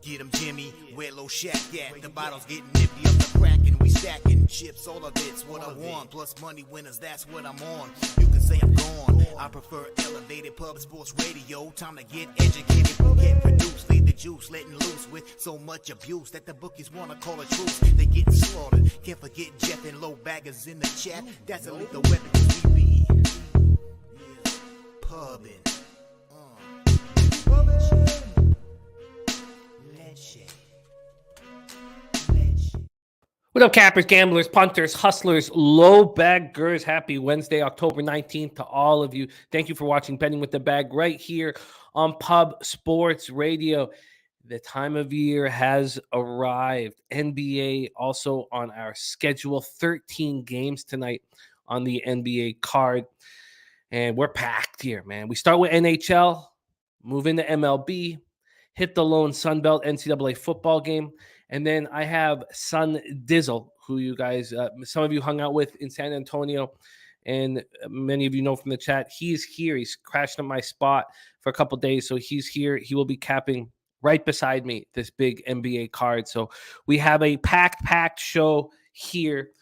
Get 'em, Jimmy, where low shack at? The bottle's getting empty up the Kraken. We stacking chips, all of it's what I want. Plus money winners, that's what I'm on. You can say I'm gone. I prefer elevated pub sports radio. Time to get educated, get produced. Leave the juice, letting loose with so much abuse that the bookies wanna call a truce. They getting slaughtered. Can't forget Jeff and low baggers in the chat. That's a lethal weapon 'cause we be pubbing. What up, cappers, gamblers, punters, hustlers, low baggers? Happy Wednesday, October 19th to all of you. Thank you for watching Betting with the Bag right here on Pub Sports Radio. The time of year has arrived. NBA also on our schedule. 13 games tonight on the NBA card. And we're packed here, man. We start with NHL, move into MLB, hit the lone Sun Belt NCAA football game. And then I have Sun Dizzle, who you guys, some of you hung out with in San Antonio, and many of you know from the chat. He's here. He's crashed at my spot for a couple days, so he's here. He will be capping right beside me this big NBA card. So we have a packed show here,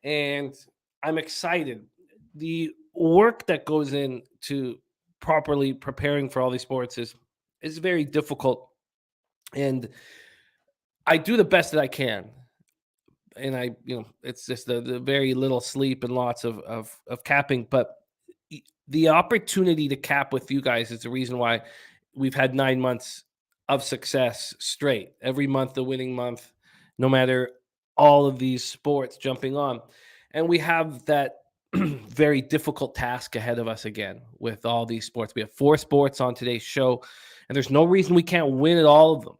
and I'm excited. The work that goes into properly preparing for all these sports is very difficult, and I do the best that I can, and it's just the very little sleep and lots of capping. But the opportunity to cap with you guys is the reason why we've had 9 months of success straight. Every month, the winning month, no matter all of these sports jumping on. And we have that very difficult task ahead of us again with all these sports. We have 4 sports on today's show, and there's no reason we can't win at all of them.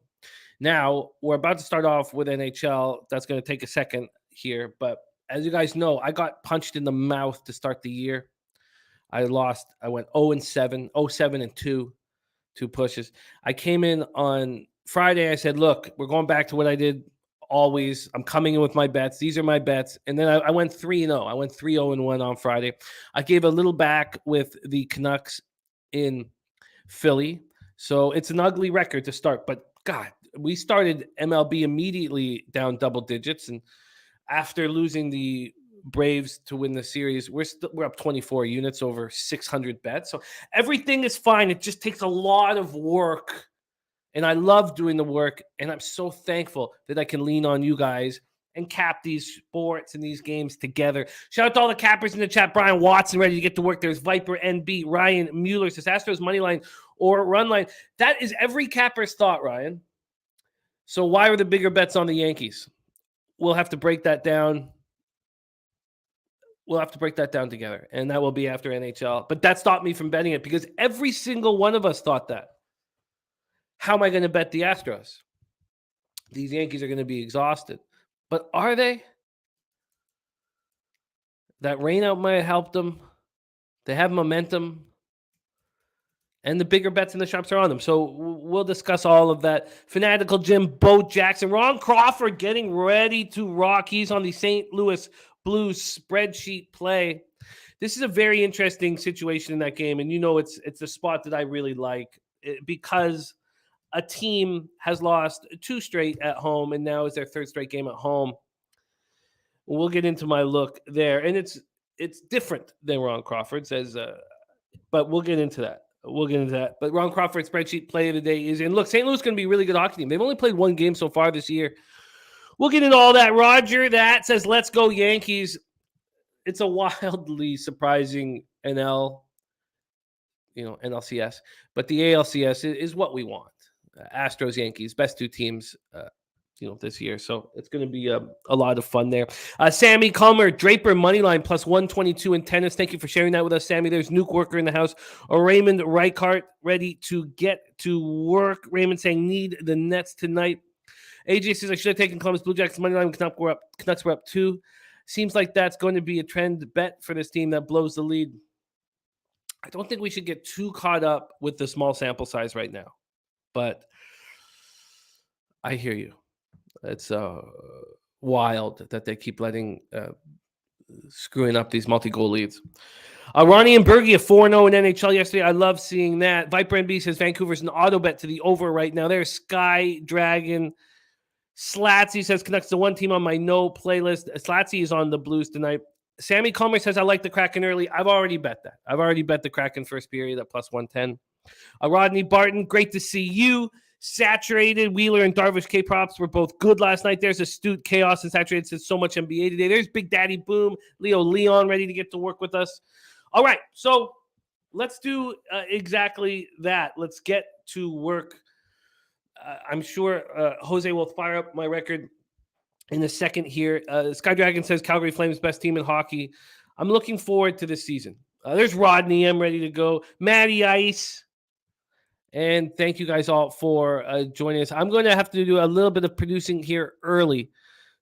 Now, we're about to start off with NHL. That's going to take a second here. But as you guys know, I got punched in the mouth to start the year. I went 0-7, 0-7-2, 2 pushes. I came in on Friday. I said, look, we're going back to what I did always. I'm coming in with my bets. These are my bets. And then I went 3-0. I went 3-0-1 on Friday. I gave a little back with the Canucks in Philly. So it's an ugly record to start. But, God, we started MLB immediately down double digits, and after losing the Braves to win the series, we're up 24 units over 600 bets. So everything is fine. It just takes a lot of work, and I love doing the work, and I'm so thankful that I can lean on you guys and cap these sports and these games together. Shout out to all the cappers in the chat. Brian Watson ready to get to work. There's Viper NB. Ryan Mueller says Astros money line or run line. That is every capper's thought, Ryan. So why are the bigger bets on the Yankees? We'll have to break that down. We'll have to break that down together, and that will be after NHL. But that stopped me from betting it because every single one of us thought that. How am I going to bet the Astros? These Yankees are going to be exhausted. But are they? That rainout might have helped them. They have momentum. And the bigger bets in the shops are on them. So we'll discuss all of that. Fanatical Jim, Bo Jackson, Ron Crawford getting ready to rock. He's on the St. Louis Blues spreadsheet play. This is a very interesting situation in that game. And it's a spot that I really like because a team has lost 2 straight at home, and now is their 3rd straight game at home. We'll get into my look there. And it's different than Ron Crawford says, but we'll get into that. But Ron Crawford's spreadsheet play of the day is in. Look, St. Louis is going to be a really good hockey team. They've only played 1 game so far this year. We'll get into all that. Roger that says, let's go Yankees. It's a wildly surprising NLCS, but the ALCS is what we want. Astros, Yankees, best 2 teams, this year. So it's going to be a lot of fun there. Sammy Comer, Draper Moneyline plus 122 in tennis. Thank you for sharing that with us, Sammy. There's Nuke Worker in the house. Raymond Reichart ready to get to work. Raymond saying need the Nets tonight. AJ says I should have taken Columbus Blue Jackets Moneyline. Canucks were up 2. Seems like that's going to be a trend bet for this team that blows the lead. I don't think we should get too caught up with the small sample size right now, but I hear you. It's wild that they keep screwing up these multi-goal leads. Ronnie and Bergie, a 4-0 in NHL yesterday. I love seeing that. Viper NB says Vancouver's an auto bet to the over right now. There's Sky Dragon. Slatsy says Canucks the one team on my no playlist. Slatsy is on the Blues tonight. Sammy Comer says I like the Kraken early. I've already bet that. I've already bet the Kraken first period at plus 110. Rodney Barton, great to see you. Saturated, Wheeler and Darvish K-Props were both good last night. There's Astute Chaos and Saturated says so much NBA today. There's Big Daddy Boom. Leo Leon ready to get to work with us. All right, so let's do exactly that. Let's get to work. I'm sure Jose will fire up my record in a second here. Sky Dragon says Calgary Flames best team in hockey. I'm looking forward to this season. There's Rodney. I'm ready to go. Matty Ice. And thank you guys all for joining us. I'm going to have to do a little bit of producing here early.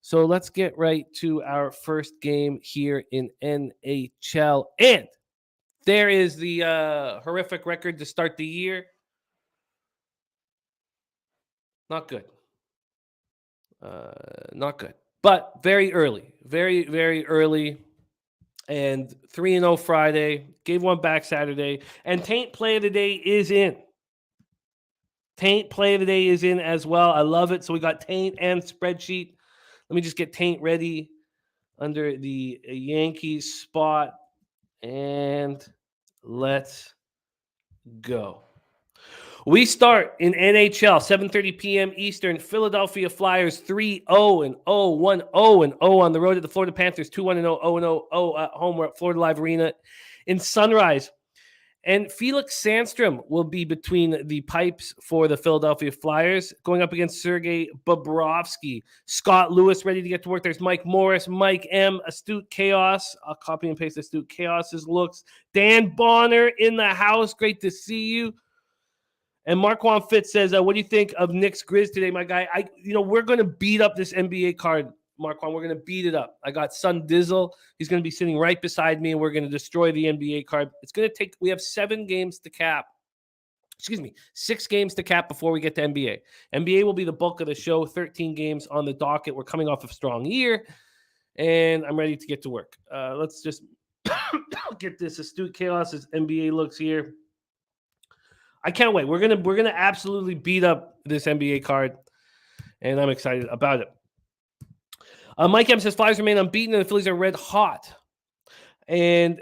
So let's get right to our first game here in NHL. And there is the horrific record to start the year. Not good. Not good. But very early. Very, very early. And 3-0 Friday. Gave one back Saturday. And Taint Play of the Day is in. Taint Play of the Day is in as well. I love it. So we got Taint and spreadsheet. Let me just get Taint ready under the Yankees spot. And let's go. We start in NHL, 7:30 p.m. Eastern. Philadelphia Flyers 3-0-0, 1-0-0 on the road at the Florida Panthers, 2-1-0, 0-0 at home. We're at Florida Live Arena in Sunrise. And Felix Sandstrom will be between the pipes for the Philadelphia Flyers, going up against Sergei Bobrovsky. Scott Lewis ready to get to work. There's Mike Morris, Mike M, Astute Chaos. I'll copy and paste Astute Chaos's looks. Dan Bonner in the house. Great to see you. And Marquand Fitz says, what do you think of Knicks Grizz today, my guy? We're going to beat up this NBA card, Marquand. We're going to beat it up. I got Sun Dizzle. He's going to be sitting right beside me, and we're going to destroy the NBA card. It's going to take – we have 6 games to cap before we get to NBA. NBA will be the bulk of the show, 13 games on the docket. We're coming off a strong year, and I'm ready to get to work. Let's just get this Astute Chaos' NBA looks here. I can't wait. We're gonna absolutely beat up this NBA card, and I'm excited about it. Mike M says Flyers remain unbeaten, and the Phillies are red hot. And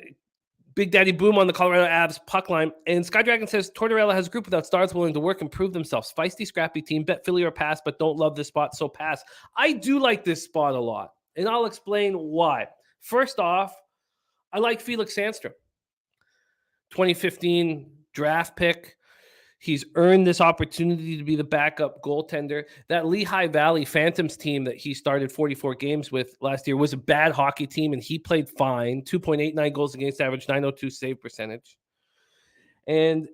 Big Daddy Boom on the Colorado Avs puck line. And Sky Dragon says Tortorella has a group without stars willing to work and prove themselves. Feisty, scrappy team. Bet Philly or pass, but don't love this spot, so pass. I do like this spot a lot, and I'll explain why. First off, I like Felix Sandstrom, 2015 draft pick. He's earned this opportunity to be the backup goaltender. That Lehigh Valley Phantoms team that he started 44 games with last year was a bad hockey team, and he played fine. 2.89 goals against average, 902 save percentage. And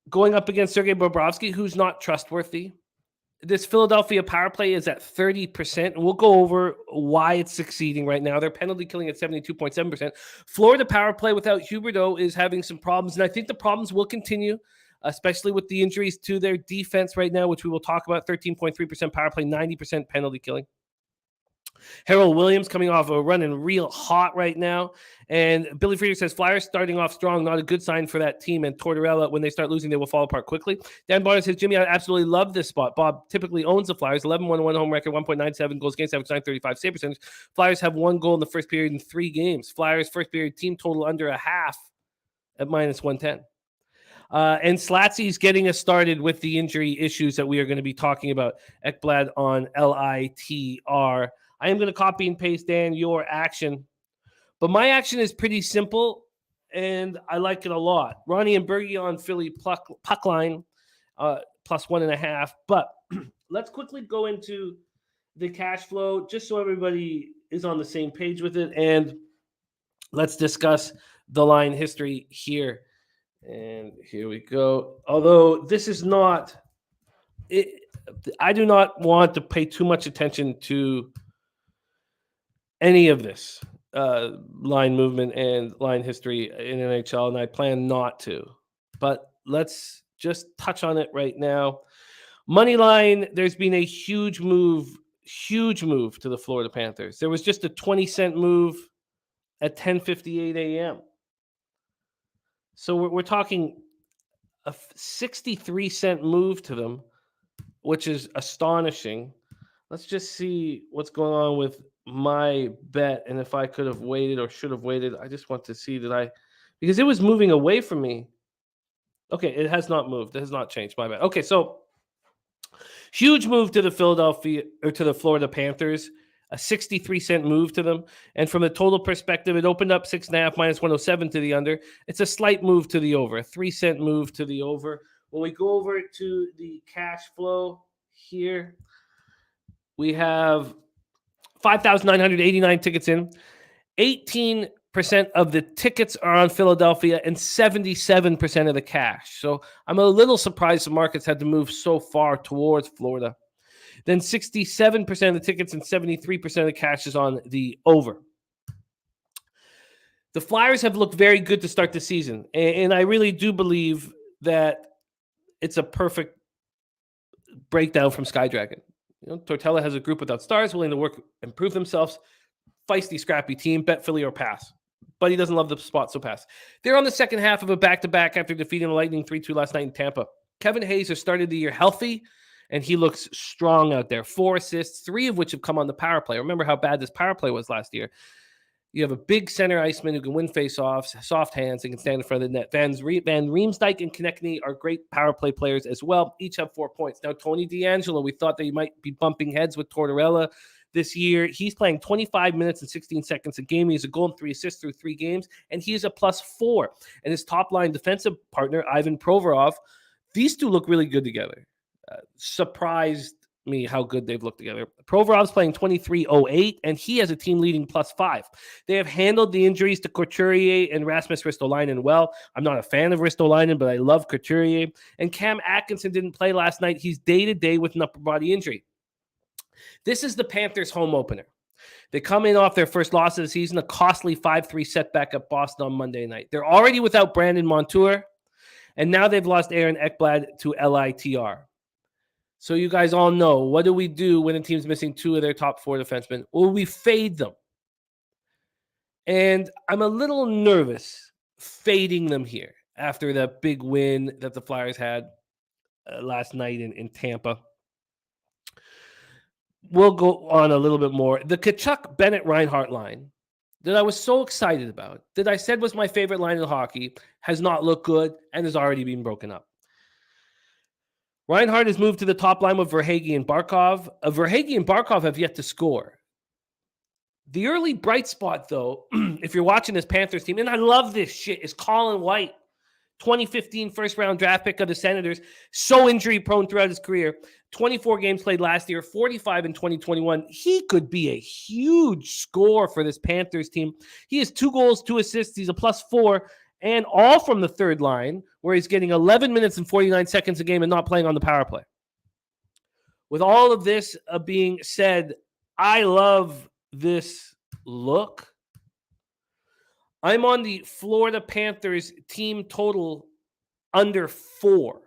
going up against Sergei Bobrovsky, who's not trustworthy. This Philadelphia power play is at 30%. We'll go over why it's succeeding right now. They're penalty killing at 72.7%. Florida power play without Huberdeau is having some problems, and I think the problems will continue, especially with the injuries to their defense right now, which we will talk about. 13.3% power play, 90% penalty killing. Harold Williams coming off a running real hot right now. And Billy Friedrich says, Flyers starting off strong, not a good sign for that team. And Tortorella, when they start losing, they will fall apart quickly. Dan Bonner says, Jimmy, I absolutely love this spot. Bob typically owns the Flyers. 11-1-1 home record, 1.97 goals against average, 935 save percentage. Flyers have 1 goal in the first period in 3 games. Flyers first period team total under a half at -110. And Slatsy's getting us started with the injury issues that we are going to be talking about. Ekblad on LITR. I am going to copy and paste, Dan, your action. But my action is pretty simple, and I like it a lot. Ronnie and Bergie on Philly puck line, +1.5. But let's quickly go into the cash flow, just so everybody is on the same page with it. And let's discuss the line history here. And here we go. Although this is not it, I do not want to pay too much attention to any of this line movement and line history in NHL, and I plan not to. But let's just touch on it right now. Money line, there's been a huge move to the Florida Panthers. There was just a 20-cent move at 10:58 a.m. So we're talking a 63-cent move to them, which is astonishing. Let's just see what's going on with my bet and if I could have waited or should have waited. I just want to see because it was moving away from me. Okay, it has not moved. It has not changed. My bad. Okay, so huge move to the Florida Panthers, a 63-cent move to them. And from a total perspective, it opened up 6.5 minus 107 to the under. It's a slight move to the over, a 3-cent move to the over. When we go over to the cash flow here, we have 5,989 tickets in. 18% of the tickets are on Philadelphia and 77% of the cash. So I'm a little surprised the markets had to move so far towards Florida. Then 67% of the tickets and 73% of the cash is on the over. The Flyers have looked very good to start the season, and I really do believe that it's a perfect breakdown from Sky Dragon. Tortella has a group without stars willing to work and prove themselves. Feisty, scrappy team, bet Philly or pass. But he doesn't love the spot, so pass. They're on the second half of a back-to-back after defeating the Lightning 3-2 last night in Tampa. Kevin Hayes has started the year healthy, and he looks strong out there. 4 assists, 3 of which have come on the power play. Remember how bad this power play was last year. You have a big center iceman who can win face-offs, soft hands, and can stand in front of the net. Van Riemsdyk and Konechny are great power play players as well. Each have 4 points. Now, Tony DeAngelo, we thought that he might be bumping heads with Tortorella this year. He's playing 25 minutes and 16 seconds a game. He has a goal and 3 assists through 3 games, and he is a +4. And his top-line defensive partner, Ivan Provorov, these two look really good together. Surprised me how good they've looked together. Provorov's playing 23.08, and he has a team-leading +5. They have handled the injuries to Couturier and Rasmus Ristolainen well. I'm not a fan of Ristolainen, but I love Couturier. And Cam Atkinson didn't play last night. He's day-to-day with an upper body injury. This is the Panthers' home opener. They come in off their first loss of the season, a costly 5-3 setback at Boston on Monday night. They're already without Brandon Montour, and now they've lost Aaron Ekblad to LITR. So you guys all know, what do we do when a team's missing 2 of their top 4 defensemen? Well, we fade them. And I'm a little nervous fading them here after that big win that the Flyers had last night in Tampa. We'll go on a little bit more. The Tkachuk, Bennett, Reinhart line that I was so excited about, that I said was my favorite line in hockey, has not looked good and has already been broken up. Reinhart has moved to the top line with Verhaeghe and Barkov. Verhaeghe and Barkov have yet to score. The early bright spot, though, if you're watching this Panthers team, and I love this shit, is Colin White, 2015 first-round draft pick of the Senators, so injury-prone throughout his career. 24 games played last year, 45 in 2021. He could be a huge scorer for this Panthers team. He has 2 goals, 2 assists. He's a +4. And all from the third line, where he's getting 11 minutes and 49 seconds a game and not playing on the power play. With all of this being said, I love this look. I'm on the Florida Panthers team total under 4.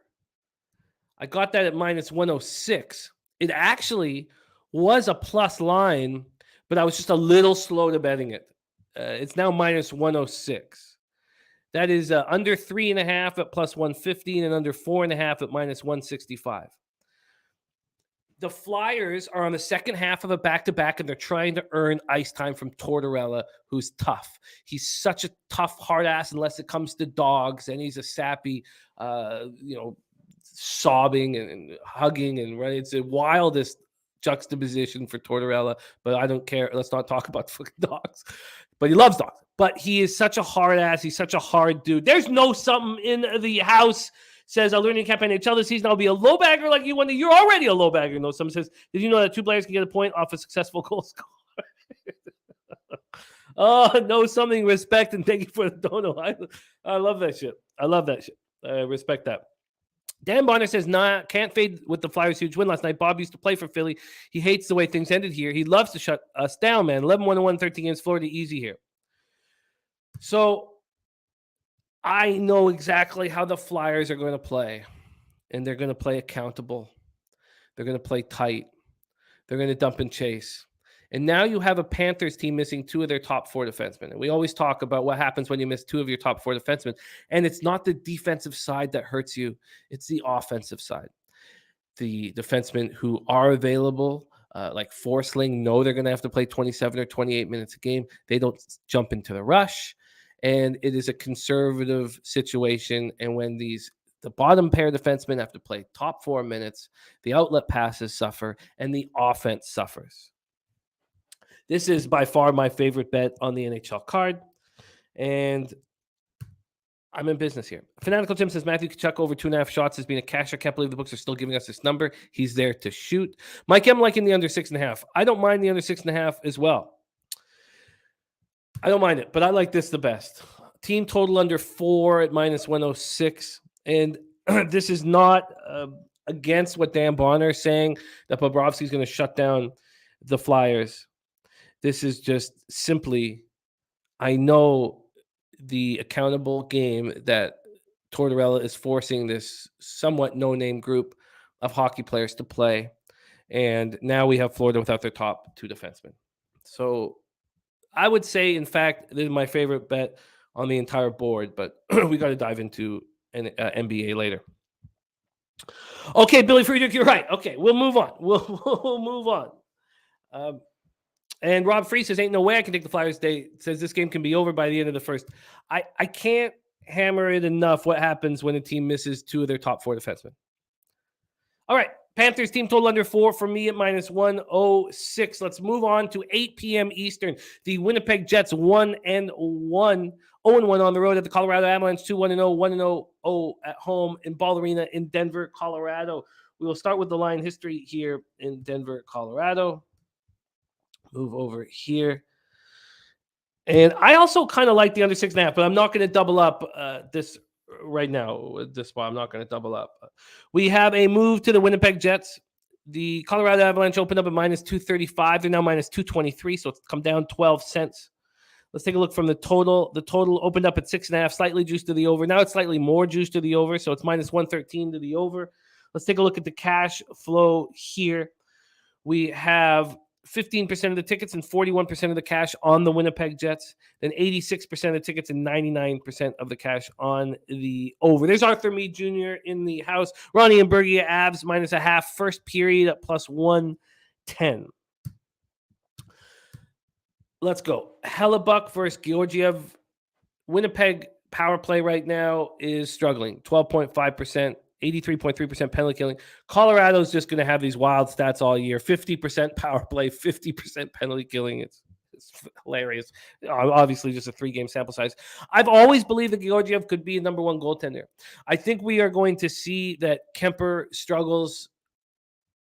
I got that at -106. It actually was a plus line, but I was just a little slow to betting it. It's now -106. That is under 3.5 at +115 and under 4.5 at -165. The Flyers are on the second half of a back-to-back, and they're trying to earn ice time from Tortorella, who's tough. He's such a tough hard ass unless it comes to dogs, and he's a sappy, sobbing and hugging, and right. It's the wildest juxtaposition for Tortorella, but I don't care. Let's not talk about fucking dogs. But he loves dogs. But he is such a hard ass. He's such a hard dude. There's no something in the house says, I'll learn in Camp NHL this season. I'll be a low bagger like you want to. You're already a low bagger. No, someone says, did you know that 2 players can get a point off a successful goal score? Oh, no, something. Respect and thank you for the dono. I love that shit. I love that shit. I respect that. Dan Bonner says, nah, can't fade with the Flyers' huge win last night. Bob used to play for Philly. He hates the way things ended here. He loves to shut us down, man. 11-1-1, 13 games, Florida, easy here. So I know exactly how the Flyers are going to play, and they're going to play accountable. They're going to play tight. They're going to dump and chase. And now you have a Panthers team missing 2 of their top 4 defensemen. And we always talk about what happens when you miss 2 of your top 4 defensemen. And it's not the defensive side that hurts you, it's the offensive side. The defensemen who are available, like Forsling, know they're going to have to play 27 or 28 minutes a game. They don't jump into the rush. And it is a conservative situation. And when the bottom pair defensemen have to play top 4 minutes, the outlet passes suffer, and the offense suffers. This is by far my favorite bet on the NHL card. And I'm in business here. Fanatical Jim says Matthew Tkachuk over 2.5 shots has been a cash. I can't believe the books are still giving us this number. He's there to shoot. Mike M liking the under 6.5. I don't mind the under 6.5 as well. I don't mind it, but I like this the best. Team total under 4 at -106. And this is not against what Dan Bonner is saying, that Bobrovsky's going to shut down the Flyers. This is just simply, I know the accountable game that Tortorella is forcing this somewhat no-name group of hockey players to play. And now we have Florida without their top 2 defensemen. So I would say, in fact, this is my favorite bet on the entire board, but we got to dive into an NBA later. Okay, Billy Friedrich, you're right. Okay, we'll move on. We'll move on. And Rob Free says, ain't no way I can take the Flyers. Day says this game can be over by the end of the first. I can't hammer it enough what happens when a team misses 2 of their top 4 defensemen. All right, Panthers team total under 4 for me at -106. Let's move on to 8 p.m. Eastern. The Winnipeg Jets 1-1, 0-1 on the road at the Colorado Avalanche, 2-1-0, 1-0 at home in Ball Arena in Denver, Colorado. We will start with the line history here in Denver, Colorado. Move over here. And I also kind of like the under 6.5, but I'm not going to double up this right now. This spot, I'm not going to double up. We have a move to the Winnipeg Jets. The Colorado Avalanche opened up at -235. They're now -223, so it's come down 12 cents. Let's take a look from the total. The total opened up at 6.5, slightly juiced to the over. Now it's slightly more juiced to the over, so it's -113 to the over. Let's take a look at the cash flow here. We have 15% of the tickets and 41% of the cash on the Winnipeg Jets, then 86% of the tickets and 99% of the cash on the over. There's Arthur Meade Jr. in the house. Ronnie and Bergia Avs -0.5. First period at +110. Let's go. Hellebuck versus Georgiev. Winnipeg power play right now is struggling. 12.5%. 83.3% penalty killing. Colorado's just going to have these wild stats all year. 50% power play, 50% penalty killing. It's hilarious. Obviously, just a 3-game sample size. I've always believed that Georgiev could be a number 1 goaltender. I think we are going to see that Kemper struggles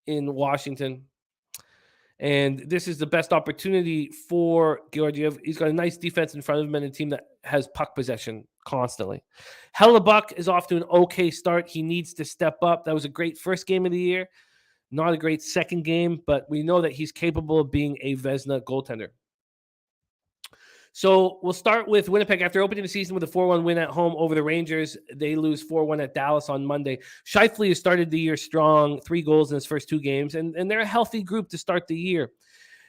in Washington. And this is the best opportunity for Georgiev. He's got a nice defense in front of him and a team that has puck possession constantly. Hellebuck is off to an okay start. He needs to step up. That was a great first game of the year. Not a great second game, but we know that he's capable of being a Vezina goaltender. So we'll start with Winnipeg. After opening the season with a 4-1 win at home over the Rangers, they lose 4-1 at Dallas on Monday. Scheifele has started the year strong, 3 goals in his first 2 games, and they're a healthy group to start the year.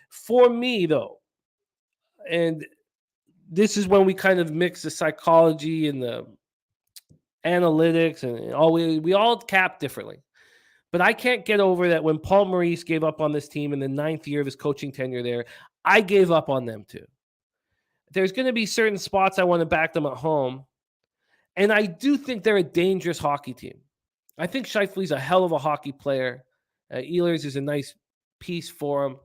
For me, though, and this is when we kind of mix the psychology and the analytics, and we all cap differently. But I can't get over that when Paul Maurice gave up on this team in the 9th year of his coaching tenure there, I gave up on them too. There's going to be certain spots I want to back them at home. And I do think they're a dangerous hockey team. I think Scheifele's a hell of a hockey player. Ehlers is a nice piece for him.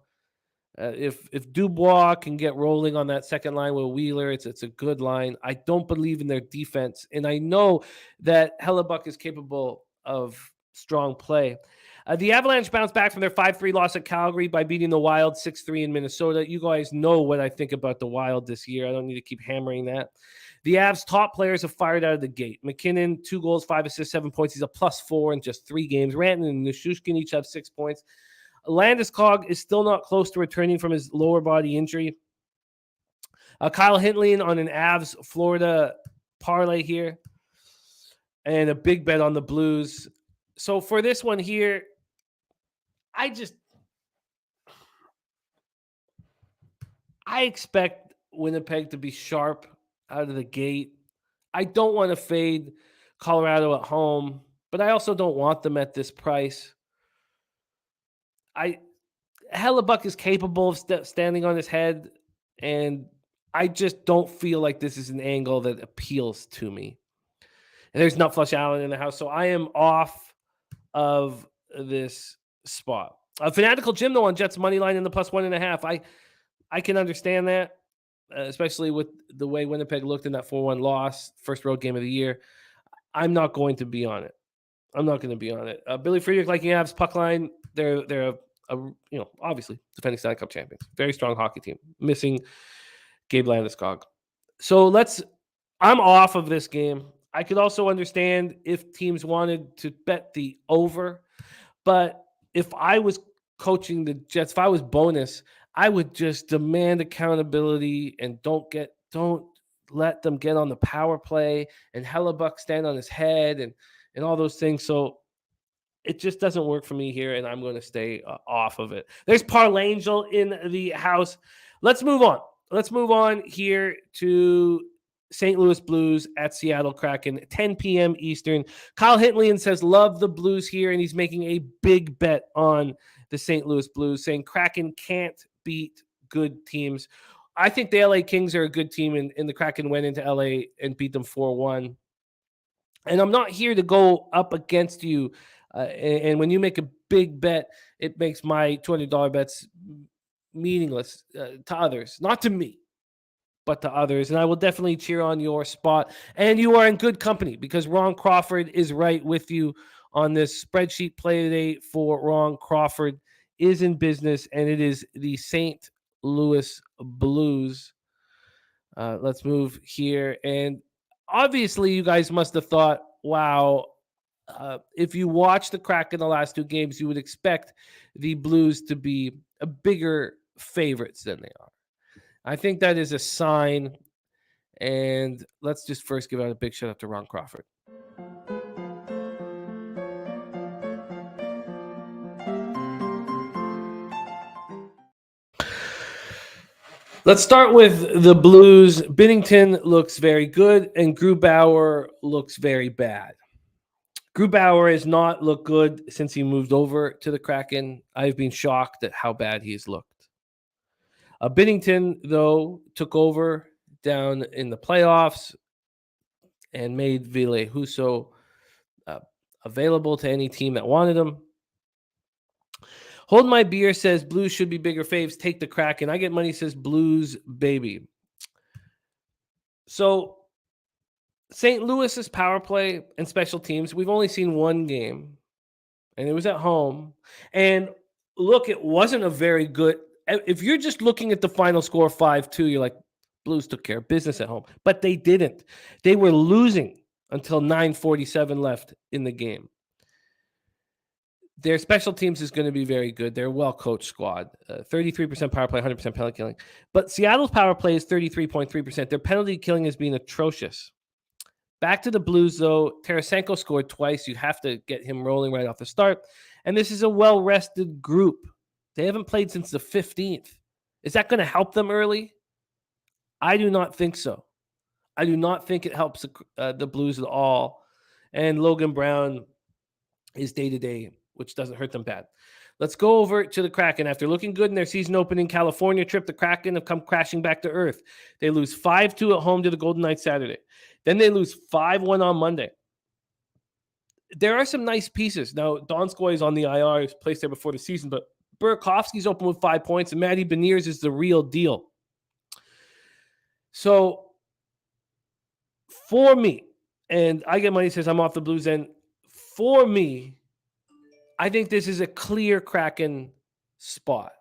If Dubois can get rolling on that second line with Wheeler, it's a good line. I don't believe in their defense. And I know that Hellebuck is capable of strong play. The Avalanche bounced back from their 5-3 loss at Calgary by beating the Wild 6-3 in Minnesota. You guys know what I think about the Wild this year. I don't need to keep hammering that. The Avs' top players have fired out of the gate. McKinnon, 2 goals, 5 assists, 7 points. He's a +4 in just 3 games. Rantanen and Nichushkin each have 6 points. Landeskog is still not close to returning from his lower body injury. Kyle Hintling on an Avs Florida parlay here. And a big bet on the Blues. So for this one here, I expect Winnipeg to be sharp out of the gate. I don't want to fade Colorado at home, but I also don't want them at this price. Hellebuck is capable of standing on his head, and I just don't feel like this is an angle that appeals to me. And there's Nut Flush Allen in the house, so I am off of this spot. Fanatical Jim, though, on Jets money line in the +1.5. I can understand that, especially with the way Winnipeg looked in that 4-1 loss, first road game of the year. I'm not going to be on it. Billy Friedrich liking Avs puck line. They're obviously defending Stanley Cup champions. Very strong hockey team. Missing Gabe Landeskog. So I'm off of this game. I could also understand if teams wanted to bet the over, but if I was coaching the Jets, if I was bonus, I would just demand accountability and don't let them get on the power play and Hellebuck stand on his head and all those things. So it just doesn't work for me here, and I'm going to stay off of it. There's Parlangel in the house. Let's move on. Let's move on here to St. Louis Blues at Seattle Kraken, 10 p.m. Eastern. Kyle Hitlian says, love the Blues here, and he's making a big bet on the St. Louis Blues, saying Kraken can't beat good teams. I think the LA Kings are a good team, and the Kraken went into LA and beat them 4-1. And I'm not here to go up against you. And when you make a big bet, it makes my $200 bets meaningless to others. Not to me, but to others. And I will definitely cheer on your spot. And you are in good company because Ron Crawford is right with you on this spreadsheet. Play today for Ron Crawford is in business, and it is the St. Louis Blues. Let's move here. And obviously, you guys must have thought, wow, if you watch the Kraken the last two games, you would expect the Blues to be a bigger favorites than they are. I think that is a sign. And let's just first give out a big shout out to Ron Crawford. Let's start with the Blues. Binnington looks very good, and Grubauer looks very bad. Grubauer has not looked good since he moved over to the Kraken. I've been shocked at how bad he's looked. Binnington, though, took over down in the playoffs and made Ville Husso available to any team that wanted him. Hold My Beer says Blues should be bigger faves. Take the Kraken. I Get Money says Blues, baby. So St. Louis's power play and special teams, we've only seen one game, and it was at home. And look, it wasn't a very good. If you're just looking at the final score 5-2, you're like, Blues took care of business at home. But they didn't. They were losing until 9:47 left in the game. Their special teams is going to be very good. They're a well-coached squad. 33% power play, 100% penalty killing. But Seattle's power play is 33.3%. Their penalty killing has been atrocious. Back to the Blues, though. Tarasenko scored twice. You have to get him rolling right off the start. And this is a well-rested group. They haven't played since the 15th. Is that going to help them early? I do not think so. I do not think it helps the Blues at all. And Logan Brown is day-to-day, which doesn't hurt them bad. Let's go over to the Kraken. After looking good in their season opening California trip, the Kraken have come crashing back to earth. They lose 5-2 at home to the Golden Knights Saturday. Then they lose 5-1 on Monday. There are some nice pieces. Now, Donskoy is on the IR. He was placed there before the season, but Burakovsky's open with 5 points, and Matty Beniers is the real deal. So, for me, and I Get Money says I'm off the Blues end. For me, I think this is a clear Kraken spot.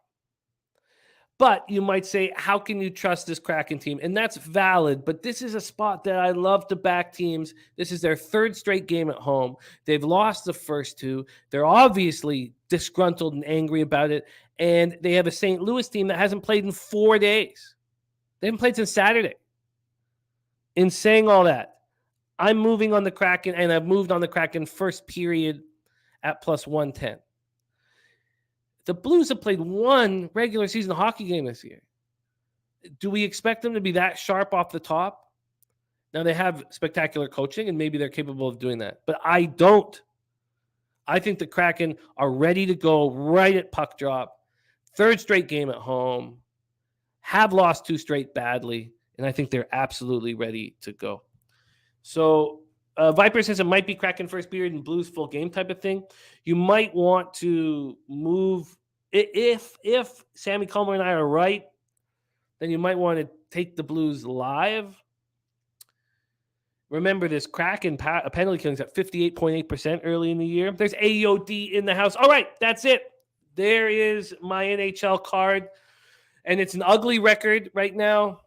But you might say, how can you trust this Kraken team? And that's valid, but this is a spot that I love to back teams. This is their third straight game at home. They've lost the first two. They're obviously disgruntled and angry about it. And they have a St. Louis team that hasn't played in 4 days. They haven't played since Saturday. In saying all that, I'm moving on the Kraken, and I've moved on the Kraken first period at +110. The Blues have played one regular season hockey game this year. Do we expect them to be that sharp off the top? Now, they have spectacular coaching, and maybe they're capable of doing that. But I don't. I think the Kraken are ready to go right at puck drop. Third straight game at home. Have lost 2 straight badly. And I think they're absolutely ready to go. So Viper says it might be Kraken first period and Blues full game type of thing. You might want to move. If Sammy Coleman and I are right, then you might want to take the Blues live. Remember this Kraken penalty killings at 58.8% early in the year. There's AOD in the house. All right, that's it. There is my NHL card. And it's an ugly record right now.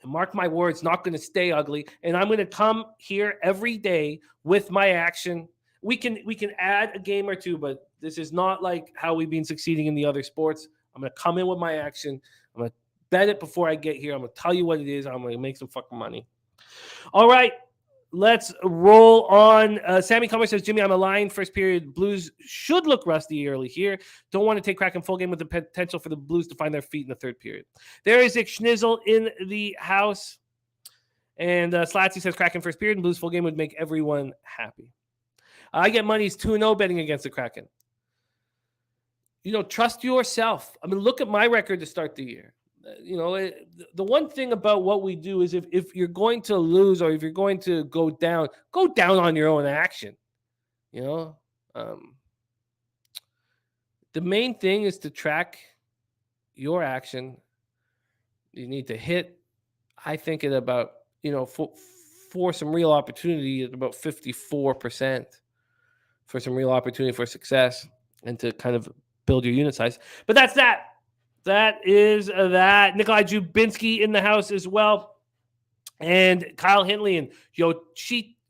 And mark my words, not going to stay ugly. And I'm going to come here every day with my action. We can add a game or two, but this is not like how we've been succeeding in the other sports. I'm going to come in with my action. I'm going to bet it before I get here. I'm going to tell you what it is. I'm going to make some fucking money. All right, let's roll on. Sammy Comer says, Jimmy, I'm a line. First period, Blues should look rusty early here. Don't want to take Kraken full game with the potential for the Blues to find their feet in the third period. There is Schnizzle in the house. And Slatsy says, Kraken first period and Blues full game would make everyone happy. I get money's 2-0 betting against the Kraken. Trust yourself. I mean, look at my record to start the year. The one thing about what we do is if you're going to lose or if you're going to go down on your own action. The main thing is to track your action. You need to hit, I think, at about, for some real opportunity at about 54% for some real opportunity for success and to kind of build your unit size. But that's that. That is that. Nikolai Jubinski in the house as well. And Kyle Hintley and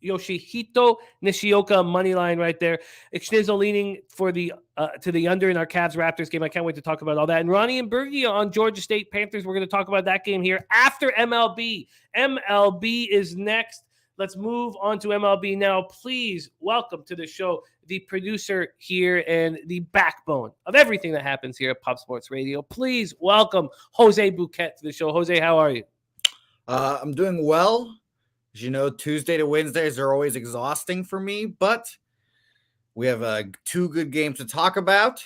Yoshihito Nishioka money line right there. Schnizzle leaning for the to the under in our Cavs Raptors game. I can't wait to talk about all that. And Ronnie and Bergie on Georgia State Panthers. We're going to talk about that game here after MLB. MLB is next. Let's move on to MLB now. Please welcome to the show the producer here and the backbone of everything that happens here at Pop Sports Radio. Please welcome Jose Bouquett to the show. Jose, how are you? I'm doing well. As you know, Tuesday to Wednesdays are always exhausting for me, but we have 2 good games to talk about.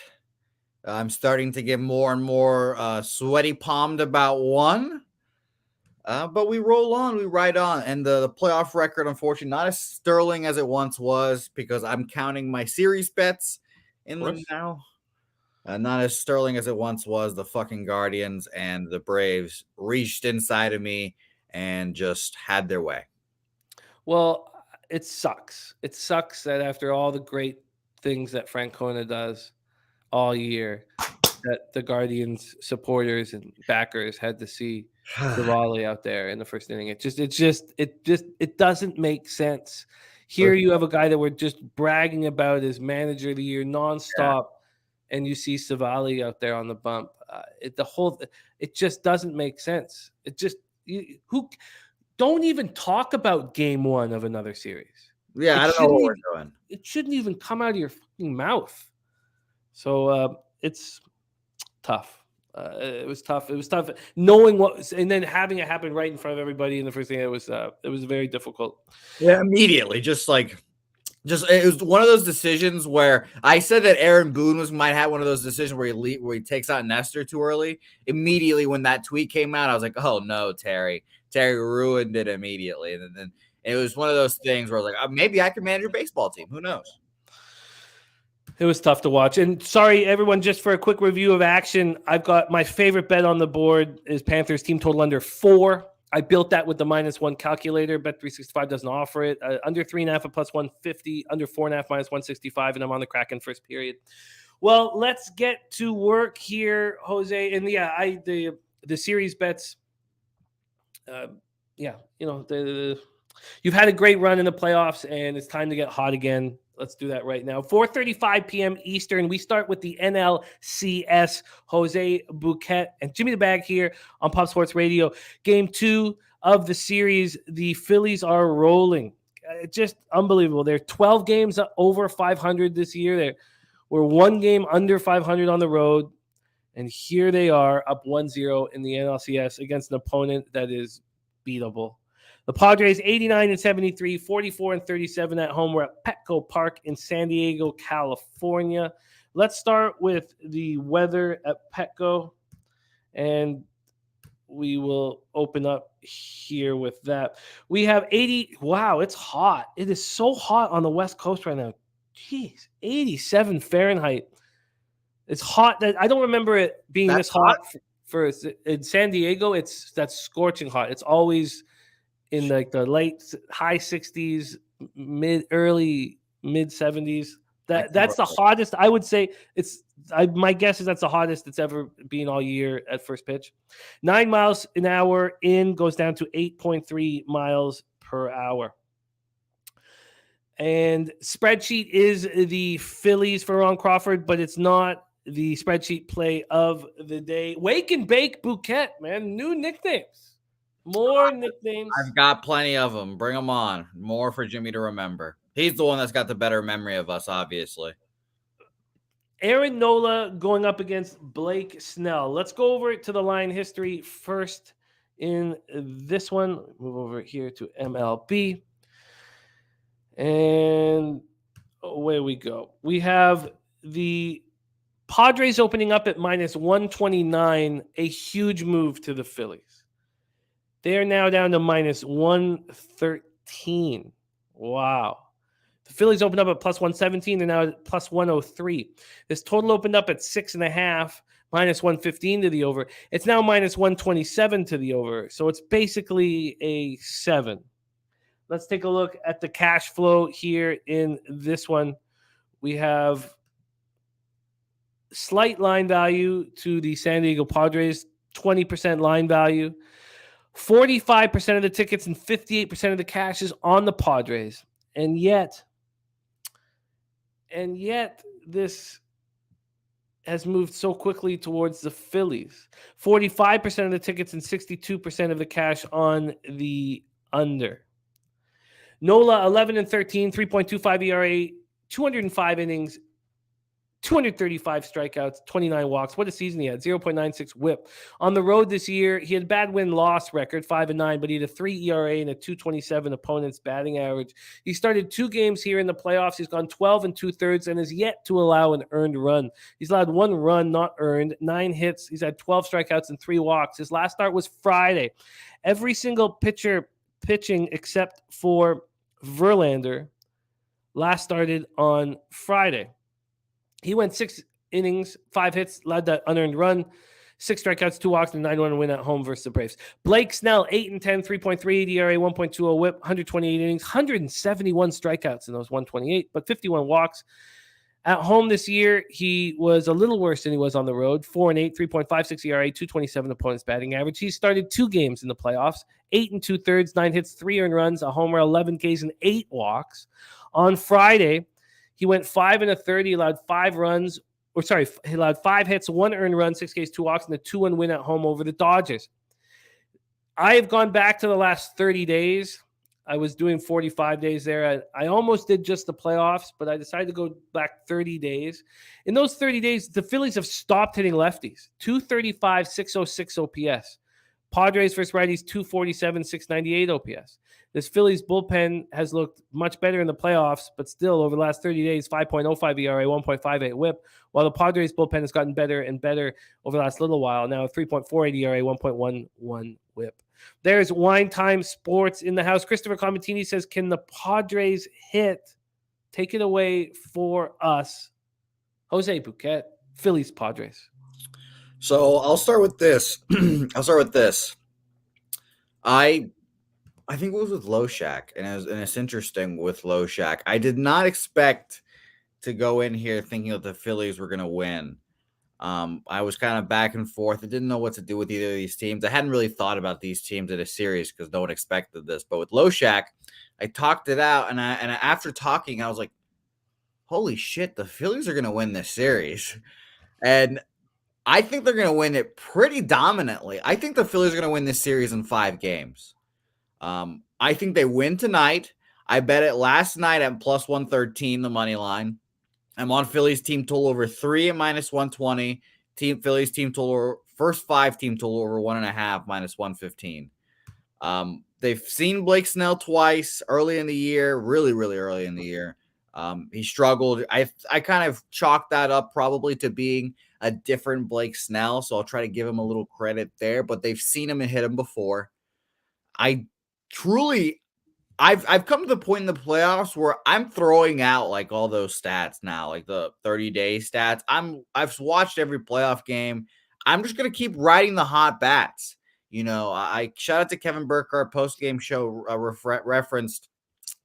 I'm starting to get more and more sweaty palmed about one. But we roll on, we ride on. And the playoff record, unfortunately, not as sterling as it once was because I'm counting my series bets in them now. Not as sterling as it once was. The fucking Guardians and the Braves reached inside of me and just had their way. Well, it sucks. It sucks that after all the great things that Francona does all year, that the Guardians supporters and backers had to see Cavaliers out there in the first inning. It doesn't make sense. Here you have a guy that we're just bragging about as manager of the year nonstop, and you see Savali out there on the bump. It just doesn't make sense. Who don't even talk about game 1 of another series. Yeah, I don't know what we're doing. It shouldn't even come out of your fucking mouth. So it's tough. It was tough. It was tough knowing and then having it happen right in front of everybody in the first thing. It was very difficult. Yeah, immediately. It was one of those decisions where I said that Aaron Boone might have one of those decisions where he takes out Nestor too early. Immediately when that tweet came out, I was like, oh no, Terry ruined it immediately. And then it was one of those things where I was like, maybe I can manage your baseball team. Who knows? It was tough to watch. And sorry, everyone, just for a quick review of action, I've got my favorite bet on the board is Panthers team total under 4. I built that with the -1 calculator. Bet365 doesn't offer it. Under 3.5 at +150, under 4.5 -165, and I'm on the Kraken first period. Well, let's get to work here, Jose. And the series bets. You've had a great run in the playoffs, and it's time to get hot again. Let's do that right now. 4:35 p.m. Eastern. We start with the NLCS. Jose Bouquett and Jimmy the Bag here on Pop Sports Radio. Game 2 of the series. The Phillies are rolling. Just unbelievable. They're 12 games over 500 this year. We're 1 game under 500 on the road. And here they are up 1-0 in the NLCS against an opponent that is beatable. The Padres 89-73, 44-37 at home. We're at Petco Park in San Diego, California. Let's start with the weather at Petco, and we will open up here with that. We have 80. Wow, it's hot. It is so hot on the West Coast right now. Jeez, 87 Fahrenheit. It's hot. That I don't remember it being this hot for in San Diego. That's scorching hot. It's always in like the high 60s, early mid 70s. That's the hottest. I would say my guess is that's the hottest it's ever been all year at first pitch. 9 miles an hour in goes down to 8.3 miles per hour. And spreadsheet is the Phillies for Ron Crawford, but it's not the spreadsheet play of the day. Wake and Bake Bouquett, man. New nicknames. More nicknames. I've got plenty of them. Bring them on. More for Jimmy to remember. He's the one that's got the better memory of us, obviously. Aaron Nola going up against Blake Snell. Let's go over to the line history first in this one. Move over here to MLB. And away we go. We have the Padres opening up at minus 129, a huge move to the Phillies. They are now down to minus 113. Wow. The Phillies opened up at plus 117. They're now at plus 103. This total opened up at 6.5, minus 115 to the over. It's now minus 127 to the over. So it's basically a 7. Let's take a look at the cash flow here in this one. We have slight line value to the San Diego Padres, 20% line value. 45% of the tickets and 58% of the cash is on the Padres. And yet this has moved so quickly towards the Phillies. 45% of the tickets and 62% of the cash on the under. Nola, 11-13, 3.25 ERA, 205 innings, 235 strikeouts, 29 walks. What a season he had. 0.96 whip. On the road this year, he had a bad win-loss record, 5-9, but he had a 3 ERA and a 2.27 opponent's batting average. He started 2 games here in the playoffs. He's gone 12 2/3 and has yet to allow an earned run. He's allowed 1 run, not earned, 9 hits. He's had 12 strikeouts and 3 walks. His last start was Friday. Every single pitcher pitching except for Verlander last started on Friday. He went 6 innings, 5 hits, led that unearned run, 6 strikeouts, 2 walks, and 9-1 win at home versus the Braves. Blake Snell, 8-10, 3.38 ERA, 1.20 whip, 128 innings, 171 strikeouts in those 128, but 51 walks. At home this year, he was a little worse than he was on the road. 4-8, 3.56 ERA, 2.27 opponent's batting average. He started 2 games in the playoffs, 8 2/3, 9 hits, 3 earned runs, a homer, 11 Ks, and 8 walks. On Friday, he went 5 1/3. He allowed 5 runs, he allowed 5 hits, 1 earned run, 6 Ks, 2 walks, and a 2-1 win at home over the Dodgers. I have gone back to the last 30 days. I was doing 45 days there. I almost did just the playoffs, but I decided to go back 30 days. In those 30 days, the Phillies have stopped hitting lefties. 235, 606 OPS. Padres versus righties, 247, 698 OPS. This Phillies bullpen has looked much better in the playoffs, but still over the last 30 days, 5.05 ERA, 1.58 whip, while the Padres bullpen has gotten better and better over the last little while. Now 3.48 ERA, 1.11 whip. There's Wine Time Sports in the house. Christopher Comatini says, can the Padres hit? Take it away for us. Jose Bouquett, Phillies Padres. So I'll start with this. I think it was with Loshak, and it's interesting with Loshak. I did not expect to go in here thinking that the Phillies were going to win. I was kind of back and forth. I didn't know what to do with either of these teams. I hadn't really thought about these teams in a series because no one expected this. But with Loshak, I talked it out, and after talking, I was like, holy shit, the Phillies are going to win this series. And I think they're going to win it pretty dominantly. I think the Phillies are going to win this series in 5 games. I think they win tonight. I bet it last night at plus 113, the money line. I'm on Phillies team total over 3 at minus 120, Phillies team total, first 5 team total over 1.5 minus 115. They've seen Blake Snell twice early in the year, really early in the year. He struggled. I kind of chalked that up probably to being a different Blake Snell, so I'll try to give him a little credit there. But they've seen him and hit him before. I've come to the point in the playoffs where I'm throwing out like all those stats now, like the 30-day stats. I've watched every playoff game. I'm just gonna keep riding the hot bats. I shout out to Kevin Burkhardt post-game show referenced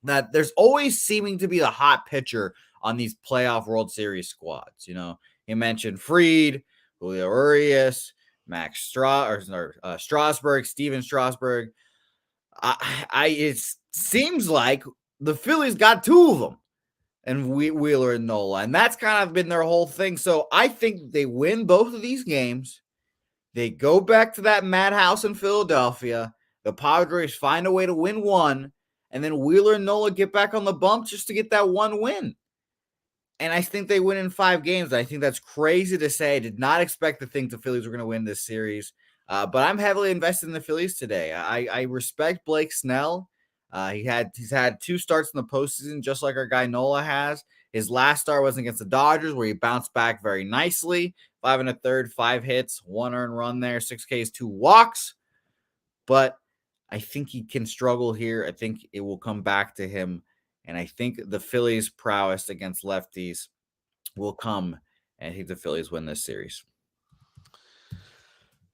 that there's always seeming to be the hot pitcher on these playoff World Series squads. He mentioned Fried, Julio Urias, Max Strasburg, Steven Strasburg. It seems like the Phillies got 2 of them, and Wheeler and Nola, and that's kind of been their whole thing. So I think they win both of these games. They go back to that madhouse in Philadelphia. The Padres find a way to win 1, and then Wheeler and Nola get back on the bump just to get that 1 win. And I think they win in 5 games. I think that's crazy to say. I did not expect the Phillies were going to win this series. But I'm heavily invested in the Phillies today. I respect Blake Snell. He's had 2 starts in the postseason, just like our guy Nola has. His last start was against the Dodgers, where he bounced back very nicely. 5 1/3, 5 hits, 1 earned run there, 6 Ks, 2 walks. But I think he can struggle here. I think it will come back to him. And I think the Phillies' prowess against lefties will come. And I think the Phillies win this series.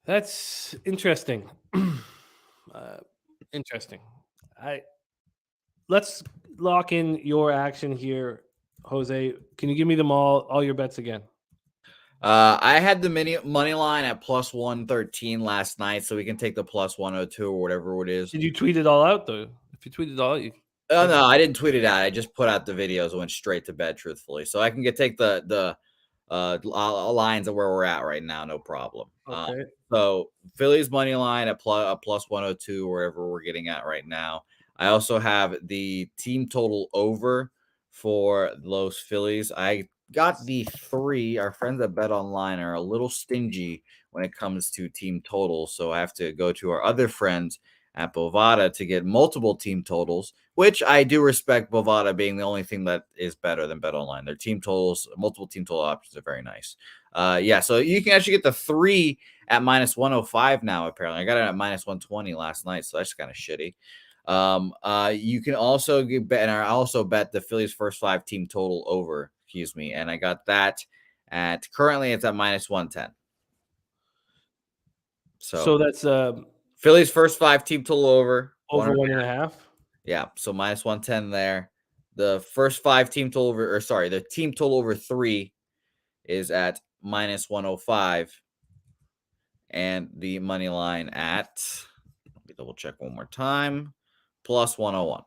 That's interesting. Interesting. Let's lock in your action here, Jose. Can you give me all your bets again? I had the money line at plus 113 last night, so we can take the plus 102 or whatever it is. Did you tweet it all out though? If you tweeted it all out, Oh no, I didn't tweet it out. I just put out the videos and went straight to bed, truthfully. So I can take the lines of where we're at right now, no problem. Okay. So Phillies money line at plus 102, wherever we're getting at right now. I also have the team total over for those Phillies. I got the 3. Our friends at Bet Online are a little stingy when it comes to team totals, so I have to go to our other friends at Bovada to get multiple team totals, which I do respect Bovada being the only thing that is better than Bet Online. Their team totals, multiple team total options are very nice. So you can actually get the 3 at minus 105 now, apparently. I got it at minus 120 last night, so that's kind of shitty. You can also bet, and I also bet the Phillies first 5 team total over, and I got that currently it's at minus 110. So that's Phillies first 5 team total over 1.5. Yeah, so minus 110 there. The first 5 team total over, the team total over 3 is at minus 105, and the money line at, let me double check one more time, plus 101.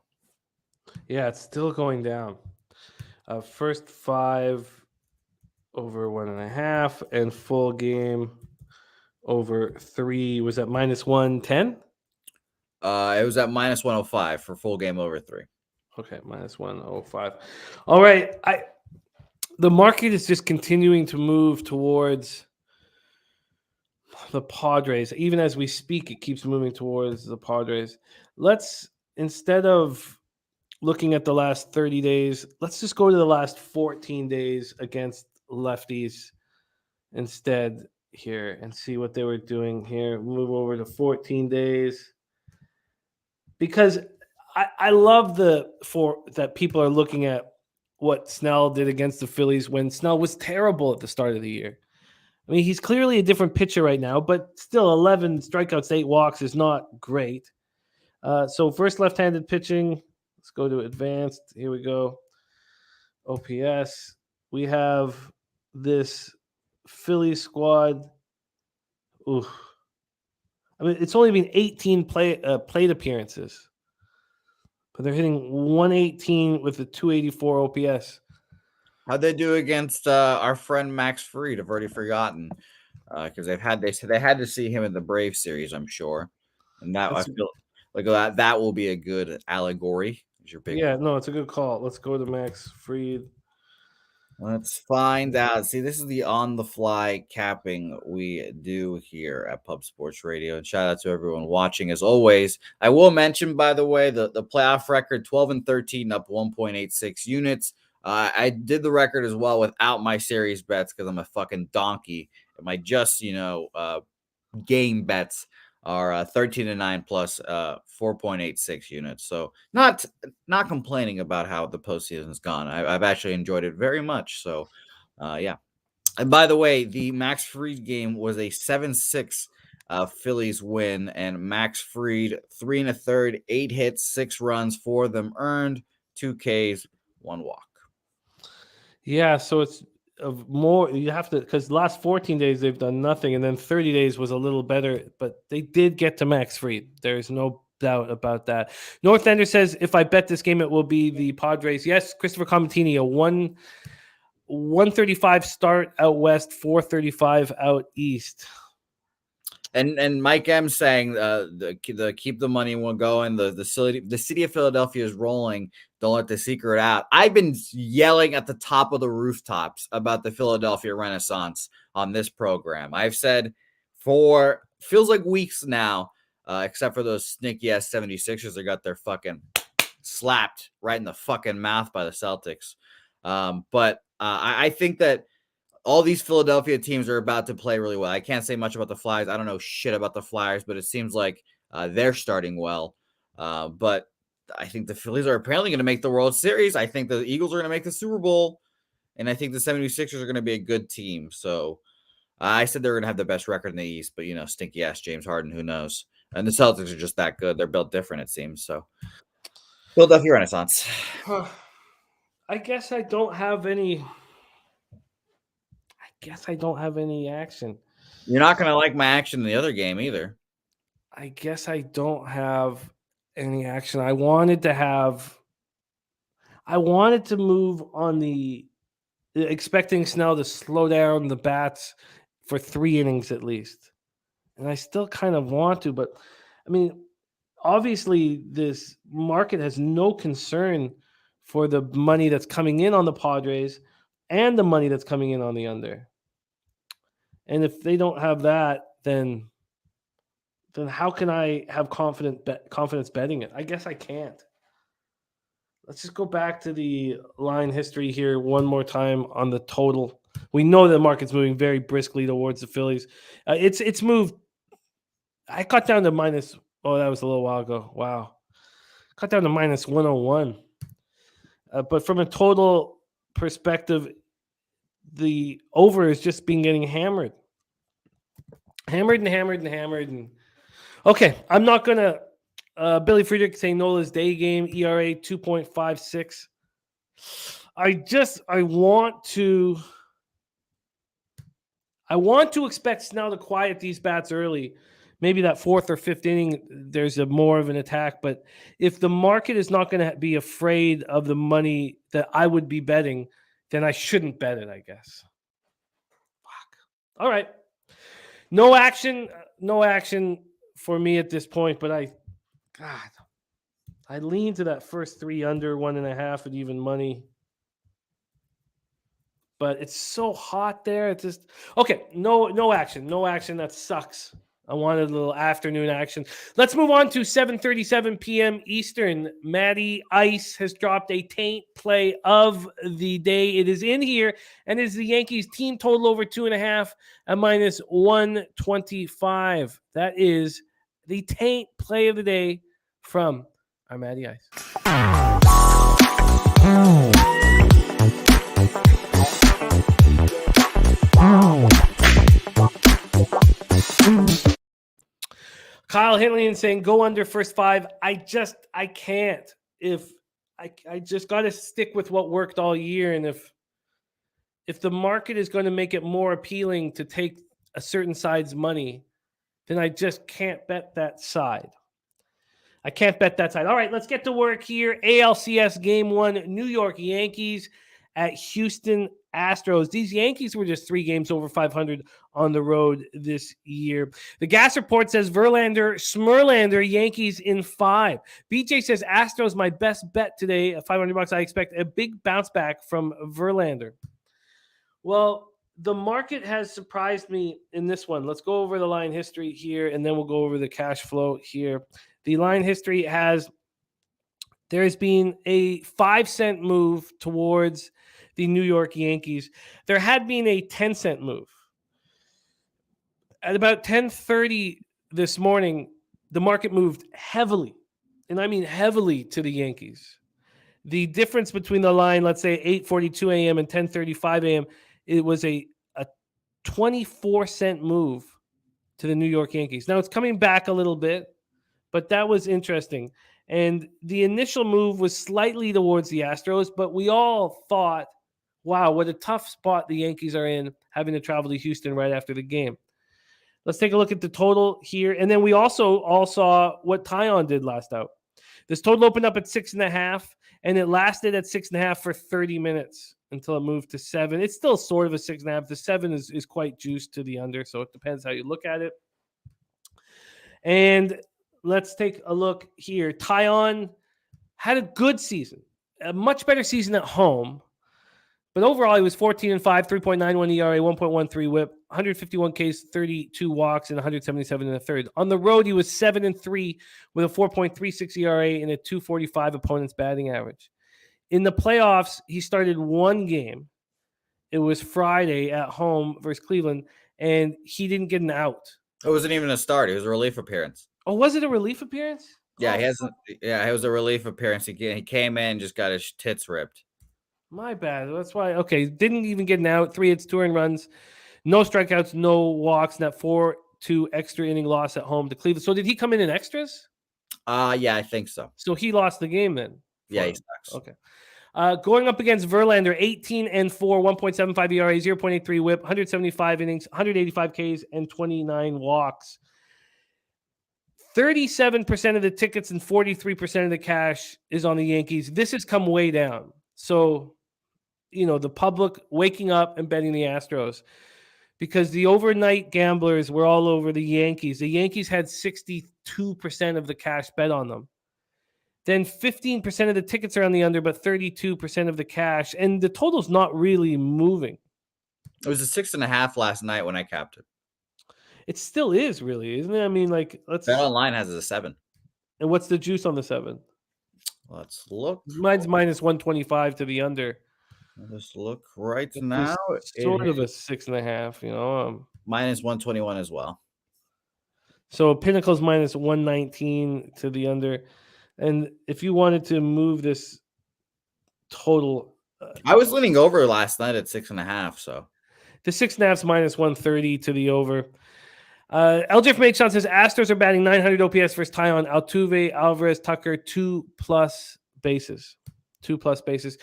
Yeah, it's still going down. First 5 over 1.5, and full game over 3 was at minus 110. It was at minus 105 for full game over 3. Okay, minus 105. All right, the market is just continuing to move towards the Padres. Even as we speak, it keeps moving towards the Padres. Let's, instead of looking at the last 30 days, let's just go to the last 14 days against lefties instead here and see what they were doing here. Move over to 14 days. Because I love that people are looking at what Snell did against the Phillies when Snell was terrible at the start of the year. I mean, he's clearly a different pitcher right now, but still 11 strikeouts, 8 walks is not great. So first left-handed pitching. Let's go to advanced. Here we go. OPS. We have this Philly squad. Ooh. I mean, it's only been 18 plate appearances, but they're hitting 118 with a 284 OPS. How'd they do against our friend Max Fried? I've already forgotten because they had to see him in the Brave series, I'm sure, and that I feel like that will be a good allegory. No, it's a good call. Let's go to Max Fried. Let's find out. See, this is the on-the-fly capping we do here at Pub Sports Radio. And shout out to everyone watching as always. I will mention, by the way, the playoff record, 12-13, up 1.86 units. I did the record as well without my series bets because I'm a fucking donkey. And my game bets are 13-9 plus 4.86 units. So not complaining about how the postseason's gone. I've actually enjoyed it very much. So yeah. And by the way, the Max Fried game was a 7-6 Phillies win, and Max Fried 3 1/3, 8 hits, 6 runs, 4 of them earned, 2 Ks, 1 walk. Yeah, so it's more, you have to, because the last 14 days they've done nothing, and then 30 days was a little better, but they did get to Max Fried. There's no doubt about that. North Ender says, if I bet this game, it will be the Padres. Yes, Christopher Comatini, a 135 start out west, 435 out east. And Mike M saying the keep the money one going. The city of Philadelphia is rolling. Don't let the secret out. I've been yelling at the top of the rooftops about the Philadelphia Renaissance on this program. I've said for feels like weeks now, except for those sneaky ass 76ers that got their fucking slapped right in the fucking mouth by the Celtics. But I think that all these Philadelphia teams are about to play really well. I can't say much about the Flyers. I don't know shit about the Flyers, but it seems like they're starting well. But I think the Phillies are apparently going to make the World Series. I think the Eagles are going to make the Super Bowl. And I think the 76ers are going to be a good team. So I said they're going to have the best record in the East, but, stinky ass James Harden, who knows? And the Celtics are just that good. They're built different, it seems. So Philadelphia Renaissance. I guess I don't have any action. You're not going to like my action in the other game either. I guess I don't have any action. I wanted to move on the expecting Snell to slow down the bats for 3 innings at least. And I still kind of want to, but I mean, obviously this market has no concern for the money that's coming in on the Padres and the money that's coming in on the under. And if they don't have that, then how can I have confidence betting it? I guess I can't. Let's just go back to the line history here one more time on the total. We know the market's moving very briskly towards the Phillies. It's moved. I cut down to minus. Oh, that was a little while ago. Wow. Cut down to minus 101. But from a total perspective, the over is just been getting hammered. And okay, I'm not going to Billy Friedrich saying Nola's day game, ERA 2.56. I want to expect Snell to quiet these bats early. Maybe that 4th or 5th inning, there's more of an attack. But if the market is not going to be afraid of the money that I would be betting, then I shouldn't bet it, I guess. Fuck. All right. No action for me at this point, but I lean to that first 3 under 1.5 at even money. But it's so hot there. It's just okay. No action. That sucks. I wanted a little afternoon action. Let's move on to 7:37 p.m. Eastern. Matty Ice has dropped a taint play of the day. It is in here, and it is the Yankees team total over 2.5 at minus 125. That is the taint play of the day from our Matty Ice. Kyle Hinley saying go under first 5. I can't. If I just got to stick with what worked all year, and if the market is going to make it more appealing to take a certain side's money, then I just can't bet that side. All right, let's get to work here. ALCS Game 1, New York Yankees at Houston Astros. These Yankees were just 3 games over 500 on the road this year. The gas report says Verlander, Smurlander, Yankees in 5. BJ says Astros my best bet today at $500. I expect a big bounce back from Verlander. Well, the market has surprised me in this one. Let's go over the line history here, and then we'll go over the cash flow here. The line history there has been a 5-cent move towards the New York Yankees. There had been a 10-cent move. At about 10:30 this morning, the market moved heavily, and I mean heavily, to the Yankees. The difference between the line, let's say 8:42 a.m. and 10:35 a.m., it was a 24-cent move to the New York Yankees. Now it's coming back a little bit, but that was interesting. And the initial move was slightly towards the Astros, but we all thought, wow, what a tough spot the Yankees are in, having to travel to Houston right after the game. Let's take a look at the total here. And then we also all saw what Tyon did last out. This total opened up at 6.5, and it lasted at 6.5 for 30 minutes until it moved to 7. It's still sort of a 6.5. The 7 is quite juiced to the under, so it depends how you look at it. And let's take a look here. Tyon had a good season, a much better season at home. But overall, he was 14-5, 3.91 ERA, 1.13 WHIP, 151 Ks, 32 walks, and 177 in the third. On the road, he was 7-3 with a 4.36 ERA and a 2.45 opponent's batting average. In the playoffs, he started one game. It was Friday at home versus Cleveland, and he didn't get an out. It wasn't even a start. It was a relief appearance. Oh, was it a relief appearance? Yeah, he hasn't. Yeah, it was a relief appearance. He came in, just got his tits ripped. My bad. That's why. Okay, didn't even get an out. 3 hits, 2 earned runs, no strikeouts, no walks, and that 4-2 extra inning loss at home to Cleveland. So did he come in extras? Yeah, I think so. So he lost the game then. Yeah, he sucks. Okay. Going up against Verlander, 18-4, 1.75 ERA, 0.83 WHIP, 175 innings, 185 Ks, and 29 walks. 37% of the tickets and 43% of the cash is on the Yankees. This has come way down. So, the public waking up and betting the Astros, because the overnight gamblers were all over the Yankees. The Yankees had 62% of the cash bet on them. Then 15% of the tickets are on the under, but 32% of the cash. And the total's not really moving. It was a 6.5 last night when I capped it. It still is, really, isn't it? I mean, let's. Bet Online has it a 7. And what's the juice on the 7? Let's look. Mine's minus 125 to the under. Let's look right now. Sort of a 6.5, minus 121 as well. So Pinnacle's minus 119 to the under. And if you wanted to move this total, I was leaning over last night at 6.5. So the 6.5's minus 130 to the over. LJ from H-Shot says Astros are batting 900 OPS versus Tyon, Altuve, Alvarez, Tucker, 2+ bases. 2+ bases.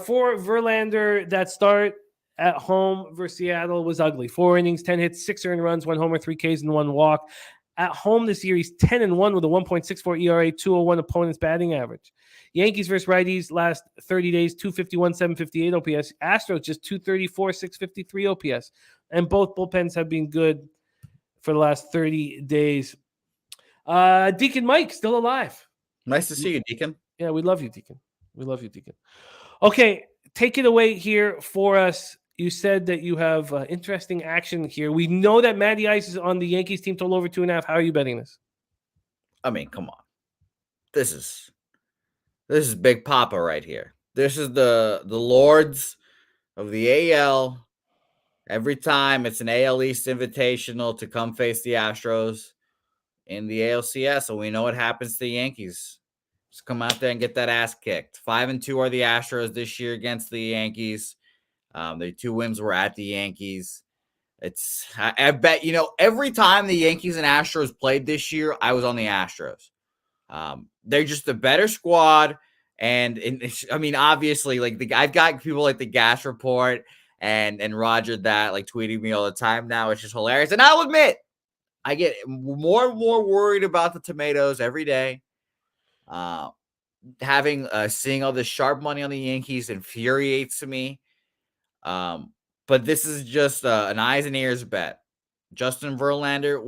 For Verlander, that start at home versus Seattle was ugly. 4 innings, 10 hits, 6 earned runs, 1 homer, 3 Ks, and 1 walk. At home this year, he's 10-1 with a 1.64 ERA, 201 opponent's batting average. Yankees versus righties last 30 days, 251, 758 OPS. Astros just 234, 653 OPS. And both bullpens have been good for the last 30 days. Deacon Mike, still alive. Nice to see you, Deacon. Yeah, we love you, Deacon. We love you, Deacon. Okay, take it away here for us. You said that you have interesting action here. We know that Matty Ice is on the Yankees team total over 2.5. How are you betting this? I mean, come on. This is Big Papa right here. This is the lords of the AL. Every time it's an AL East invitational to come face the Astros in the ALCS, and we know what happens to the Yankees. Just come out there and get that ass kicked. 5-2 are the Astros this year against the Yankees. Their 2 wins were at the Yankees. I bet, every time the Yankees and Astros played this year, I was on the Astros. They're just a better squad. And I mean, obviously, I've got people like the Gas Report and Roger that tweeting me all the time now. It's just hilarious. And I'll admit, I get more and more worried about the tomatoes every day. Seeing all this sharp money on the Yankees infuriates me. But this is just an eyes and ears bet. Justin Verlander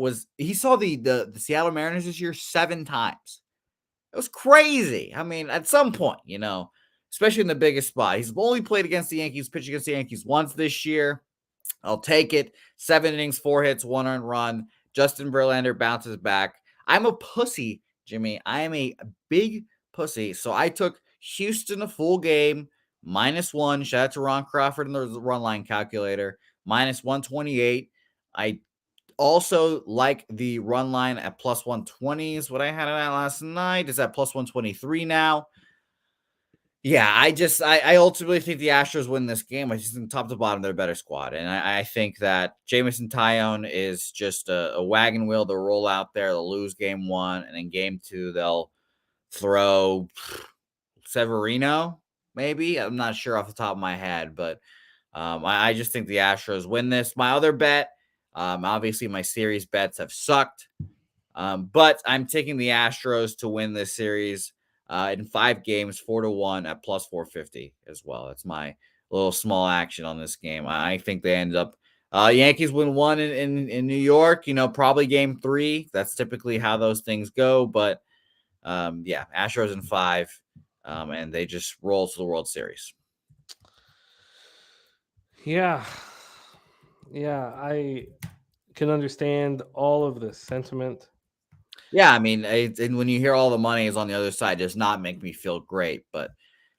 saw the Seattle Mariners this year 7 times. It was crazy. I mean, at some point, especially in the biggest spot. He's only played against the Yankees, pitched against the Yankees once this year. I'll take it. 7 innings, 4 hits, 1 earned run. Justin Verlander bounces back. I'm a pussy, Jimmy. I am a big pussy. So I took Houston a full game, -1. Shout out to Ron Crawford and the run line calculator, -128. I also like the run line at +120 is what I had it at last night. Is at +123 now. Yeah, I ultimately think the Astros win this game. I just think top to bottom, they're a better squad. And I think that Jameson Taillon is just a wagon wheel to roll out there. They'll lose game 1, and in game 2, they'll throw Severino, maybe. I'm not sure off the top of my head, but I just think the Astros win this. My other bet, obviously my series bets have sucked, but I'm taking the Astros to win this series in 5 games, 4-1 at +450 as well. That's my little small action on this game. I think they end up Yankees win 1 in New York, probably game 3. That's typically how those things go. But yeah, Astros in 5, and they just roll to the World Series. Yeah, I can understand all of this sentiment. Yeah, I mean, and when you hear all the money is on the other side, does not make me feel great. But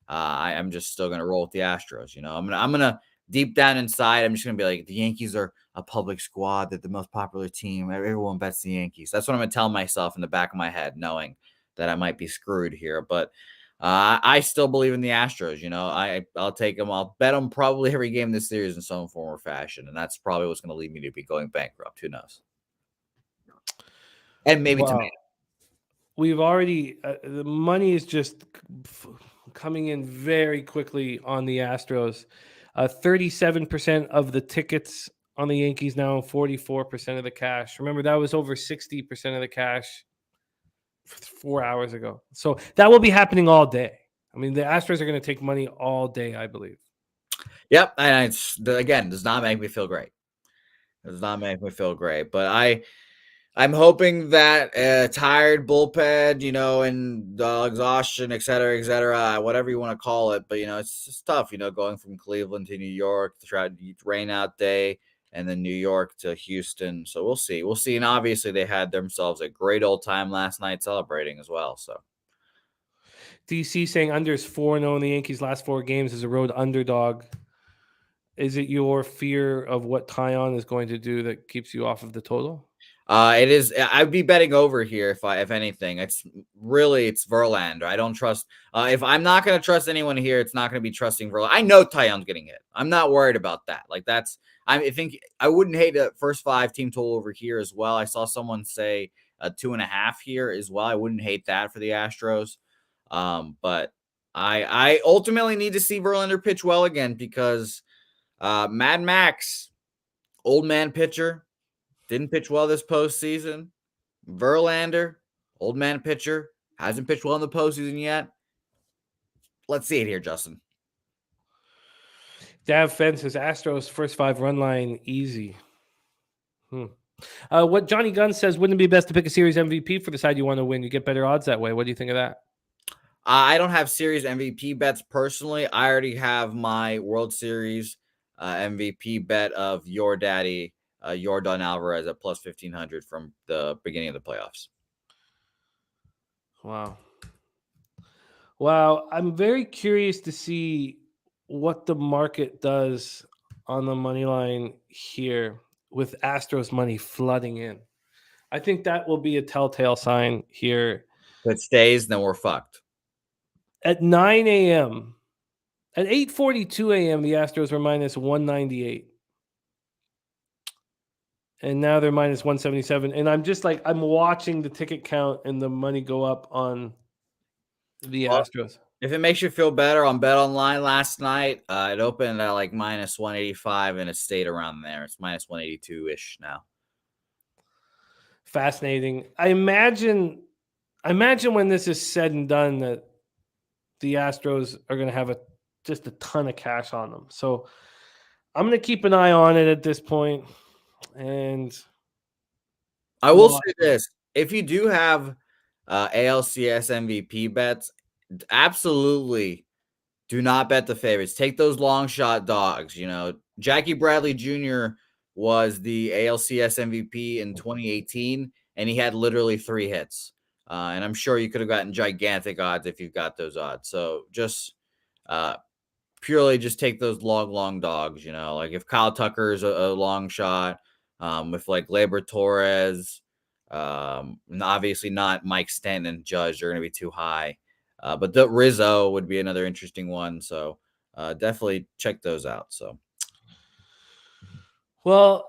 I'm just still gonna roll with the Astros. I'm gonna deep down inside, I'm just gonna be like, the Yankees are a public squad. They're the most popular team. Everyone bets the Yankees. That's what I'm gonna tell myself in the back of my head, knowing that I might be screwed here. But I still believe in the Astros. I'll take them. I'll bet them probably every game this series in some form or fashion, and that's probably what's gonna lead me to be going bankrupt. Who knows? And maybe tomato. We've already the money is just coming in very quickly on the Astros. 37% of the tickets on the Yankees now, 44% of the cash. Remember, that was over 60% of the cash 4 hours ago. So that will be happening all day. I mean, the Astros are going to take money all day, I believe. Yep, and again, does not make me feel great. It does not make me feel great, but I'm hoping that tired bullpen, and exhaustion, et cetera, whatever you want to call it. But, it's just tough, going from Cleveland to New York, to try to rain out day, and then New York to Houston. So we'll see. We'll see. And obviously they had themselves a great old time last night celebrating as well. So DC saying under is 4-0 in the Yankees' last 4 games as a road underdog. Is it your fear of what Taillon is going to do that keeps you off of the total? It is. I'd be betting over here if anything. It's Verlander. I don't trust. If I'm not going to trust anyone here, it's not going to be trusting Verlander. I know Taillon's getting hit. I'm not worried about that. I think I wouldn't hate a first 5 team total over here as well. I saw someone say a 2.5 here as well. I wouldn't hate that for the Astros. But I ultimately need to see Verlander pitch well again because Mad Max, old man pitcher. Didn't pitch well this postseason. Verlander, old man pitcher, hasn't pitched well in the postseason yet. Let's see it here, Justin. Dav Fence says Astros first 5 run line easy. What Johnny Gunn says, wouldn't it be best to pick a series MVP for the side you want to win? You get better odds that way. What do you think of that? I don't have series MVP bets personally. I already have my World Series MVP bet of your daddy, Yordan Alvarez at +1,500 from the beginning of the playoffs. Wow. I'm very curious to see what the market does on the money line here with Astros money flooding in. I think that will be a telltale sign here. If it stays, then we're fucked. At 9 a.m., at 8:42 a.m., the Astros were -198. And now they're -177. And I'm just like, I'm watching the ticket count and the money go up on the Astros. If it makes you feel better, on Bet Online last night, it opened at like -185 and it stayed around there. It's -182-ish now. Fascinating. I imagine when this is said and done that the Astros are going to have just a ton of cash on them. So I'm going to keep an eye on it at this point. And I will say this. If you do have ALCS MVP bets, absolutely Do not bet the favorites. Take those long shot dogs. Jackie Bradley Jr. was the ALCS MVP in 2018, and he had literally 3 hits. And I'm sure you could have gotten gigantic odds if you've got those odds. So just purely just take those long dogs. Like if Kyle Tucker is a long shot, with like Gleyber Torres, and obviously not Mike Stanton and Judge are going to be too high. But the Rizzo would be another interesting one. So definitely check those out. So, well,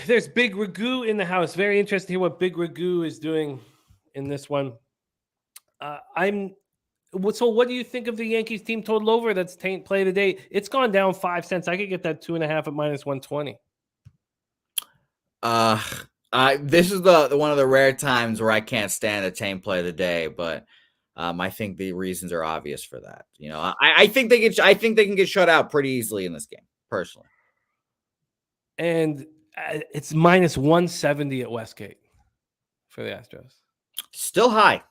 there's Big Ragu in the house. Very interested to hear what Big Ragu is doing in this one. So what do you think of the Yankees team total over that's play today? It's gone down 5 cents. I could get that 2.5 at -120. This is the one of the rare times where I can't stand a tame play of the day, but I think the reasons are obvious for that. I think they can get shut out pretty easily in this game, personally. And it's -170 at Westgate for the Astros. Still high,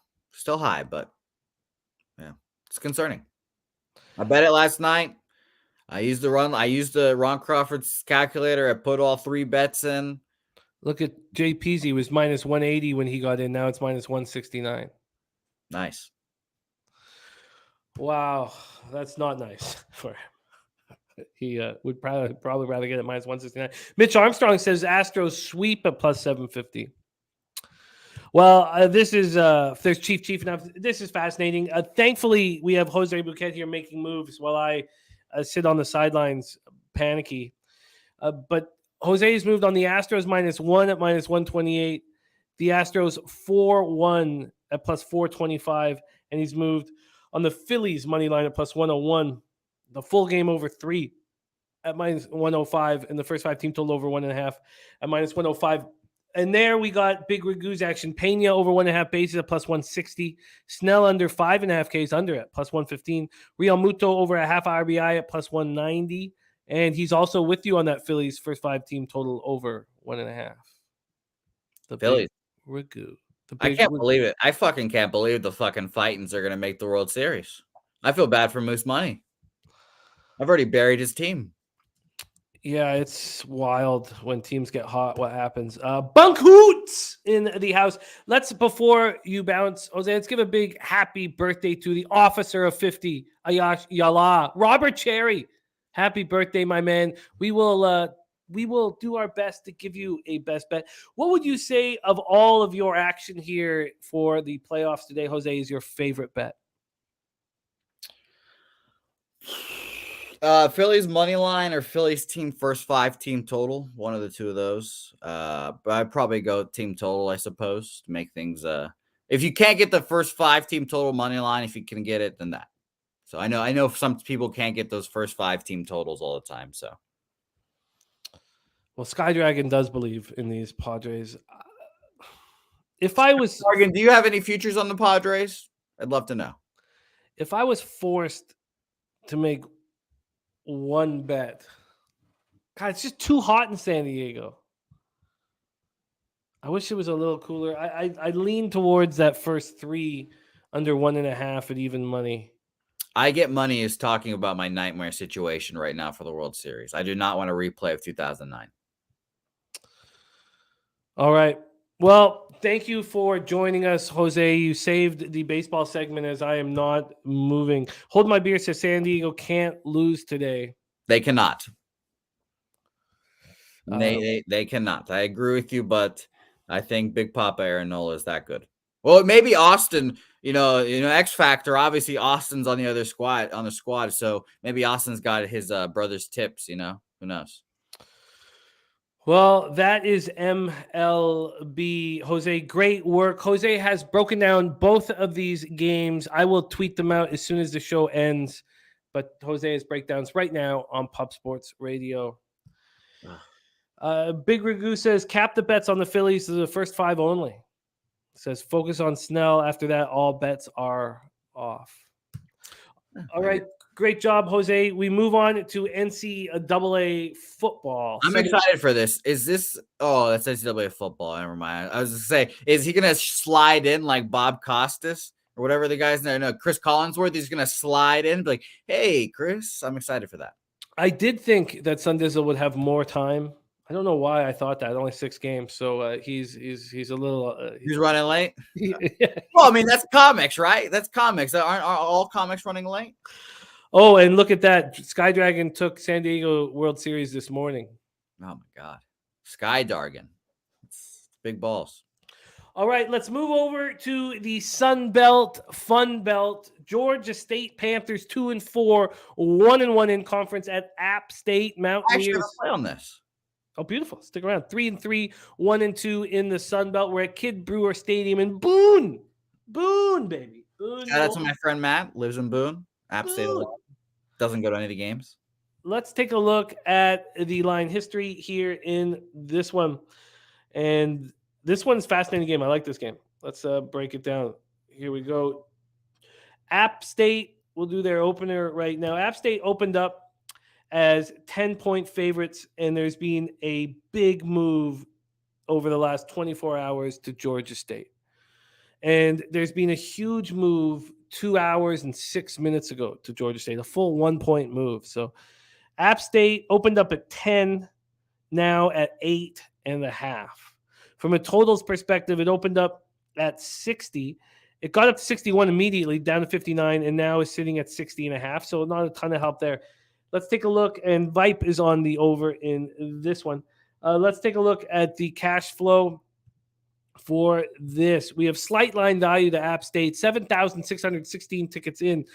but yeah, it's concerning. I bet it last night. I used the Ron Crawford's calculator. I put all 3 bets in. Look at JP's. He was -180 when he got in. Now it's -169. Nice. Wow, that's not nice for him. He would probably rather get it -169. Mitch Armstrong says Astros sweep at +750. Well, this is if there's Chief enough. This is fascinating. Thankfully, we have Jose Bouquett here making moves while I sit on the sidelines, panicky. But Jose has moved on the Astros -1 at -128. The Astros 4-1 at +425, and he's moved on the Phillies money line at +101. The full game over 3 at -105, and the first 5 team total over 1.5 at -105. And there we got Big Ragu's action. Pena over 1.5 bases at +160. Snell under 5.5 Ks under at +115. Real Muto over a half RBI at +190. And he's also with you on that Phillies first 5 team total over 1.5. The Phillies. Ragu. I can't believe it. I fucking can't believe the fucking Titans are going to make the World Series. I feel bad for Moose Money. I've already buried his team. Yeah, it's wild when teams get hot. What happens? Bunk Hoots in the house. Before you bounce, Jose, let's give a big happy birthday to the officer of 50, Ayash Yala, Robert Cherry. Happy birthday, my man. We will do our best to give you a best bet. What would you say of all of your action here for the playoffs today, Jose, is your favorite bet? Phillies money line or Phillies team first 5 team total. One of the two of those. But I'd probably go team total, I suppose, to make things. If you can't get the first 5 team total money line, if you can get it, then that. So I know some people can't get those first 5 team totals all the time. So, well, Sky Dragon does believe in these Padres. If I was Morgan, do you have any futures on the Padres? I'd love to know. If I was forced to make one bet, God, it's just too hot in San Diego. I wish it was a little cooler. I lean towards that first 3 under 1.5 at even money. I get money is talking about my nightmare situation right now for the World Series. I do not want to replay of 2009. All right. Well, thank you for joining us, Jose. You saved the baseball segment as I am not moving. Hold my beer says San Diego can't lose today. They cannot. They cannot. I agree with you, but I think Big Papa Aaron Nola is that good. Well, maybe Austin, X Factor. Obviously, Austin's on the squad. So maybe Austin's got his brother's tips. Who knows? Well, that is MLB. Jose, great work. Jose has broken down both of these games. I will tweet them out as soon as the show ends. But Jose has breakdowns right now on Pub Sports Radio. Big Ragu says, cap the bets on the Phillies to the first 5 only. Says, focus on Snell. After that, all bets are off. All right. Great job, Jose. We move on to NCAA football. I'm excited for this. Is this? Oh, that's NCAA football. Never mind. I was going to say, is he going to slide in like Bob Costas or whatever the guy's name. No, Chris Collinsworth. He's going to slide in, be like, "Hey, Chris, I'm excited for that." I did think that Sun Dizzle would have more time. I don't know why I thought that. Only 6 games, so he's a little. He's running late. Yeah. Well, I mean, that's comics, right? That's comics. Aren't all comics running late? Oh, and look at that! Sky Dragon took San Diego World Series this morning. Oh my God, Sky Dragon, it's big balls. All right, let's move over to the Sun Belt, Fun Belt. Georgia State Panthers 2-4, 1-1 in conference at App State Mountaineers. I should play on this. Oh, beautiful! Stick around. 3-3, 1-2 in the Sun Belt. We're at Kid Brewer Stadium in Boone, baby. Boone. Shout out to my friend Matt. Lives in Boone. App State. Doesn't go to any of the games. Let's take a look at the line history here in this one, and this one's a fascinating game. I like this game. Let's break it down. Here we go. App State will do their opener right now. App State opened up as 10-point favorites, and there's been a big move over the last 24 hours to Georgia State. And there's been a huge move 2 hours and 6 minutes ago to Georgia State, a full 1-point move. So App State opened up at 10, now at 8.5. From a totals perspective, it opened up at 60. It got up to 61 immediately, down to 59, and now is sitting at 60.5. So not a ton of help there. Let's take a look, and Vipe is on the over in this one. Let's take a look at the cash flow for this. We have slight line value to App State, 7,616 tickets in,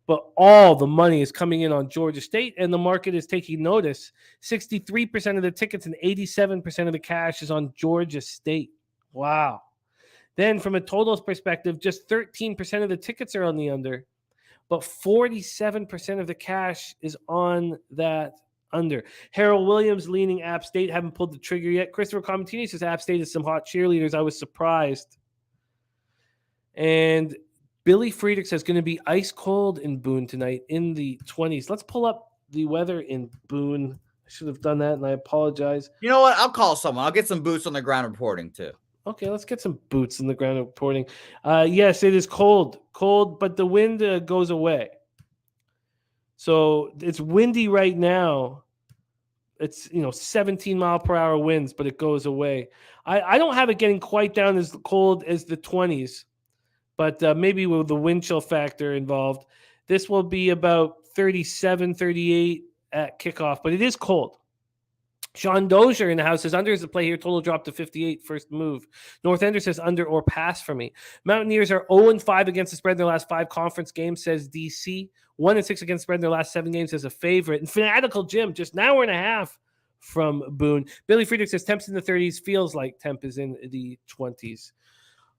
but all the money is coming in on Georgia State, and the market is taking notice. 63% of the tickets and 87% of the cash is on Georgia State. Wow. Then from a totals perspective, just 13% of the tickets are on the under, but 47% of the cash is on that under. Harold Williams leaning App State. Haven't pulled the trigger yet. Christopher Comentini says App State is some hot cheerleaders. I was surprised. And Billy Friedrich says going to be ice cold in Boone tonight in the 20s. Let's pull up the weather in Boone. I should have done that, and I apologize. You know what? I'll call someone. I'll get some boots on the ground reporting too. Okay, let's get some boots in the ground reporting. Yes, it is cold, but the wind goes away. So it's windy right now. It's 17 mile per hour winds, but it goes away. I don't have it getting quite down as cold as the 20s, but maybe with the wind chill factor involved, this will be about 37, 38 at kickoff, but it is cold. Sean Dozier in the house says under is the play here. Total drop to 58. First move. North Ender says under or pass for me. Mountaineers are 0-5 against the spread in their last 5 conference games, says DC. 1-6 against the spread in their last 7 games as a favorite. And Fanatical Jim, just an hour and a half from Boone. Billy Friedrich says temps in the 30s. Feels like temp is in the 20s.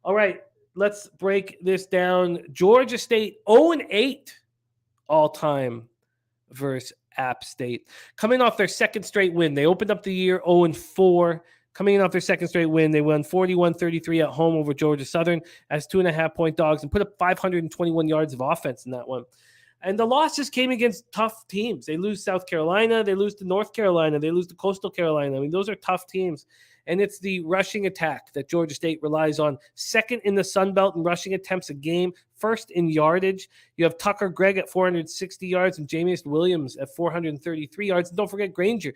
All right, let's break this down. Georgia State 0-8 all-time versus App State. Coming off their second straight win. They opened up the year 0-4. Coming in off their second straight win, they won 41-33 at home over Georgia Southern as 2.5-point dogs and put up 521 yards of offense in that one. And the losses came against tough teams. They lose South Carolina. They lose to North Carolina. They lose to Coastal Carolina. I mean, those are tough teams. And it's the rushing attack that Georgia State relies on. Second in the Sun Belt in rushing attempts a game. First in yardage. You have Tucker Gregg at 460 yards and Jameis Williams at 433 yards. And don't forget Granger.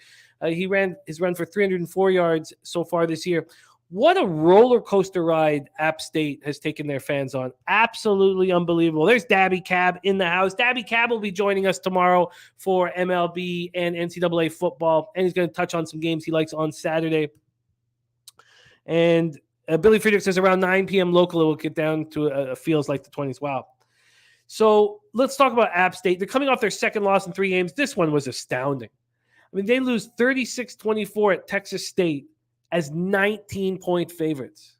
He ran his run for 304 yards so far this year. What a roller coaster ride App State has taken their fans on. Absolutely unbelievable. There's Dabby Cab in the house. Dabby Cab will be joining us tomorrow for MLB and NCAA football. And he's going to touch on some games he likes on Saturday. And Billy Friedrich says around 9 p.m. local, it will get down to feels like the 20s. Wow. So let's talk about App State. They're coming off their second loss in 3 games. This one was astounding. I mean, they lose 36-24 at Texas State as 19-point favorites.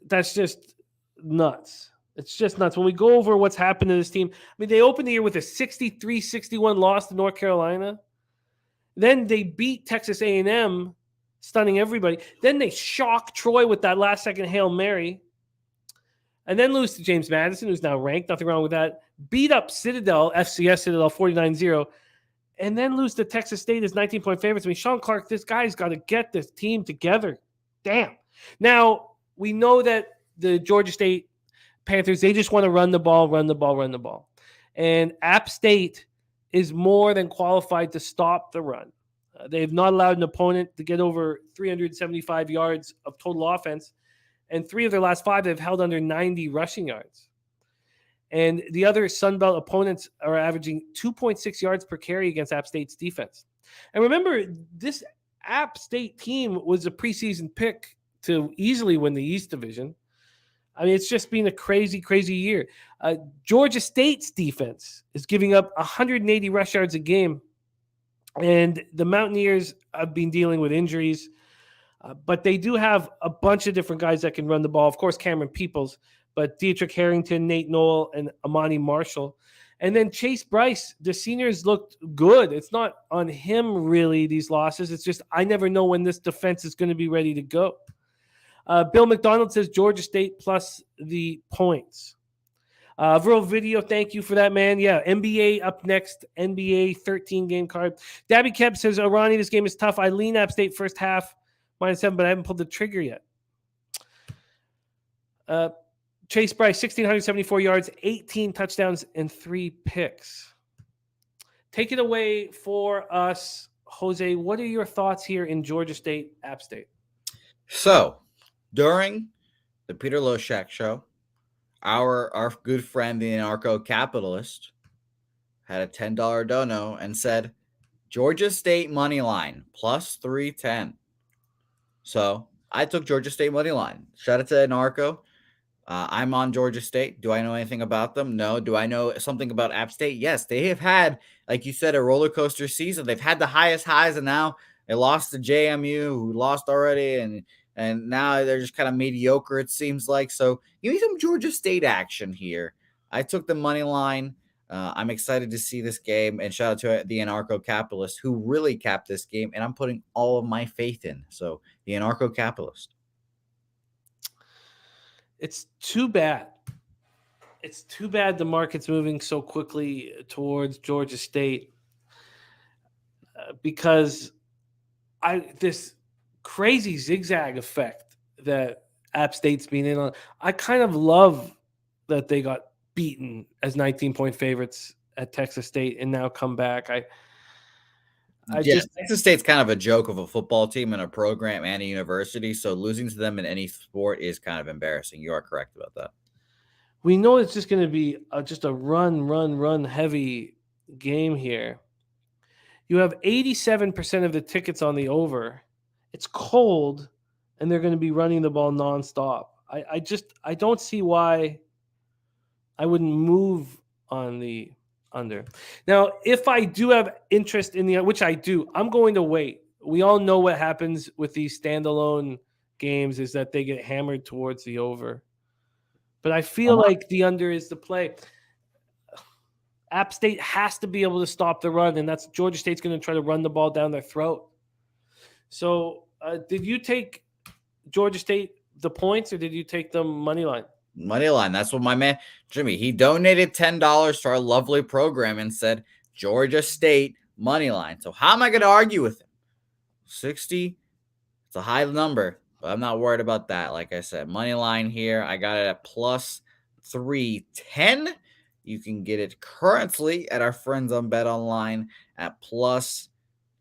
That's just nuts. It's just nuts. When we go over what's happened to this team, I mean, they opened the year with a 63-61 loss to North Carolina. Then they beat Texas A&M, stunning everybody. Then they shock Troy with that last-second Hail Mary. And then lose to James Madison, who's now ranked. Nothing wrong with that. Beat up Citadel, FCS Citadel, 49-0. And then lose to Texas State as 19-point favorites. I mean, Sean Clark, this guy's got to get this team together. Damn. Now, we know that the Georgia State Panthers, they just want to run the ball. And App State is more than qualified to stop the run. They've not allowed an opponent to get over 375 yards of total offense. And 3 of their last 5, they've held under 90 rushing yards. And the other Sun Belt opponents are averaging 2.6 yards per carry against App State's defense. And remember, this App State team was a preseason pick to easily win the East Division. I mean, it's just been a crazy, crazy year. Georgia State's defense is giving up 180 rush yards a game. And the Mountaineers have been dealing with injuries. But they do have a bunch of different guys that can run the ball. Of course, Cameron Peoples, but Dietrich Harrington, Nate Noel, and Amani Marshall. And then Chase Bryce, the seniors looked good. It's not on him, really, these losses. It's just I never know when this defense is going to be ready to go. Bill McDonald says Georgia State plus the points. Vril Video, thank you for that, man. Yeah, NBA up next. NBA 13-game card. Dabby Keb says, Ronnie, this game is tough. I lean App State first half, -7, but I haven't pulled the trigger yet. Chase Bryce, 1,674 yards, 18 touchdowns, and 3 picks. Take it away for us, Jose. What are your thoughts here in Georgia State, App State? So, during the Peter Loshak show, our good friend, the anarcho-capitalist, had a $10 dono and said, Georgia State money line, plus 310. So, I took Georgia State money line. Shout out to Anarcho. I'm on Georgia State. Do I know anything about them? No. Do I know something about App State? Yes. They have had, like you said, a roller coaster season. They've had the highest highs, and now they lost to JMU, who lost already, and now they're just kind of mediocre, it seems like. So give me some Georgia State action here. I took the money line. I'm excited to see this game, and shout out to the anarcho-capitalist who really capped this game, and I'm putting all of my faith in. So the anarcho-capitalist. It's too bad. It's too bad the market's moving so quickly towards Georgia State because this crazy zigzag effect that App State's been in on. I kind of love that they got beaten as 19-point favorites at Texas State and now come back. Texas State's kind of a joke of a football team and a program and a university, so losing to them in any sport is kind of embarrassing. You are correct about that. We know it's just going to be just a run heavy game here. You have 87% of the tickets on the over. It's cold, and they're going to be running the ball nonstop. I don't see why I wouldn't move on the under. Now, if I do have interest in which I do, I'm going to wait. We all know what happens with these standalone games is that they get hammered towards the over. But I feel like the under is the play. App State has to be able to stop the run, and that's Georgia State's going to try to run the ball down their throat. So, did you take Georgia State the points, or did you take the money line? Money line. That's what my man Jimmy. He donated $10 to our lovely program and said Georgia State money line. So how am I going to argue with him? 60. It's a high number, but I'm not worried about that. Like I said, money line here. I got it at plus 310. You can get it currently at our friends on Bet Online at plus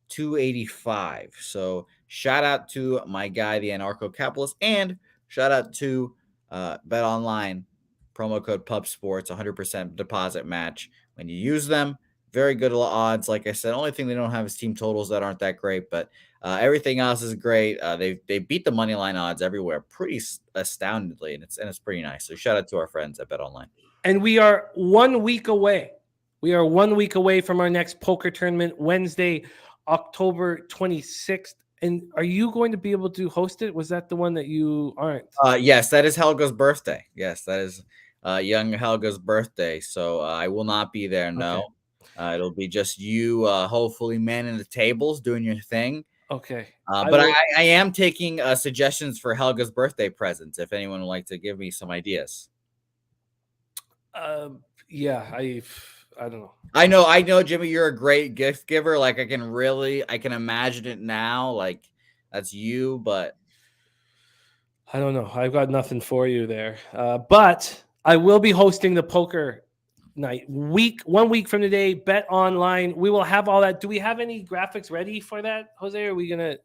285. So shout out to my guy, the anarcho-capitalist, and shout out to Bet Online, promo code PUBSPORTS, 100% deposit match when you use them. Very good odds. Like I said, only thing they don't have is team totals that aren't that great, but everything else is great. They beat the money line odds everywhere pretty astoundingly, and it's pretty nice. So shout out to our friends at Bet Online. And we are 1 week away. We are 1 week away from our next poker tournament, Wednesday, October 26th. And are you going to be able to host it? Was that the one that you aren't? Yes, that is Helga's birthday. Yes, that is young Helga's birthday. So I will not be there. No, okay. It'll be just you, hopefully manning the tables, doing your thing. Okay. But I am taking suggestions for Helga's birthday presents. If anyone would like to give me some ideas. Yeah, I don't know. I know, Jimmy, you're a great gift giver. Like I can imagine it now. Like that's you, but I don't know. I've got nothing for you there. But I will be hosting the poker night 1 week from today. Bet online. We will have all that. Do we have any graphics ready for that, Jose? Are we gonna?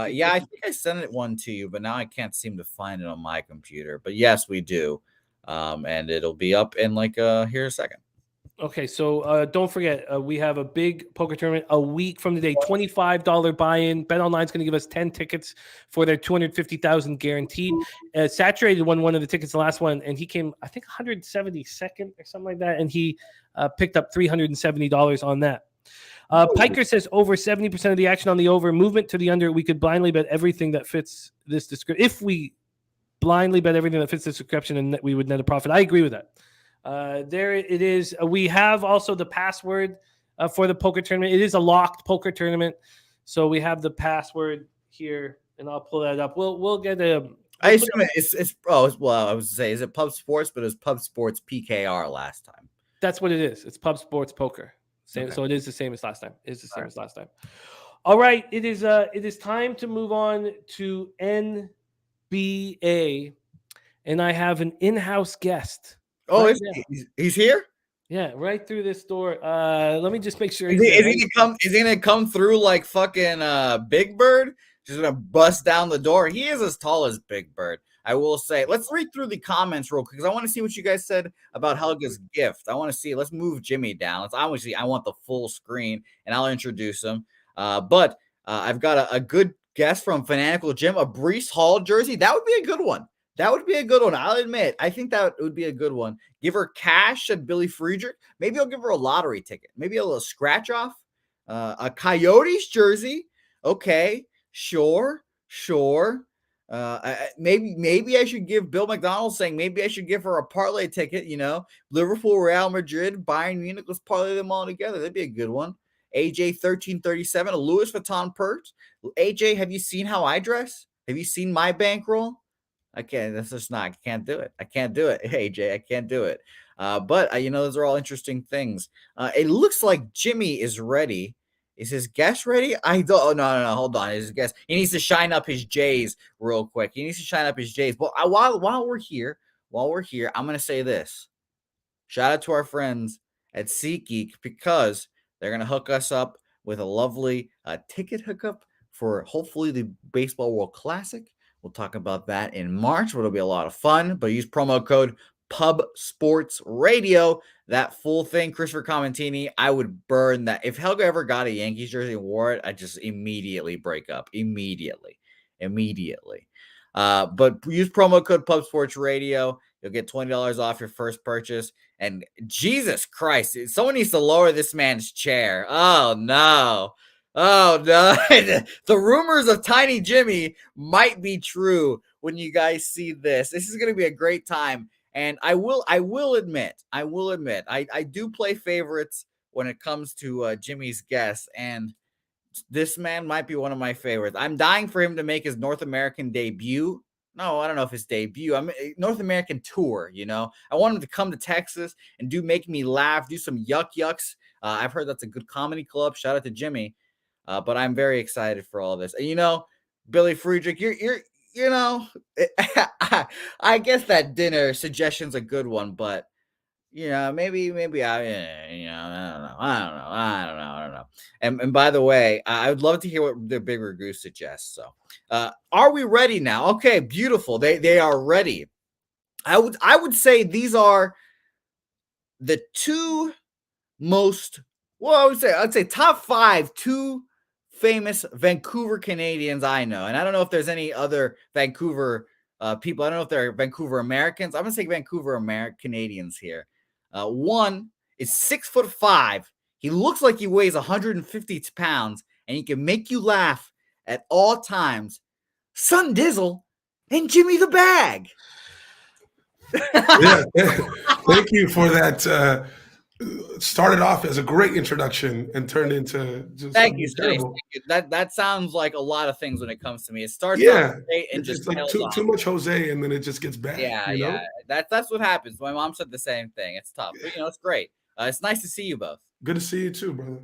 Yeah, I think I sent it one to you, but now I can't seem to find it on my computer. But yes, we do. And it'll be up in like here a second. Okay, so don't forget, we have a big poker tournament a week from today. $25 buy-in. BetOnline is going to give us 10 tickets for their 250,000 guaranteed. Saturated won one of the tickets, the last one, and he came, I think, 172nd or something like that, and he picked up $370 on that. Piker says over 70% of the action on the over, movement to the under. We could blindly bet everything that fits this description. If we blindly bet everything that fits this description, and we would net a profit. I agree with that. There it is. We have also the password for the poker tournament. It is a locked poker tournament, so we have the password here, and I'll pull that up. We'll get a. I assume it's well, I was to say, is it Pub Sports? But it was Pub Sports PKR last time. That's what it is. It's Pub Sports Poker. Same, Okay. So it is the same as last time. It's the same as last time. All right, it is time to move on to NBA, and I have an in-house guest. Oh, right he's here? Yeah, right through this door. Let me just make sure. Is he gonna come through like fucking Big Bird? Just gonna bust down the door. He is as tall as Big Bird. I will say. Let's read through the comments real quick because I want to see what you guys said about Helga's gift. I want to see. Let's move Jimmy down. I want the full screen, and I'll introduce him. But I've got a good guest from Fanatical Jim, a Breece Hall jersey. That would be a good one. That would be a good one. I'll admit. I think that would be a good one. Give her cash at Billy Friedrich. Maybe I'll give her a lottery ticket. Maybe a little scratch off. A Coyotes jersey. Okay, sure. Maybe I should give Bill McDonald saying maybe I should give her a parlay ticket. Liverpool, Real Madrid, Bayern Munich. Let's parlay them all together. That'd be a good one. AJ 1337, a Louis Vuitton purse. AJ, have you seen how I dress? Have you seen my bankroll? I can't. That's just not. I can't do it. Hey, Jay, I can't do it. But those are all interesting things. It looks like Jimmy is ready. Is his guest ready? I don't. Oh, no. Hold on. His guest. He needs to shine up his J's real quick. But while we're here, I'm gonna say this. Shout out to our friends at SeatGeek because they're gonna hook us up with a lovely ticket hookup for hopefully the Baseball World Classic. We'll talk about that in March, where it'll be a lot of fun. But use promo code Pub Sports Radio. That full thing, Christopher Commentini, I would burn that. If Helga ever got a Yankees jersey and wore it, I'd just immediately break up. Immediately. But use promo code Pub Sports Radio. You'll get $20 off your first purchase. And Jesus Christ, someone needs to lower this man's chair. Oh, no. The rumors of Tiny Jimmy might be true when you guys see this. This is going to be a great time. And I will admit, I do play favorites when it comes to Jimmy's guests. And this man might be one of my favorites. I'm dying for him to make his North American debut. No, I don't know if his debut. North American tour, I want him to come to Texas and make me laugh, do some yucks. I've heard that's a good comedy club. Shout out to Jimmy. But I'm very excited for all this. And Billy Friedrich, you're I guess that dinner suggestion's a good one, but maybe I don't know. And by the way, I would love to hear what the Big Ragu suggests. So, are we ready now? Okay, beautiful. They are ready. I would say these are the two most. Well, I'd say top 5 two famous Vancouver Canadians I know. And I don't know if there's any other Vancouver people. I don't know if they're Vancouver Americans. I'm going to say Vancouver Canadians here. One is 6'5". He looks like he weighs 150 pounds, and he can make you laugh at all times. Sun Dizzle and Jimmy the Bag. Yeah, thank you for that. Started off as a great introduction and turned into just thank you. That sounds like a lot of things when it comes to me. It starts off great and just like too much Jose, and then it just gets bad. Yeah. That's what happens. My mom said the same thing. It's tough, but it's great. It's nice to see you both. Good to see you too, brother.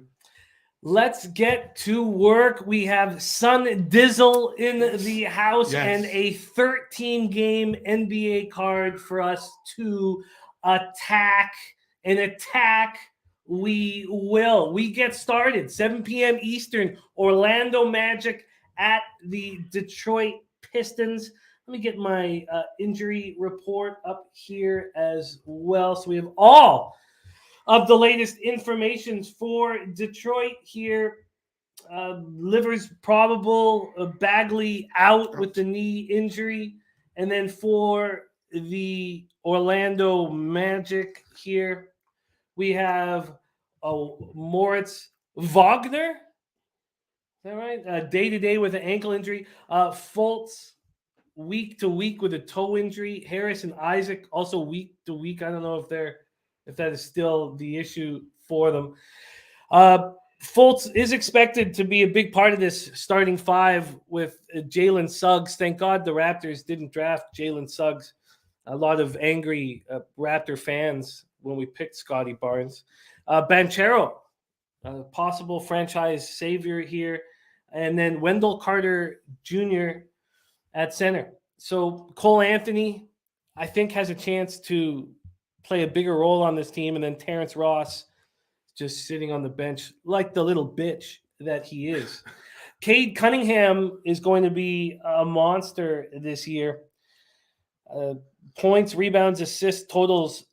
Let's get to work. We have Sun Dizzle in the house and a 13-game NBA card for us to attack. And attack we will. We get started. 7 p.m. Eastern, Orlando Magic at the Detroit Pistons. Let me get my injury report up here as well. So we have all of the latest information for Detroit here. Livers probable, Bagley out with the knee injury. And then for the Orlando Magic here, we have Moritz Wagner. Is that right? Day-to-day with an ankle injury. Fultz, week-to-week with a toe injury. Harris and Isaac also week-to-week. I don't know if that is still the issue for them. Fultz is expected to be a big part of this starting five with Jalen Suggs. Thank God the Raptors didn't draft Jalen Suggs. A lot of angry Raptor fans when we picked Scotty Barnes. Banchero, possible franchise savior here. And then Wendell Carter Jr. at center. So Cole Anthony, I think, has a chance to play a bigger role on this team. And then Terrence Ross just sitting on the bench like the little bitch that he is. Cade Cunningham is going to be a monster this year. Points, rebounds, assists, totals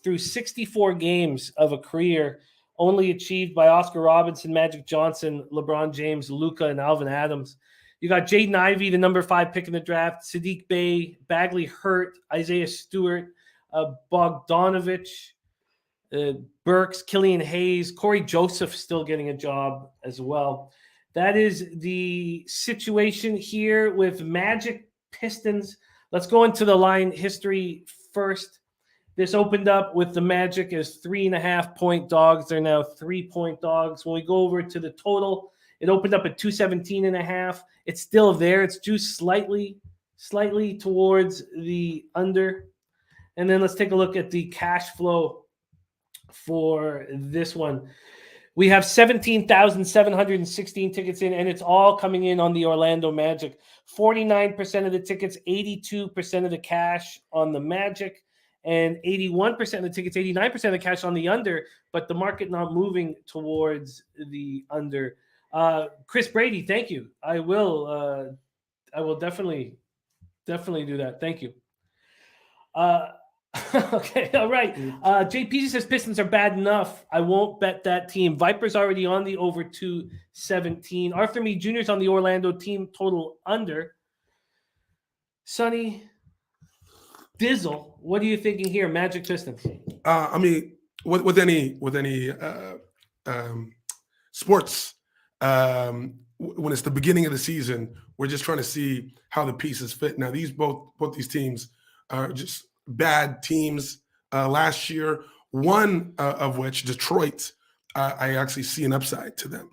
through 64 games of a career, only achieved by Oscar Robertson, Magic Johnson, LeBron James, Luka, and Alvin Adams. You got Jaden Ivey, the number 5 pick in the draft, Sadiq Bey, Bagley Hurt, Isaiah Stewart, Bogdanovich, Burks, Killian Hayes, Corey Joseph still getting a job as well. That is the situation here with Magic Pistons. Let's go into the line history first. This opened up with the Magic as 3.5-point dogs. They're now 3-point dogs. When we go over to the total, it opened up at 217.5. It's still there. It's juiced slightly towards the under. And then let's take a look at the cash flow for this one. We have 17,716 tickets in, and it's all coming in on the Orlando Magic. 49% of the tickets, 82% of the cash on the Magic, and 81% of the tickets, 89% of the cash on the under, but the market not moving towards the under. Chris Brady, thank you. I will definitely do that. Thank you. Okay, all right. JP says Pistons are bad enough. I won't bet that team. Vipers already on the over 217. Arthur Mee Jr. is on the Orlando team total under. Sonny Dizzle, what are you thinking here? Magic Pistons. I mean, with any sports, when it's the beginning of the season, we're just trying to see how the pieces fit. Now, both these teams are just bad teams last year, one of which, Detroit, I actually see an upside to them.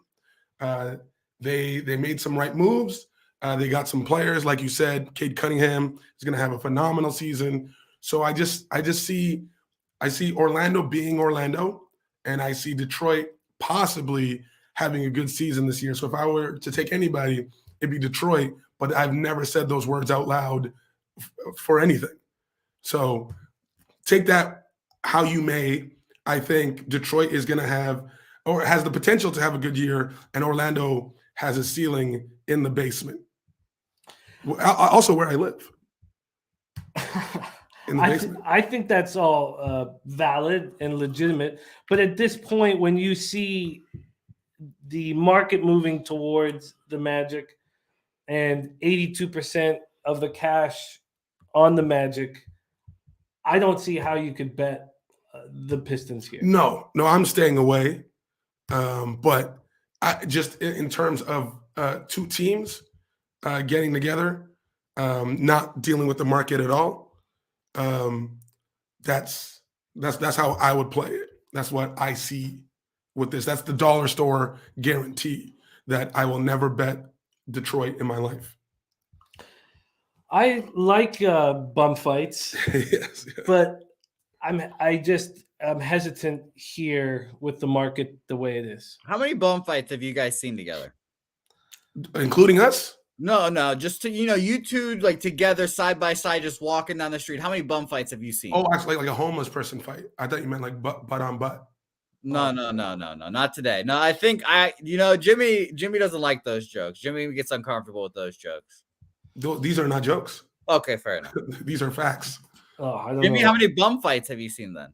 They made some right moves. They got some players, like you said. Cade Cunningham is going to have a phenomenal season. So I see Orlando being Orlando, and I see Detroit possibly having a good season this year. So if I were to take anybody, it'd be Detroit, but I've never said those words out loud for anything. So take that how you may. I think Detroit is going to have, or has the potential to have a good year, and Orlando has a ceiling in the basement. Also where I live. In the basement. I think that's all valid and legitimate. But at this point, when you see the market moving towards the Magic and 82% of the cash on the Magic, I don't see how you could bet the Pistons here. No, I'm staying away. But just in terms of two teams getting together, not dealing with the market at all, that's how I would play it. That's what I see with this. That's the dollar store guarantee that I will never bet Detroit in my life. I like bum fights, yes. but I I'm hesitant here with the market the way it is. How many bum fights have you guys seen together? Including us? No, just to you two like together side by side, just walking down the street. How many bum fights have you seen? Oh, actually, like a homeless person fight. I thought you meant like butt on butt. No, not today. No, I think Jimmy doesn't like those jokes. Jimmy gets uncomfortable with those jokes. These are not jokes. Okay, fair enough. These are facts. I don't Jimmy, know. how many bum fights have you seen then?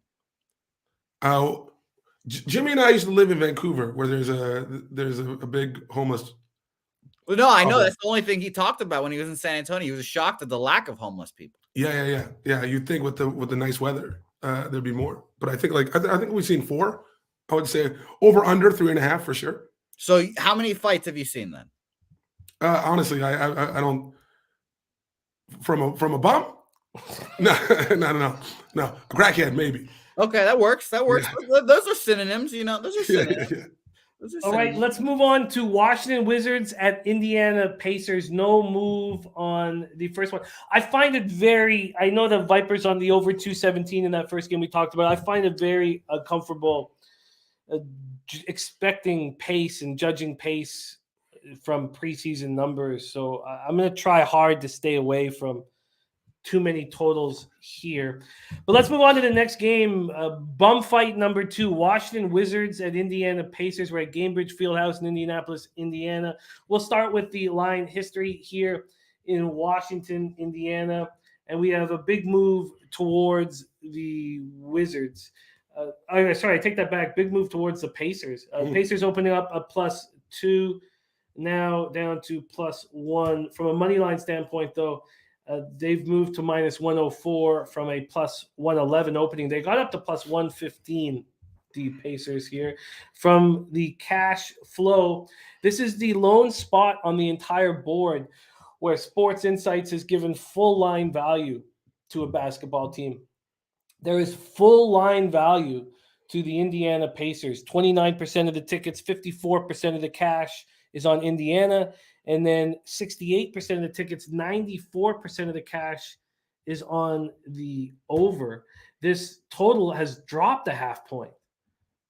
Jimmy and I used to live in Vancouver, where there's a big homeless. Well, no, I know that's the only thing he talked about when he was in San Antonio. He was shocked at the lack of homeless people. Yeah. You'd think with the nice weather, there'd be more. But I think I think we've seen 4. I would say over under 3.5 for sure. So how many fights have you seen then? Honestly, I don't. From a bum? No. A crackhead maybe. Okay, that works. Yeah. Those are synonyms, Those are synonyms. Yeah. All right, let's move on to Washington Wizards at Indiana Pacers. No move on the first one. I find it I know the Vipers on the over 217 in that first game we talked about. I find it very comfortable expecting pace and judging pace from preseason numbers. So I'm going to try hard to stay away from too many totals here. But let's move on to the next game. Bum fight number 2, Washington Wizards at Indiana Pacers. We're at Gainbridge Fieldhouse in Indianapolis, Indiana. We'll start with the line history here in Washington, Indiana. And we have a big move towards the Wizards. Sorry, I take that back. Big move towards the Pacers. Pacers opening up a +2, now down to +1. From a money line standpoint, though, they've moved to -104 from a +111 opening. They got up to +115, the Pacers here. From the cash flow, this is the lone spot on the entire board where Sports Insights has given full line value to a basketball team. There is full line value to the Indiana Pacers. 29% of the tickets, 54% of the cash is on Indiana. And then 68% of the tickets, 94% of the cash is on the over. This total has dropped a half point.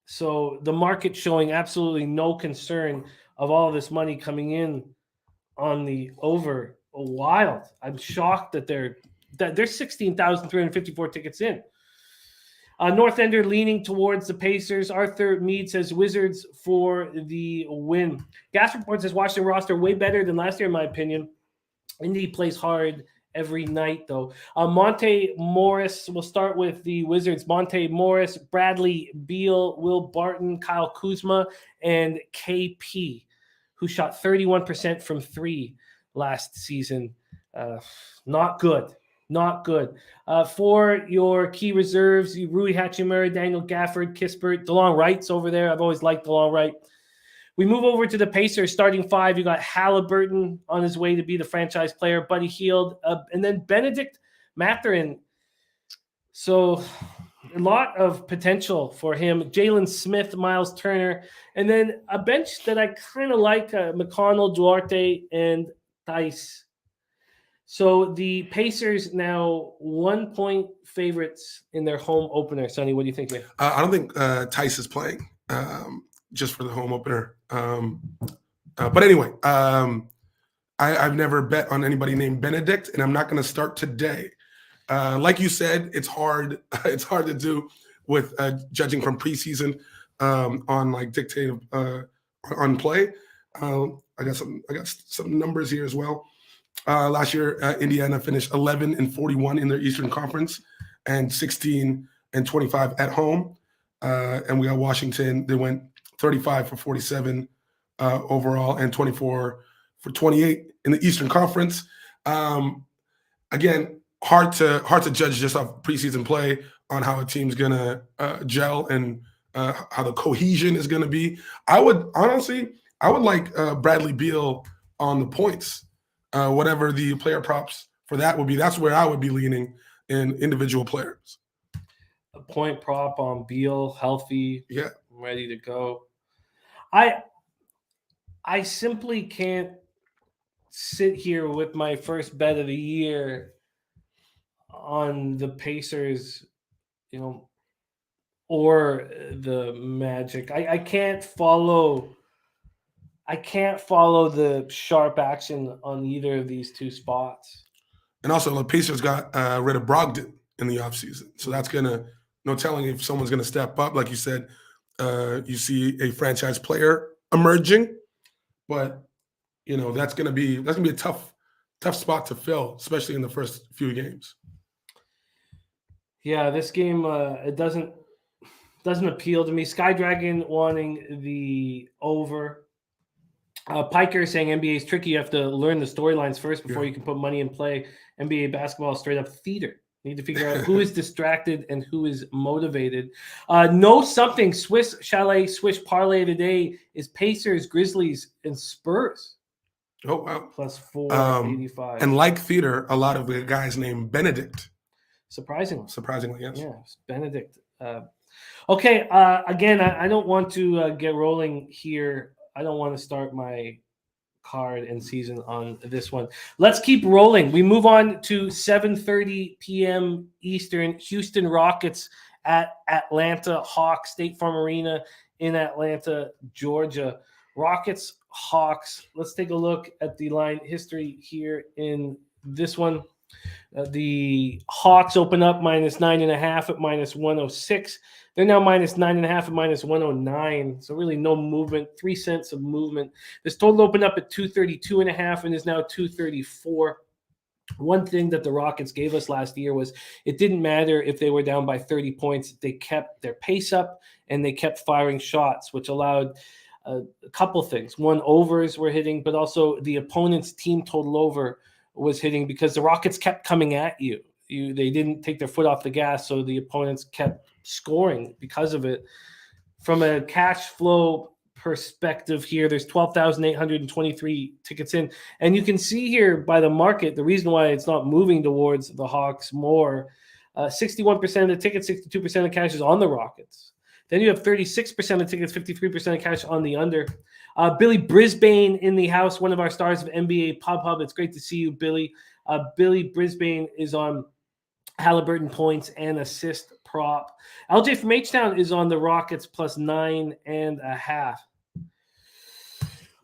So the market showing absolutely no concern of all this money coming in on the over. Wild. I'm shocked that there's 16,354 tickets in. North Ender leaning towards the Pacers. Arthur Mead says Wizards for the win. Gas Report says Washington roster way better than last year, in my opinion. Indy plays hard every night, though. Monte Morris, we'll start with the Wizards. Monte Morris, Bradley Beal, Will Barton, Kyle Kuzma, and KP, who shot 31% from 3 last season. Not good. Not good. For your key reserves, Rui Hachimura, Daniel Gafford, Kispert, DeLong Wright's over there. I've always liked DeLong Wright. We move over to the Pacers starting 5. You got Halliburton on his way to be the franchise player, Buddy Hield, and then Benedict Mathurin. So a lot of potential for him. Jalen Smith, Miles Turner, and then a bench that I kind of like, McConnell, Duarte, and Theis. So the Pacers now 1-point favorites in their home opener. Sonny, what do you think here? I don't think Theis is playing just for the home opener. But anyway, I've never bet on anybody named Benedict, and I'm not going to start today. Like you said, it's hard. It's hard to do with judging from preseason on like dictative on play. I got some numbers here as well. Last year, Indiana finished 11-41 in their Eastern Conference and 16-25 at home. And we got Washington. They went 35-47 overall and 24-28 in the Eastern Conference. Again, hard to judge just off preseason play on how a team's gonna gel and how the cohesion is gonna be. I would like Bradley Beal on the points. Whatever the player props for that would be, that's where I would be leaning in individual players. A point prop on Beal, healthy, yeah, ready to go. I simply can't sit here with my first bet of the year on the Pacers, or the Magic. I can't follow the sharp action on either of these two spots. And also, the Pacers got rid of Brogdon in the offseason. So that's going to, no telling if someone's going to step up. Like you said, you see a franchise player emerging. But, that's going to be a tough spot to fill, especially in the first few games. Yeah, this game, it doesn't appeal to me. Sky Dragon wanting the over. Piker saying NBA is tricky. You have to learn the storylines first before you can put money in play. NBA basketball is straight up theater. Need to figure out who is distracted and who is motivated. Know something. Swiss Chalet Swish parlay today is Pacers, Grizzlies, and Spurs. Oh, wow. Plus 485. And like theater, a lot of the guys named Benedict. Surprisingly, yes. Yeah, Benedict. Okay, again, I don't want to get rolling here. I don't want to start my card and season on this one. Let's keep rolling. We move on to 7:30 p.m. Eastern. Houston Rockets at Atlanta Hawks, State Farm Arena in Atlanta, Georgia. Rockets, Hawks. Let's take a look at the line history here in this one. The Hawks open up -9.5 at -106. They're now -9.5 at -109. So really no movement, 3 cents of movement. This total opened up at 232.5 and is now 234. One thing that the Rockets gave us last year was it didn't matter if they were down by 30 points. They kept their pace up and they kept firing shots, which allowed a couple things. One, overs were hitting, but also the opponent's team total over was hitting because the Rockets kept coming at you. They didn't take their foot off the gas, so the opponents kept scoring because of it. From a cash flow perspective here, there's 12,823 tickets in. And you can see here by the market, the reason why it's not moving towards the Hawks more, 61% of the tickets, 62% of cash is on the Rockets. Then you have 36% of tickets, 53% of cash on the under. Billy Brisbane in the house, one of our stars of NBA Pub Hub. It's great to see you, Billy. Billy Brisbane is on Halliburton points and assist prop. LJ from H-Town is on the Rockets plus 9.5.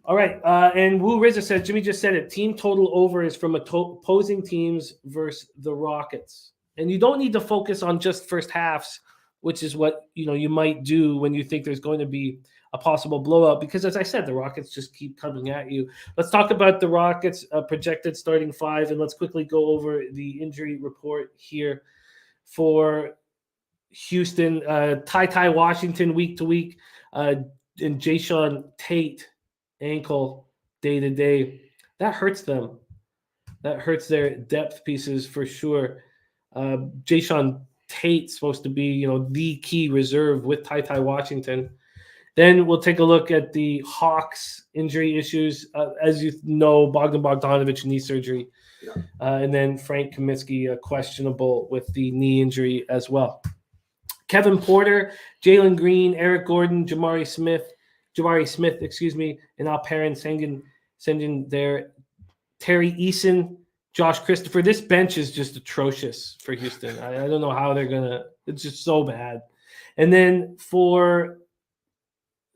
All right. And Wu Rizza said, Jimmy just said it. Team total over is from opposing teams versus the Rockets. And you don't need to focus on just first halves, which is what you might do when you think there's going to be a possible blowout, because as I said, the Rockets just keep coming at you. Let's talk about the Rockets projected starting five, and let's quickly go over the injury report here for Houston. Ty Washington week to week, and Jayshawn Tate ankle day to day. That hurts them. That hurts their depth pieces for sure. Jayshawn Tate's supposed to be, the key reserve with Ty Washington. Then we'll take a look at the Hawks injury issues. As you know, Bogdan Bogdanovic knee surgery. Yeah. And then Frank Kaminsky questionable with the knee injury as well. Kevin Porter, Jalen Green, Eric Gordon, Jabari Smith, and Alperen Sengun there. Terry Eason, Josh Christopher. This bench is just atrocious for Houston. I don't know how they're going to – it's just so bad. And then for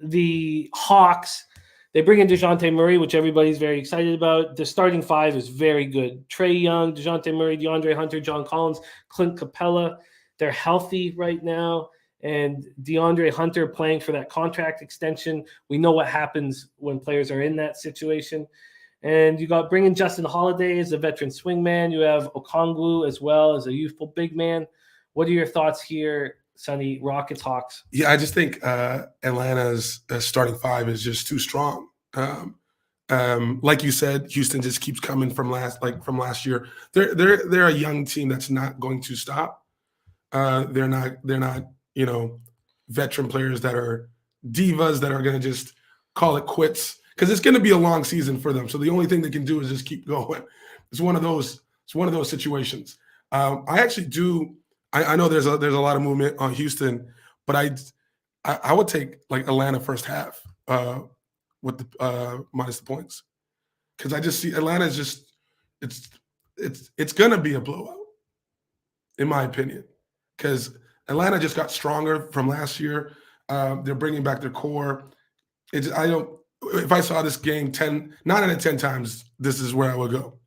the Hawks, they bring in DeJounte Murray, which everybody's very excited about. The starting five is very good. Trae Young, DeJounte Murray, DeAndre Hunter, John Collins, Clint Capella. They're healthy right now. And DeAndre Hunter playing for that contract extension. We know what happens when players are in that situation. And you got bringing Justin Holiday as a veteran swingman. You have Okongwu as well as a youthful big man. What are your thoughts here, Sonny? Rockets, Hawks? Yeah, I just think Atlanta's starting five is just too strong. Like you said, Houston just keeps coming from last year. They're a young team that's not going to stop. They're not veteran players that are divas that are going to just call it quits, because it's going to be a long season for them. So the only thing they can do is just keep going. It's one of those situations. I actually do. I know there's a lot of movement on Houston, but I would take like Atlanta first half with the minus the points, because I just see Atlanta's just it's going to be a blowout in my opinion, because Atlanta just got stronger from last year. They're bringing back their core. If I saw this game 9 out of 10 times, this is where I would go.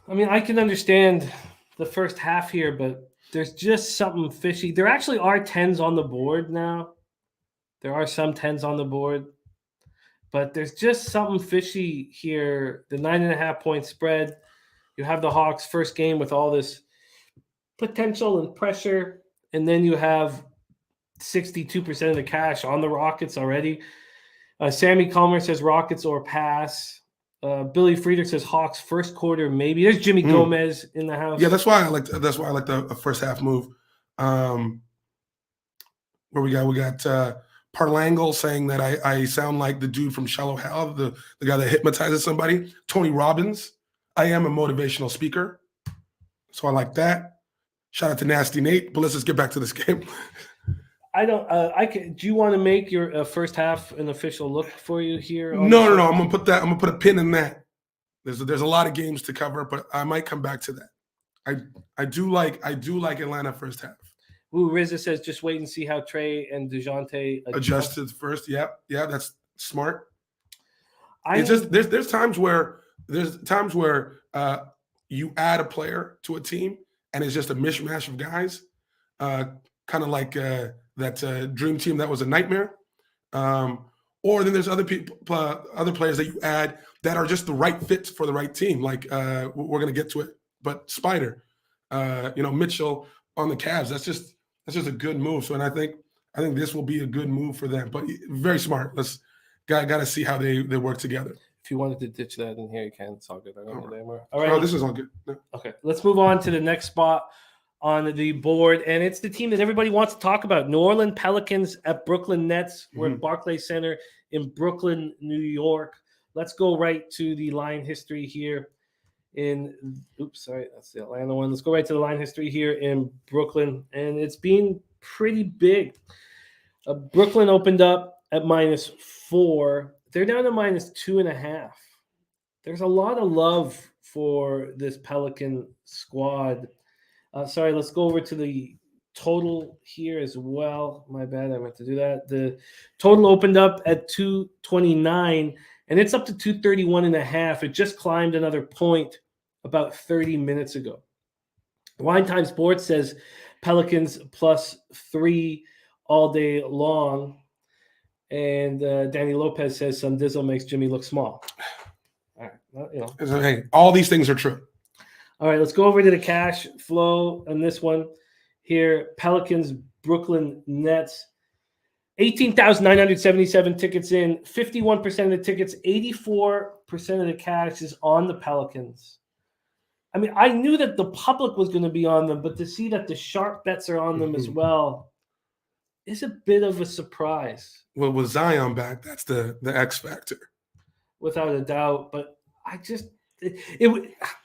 I mean, I can understand the first half here, but there's just something fishy. There actually are 10s on the board now. There are some 10s on the board, but there's just something fishy here. The 9.5-point spread. You have the Hawks' first game with all this potential and pressure, and then you have 62% of the cash on the Rockets already. Sammy Calmer says Rockets or pass. Billy Frieder says Hawks first quarter maybe. There's Jimmy Gomez in the house. Yeah, that's why I like the first half move. Where we got Parlangle saying that I sound like the dude from Shallow Hal, the guy that hypnotizes somebody. Tony Robbins. I am a motivational speaker, so I like that. Shout out to Nasty Nate. But let's just get back to this game. I don't. Do you want to make your first half an official look for you here? No. I'm gonna put a pin in that. There's a lot of games to cover, but I might come back to that. I do like Atlanta first half. Ooh, Rizza says just wait and see how Trey and DeJounte adjusted first. Yeah, that's smart. It's just there's times where you add a player to a team and it's just a mishmash of guys, kind of like that dream team that was a nightmare. Or then there's other players that you add that are just the right fit for the right team. Like we're gonna get to it, but Spider, Mitchell on the Cavs. That's just a good move. So, and I think this will be a good move for them. But very smart. Got to see how they work together. If you wanted to ditch that in here, you can. It's all good. I don't know anymore. All right. Oh, this is all good. No. Okay, let's move on to the next spot on the board, and it's the team that everybody wants to talk about. New Orleans Pelicans at Brooklyn Nets. We're at Barclays Center in Brooklyn, New York. Let's go right to the line history here that's the Atlanta one. Let's go right to the line history here in Brooklyn, and it's been pretty big. Brooklyn opened up at -4. They're down to -2.5. There's a lot of love for this Pelican squad. Let's go over to the total here as well. My bad, I meant to do that. The total opened up at 229, and it's up to 231.5. It just climbed another point about 30 minutes ago. Wine Time Sports says Pelicans +3 all day long. And Danny Lopez says Sun Dizzle makes Jimmy look small. All right. Hey, all these things are true. All right, let's go over to the cash flow on this one here. Pelicans, Brooklyn Nets. 18,977 tickets in. 51% of the tickets, 84% of the cash is on the Pelicans. I mean, I knew that the public was going to be on them, but to see that the sharp bets are on them as well is a bit of a surprise. Well, with Zion back, that's the X factor, without a doubt. But I just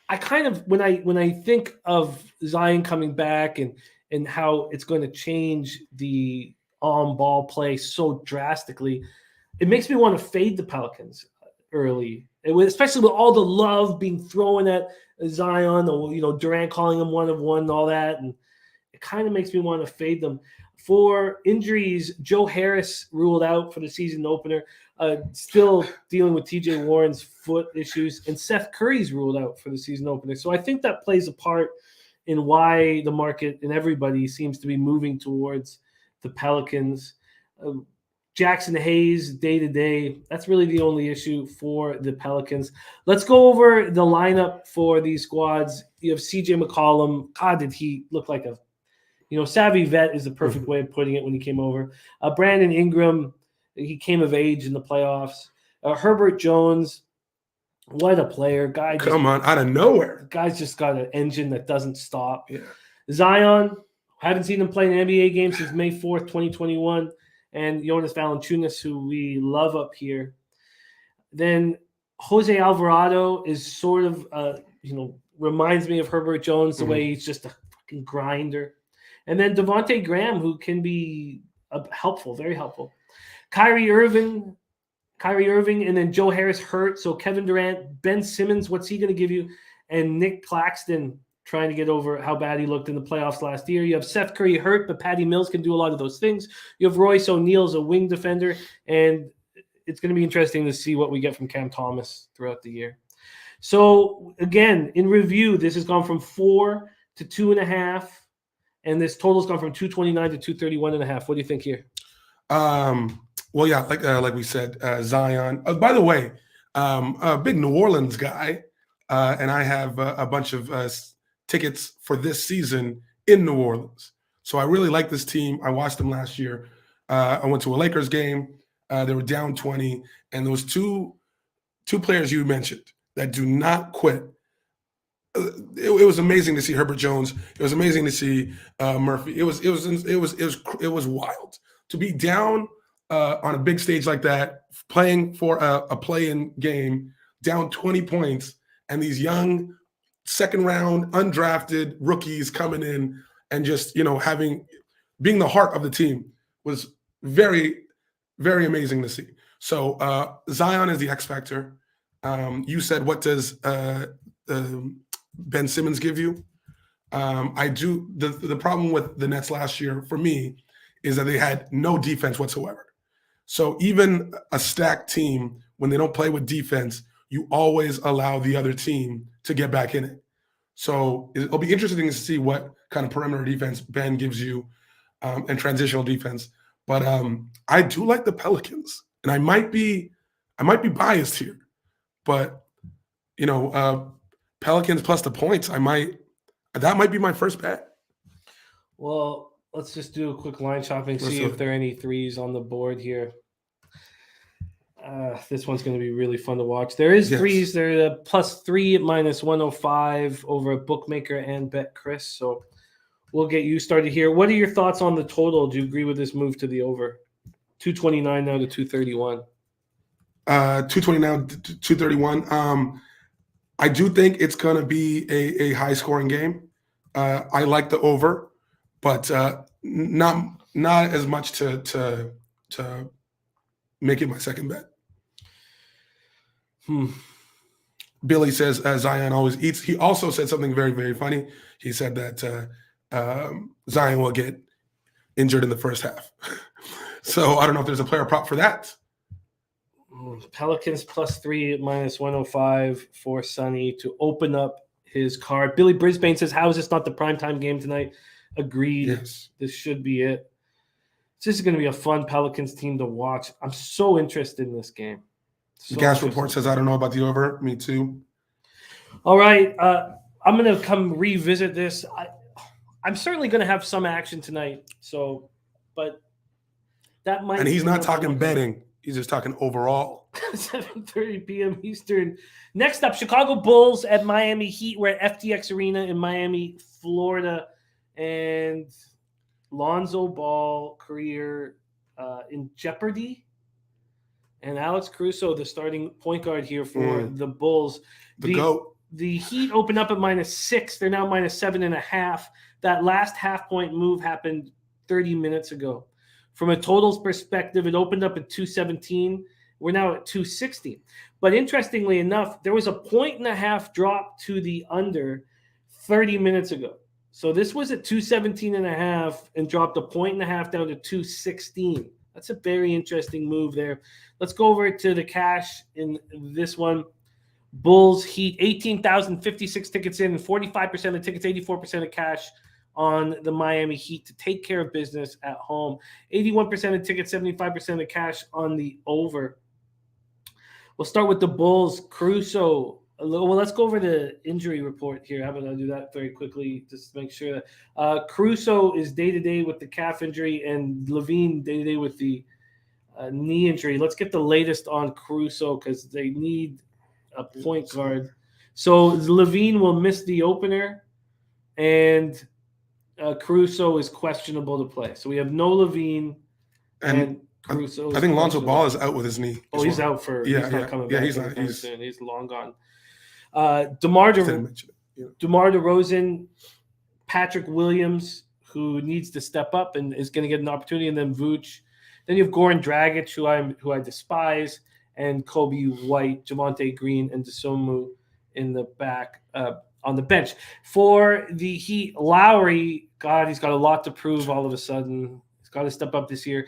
I kind of when I think of Zion coming back and how it's going to change the on-ball play so drastically, it makes me want to fade the Pelicans early. Especially with all the love being thrown at Zion, Durant calling him one of one and all that, and it kind of makes me want to fade them. For injuries, Joe Harris ruled out for the season opener, still dealing with TJ Warren's foot issues, and Seth Curry's ruled out for the season opener. So I think that plays a part in why the market and everybody seems to be moving towards the Pelicans. Jackson Hayes, day-to-day, that's really the only issue for the Pelicans. Let's go over the lineup for these squads. You have CJ McCollum. God, did he look like a savvy vet is the perfect way of putting it when he came over. Brandon Ingram, he came of age in the playoffs. Herbert Jones, what a player. Come on, out of nowhere. Guy's just got an engine that doesn't stop. Yeah. Zion, haven't seen him play an NBA game since May 4th, 2021. And Jonas Valanciunas, who we love up here. Then Jose Alvarado is sort of, reminds me of Herbert Jones, the way he's just a fucking grinder. And then Devontae Graham, who can be helpful, very helpful. Kyrie Irving, and then Joe Harris hurt. So Kevin Durant, Ben Simmons, what's he going to give you? And Nick Claxton trying to get over how bad he looked in the playoffs last year. You have Seth Curry hurt, but Patty Mills can do a lot of those things. You have Royce O'Neal as a wing defender, and it's going to be interesting to see what we get from Cam Thomas throughout the year. So, again, in review, this has gone from 4 to 2.5, and this total's gone from 229 to 231.5. What do you think here? Well, yeah, like we said, Zion. By the way, a big New Orleans guy, and I have a bunch of tickets for this season in New Orleans. So I really like this team. I watched them last year. I went to a Lakers game. They were down 20, and there was two players you mentioned that do not quit. It was amazing to see Herbert Jones. It was amazing to see Murphy. It was wild to be down on a big stage like that, playing for a play-in game, down 20 points, and these young second-round undrafted rookies coming in and just being the heart of the team was very, very amazing to see. So Zion is the X factor. You said, what does Ben Simmons give you? I do. The problem with the Nets last year for me is that they had no defense whatsoever. So even a stacked team, when they don't play with defense, you always allow the other team to get back in it. So it'll be interesting to see what kind of perimeter defense Ben gives you and transitional defense. But I do like the Pelicans, and I might be biased here, but Pelicans plus the points, that might be my first bet. Well, let's just do a quick line shopping, see if there are any threes on the board here. This one's going to be really fun to watch. There is threes. They're +3 at -105 over at Bookmaker and Bet Chris. So we'll get you started here. What are your thoughts on the total? Do you agree with this move to the over? 229 now to 231. 229 to 231. I do think it's going to be a high-scoring game. I like the over, but not as much to make it my second bet. Billy says Zion always eats. He also said something very, very funny. He said that Zion will get injured in the first half. So I don't know if there's a player prop for that. Pelicans +3 at -105 for Sonny to open up his card. Billy Brisbane says, how is this not the primetime game tonight? Agreed. Yes. This should be it. This is going to be a fun Pelicans team to watch. I'm so interested in this game. Gas Report says, I don't know about the over. Me too. All right. I'm going to come revisit this. I'm certainly going to have some action tonight. But that might. And he's not talking betting. He's just talking overall. 7:30 p.m. Eastern. Next up, Chicago Bulls at Miami Heat. We're at FTX Arena in Miami, Florida. And Lonzo Ball career in jeopardy. And Alex Caruso, the starting point guard here for the Bulls. The GOAT. The Heat open up at -6. They're now -7.5. That last half-point move happened 30 minutes ago. From a totals perspective, it opened up at 217. We're now at 260. But interestingly enough, there was a 1.5 drop to the under 30 minutes ago. So this was at 217.5 and dropped a 1.5 down to 216. That's a very interesting move there. Let's go over to the cash in this one. Bulls Heat, 18,056 tickets in, 45% of tickets, 84% of cash on the Miami Heat to take care of business at home. 81% of tickets, 75% of cash on the over. We'll start with the Bulls. Caruso. Well, let's go over the injury report here. How about I do that very quickly just to make sure that Caruso is day-to-day with the calf injury and Levine day-to-day with the knee injury. Let's get the latest on Caruso because they need a point guard. So Levine will miss the opener and Caruso is questionable to play. So we have no Levine and Caruso. I think Lonzo Ball is out with his knee. Oh, he's out for he's not coming back. He's not. He's long gone. DeMar DeRozan, Patrick Williams, who needs to step up and is going to get an opportunity, and then Vooch. Then you have Goran Dragic, who I despise, and Kobe White, Javonte Green, and Dosunmu in the back. on the bench. For the Heat, Lowry, God, he's got a lot to prove all of a sudden. He's got to step up this year.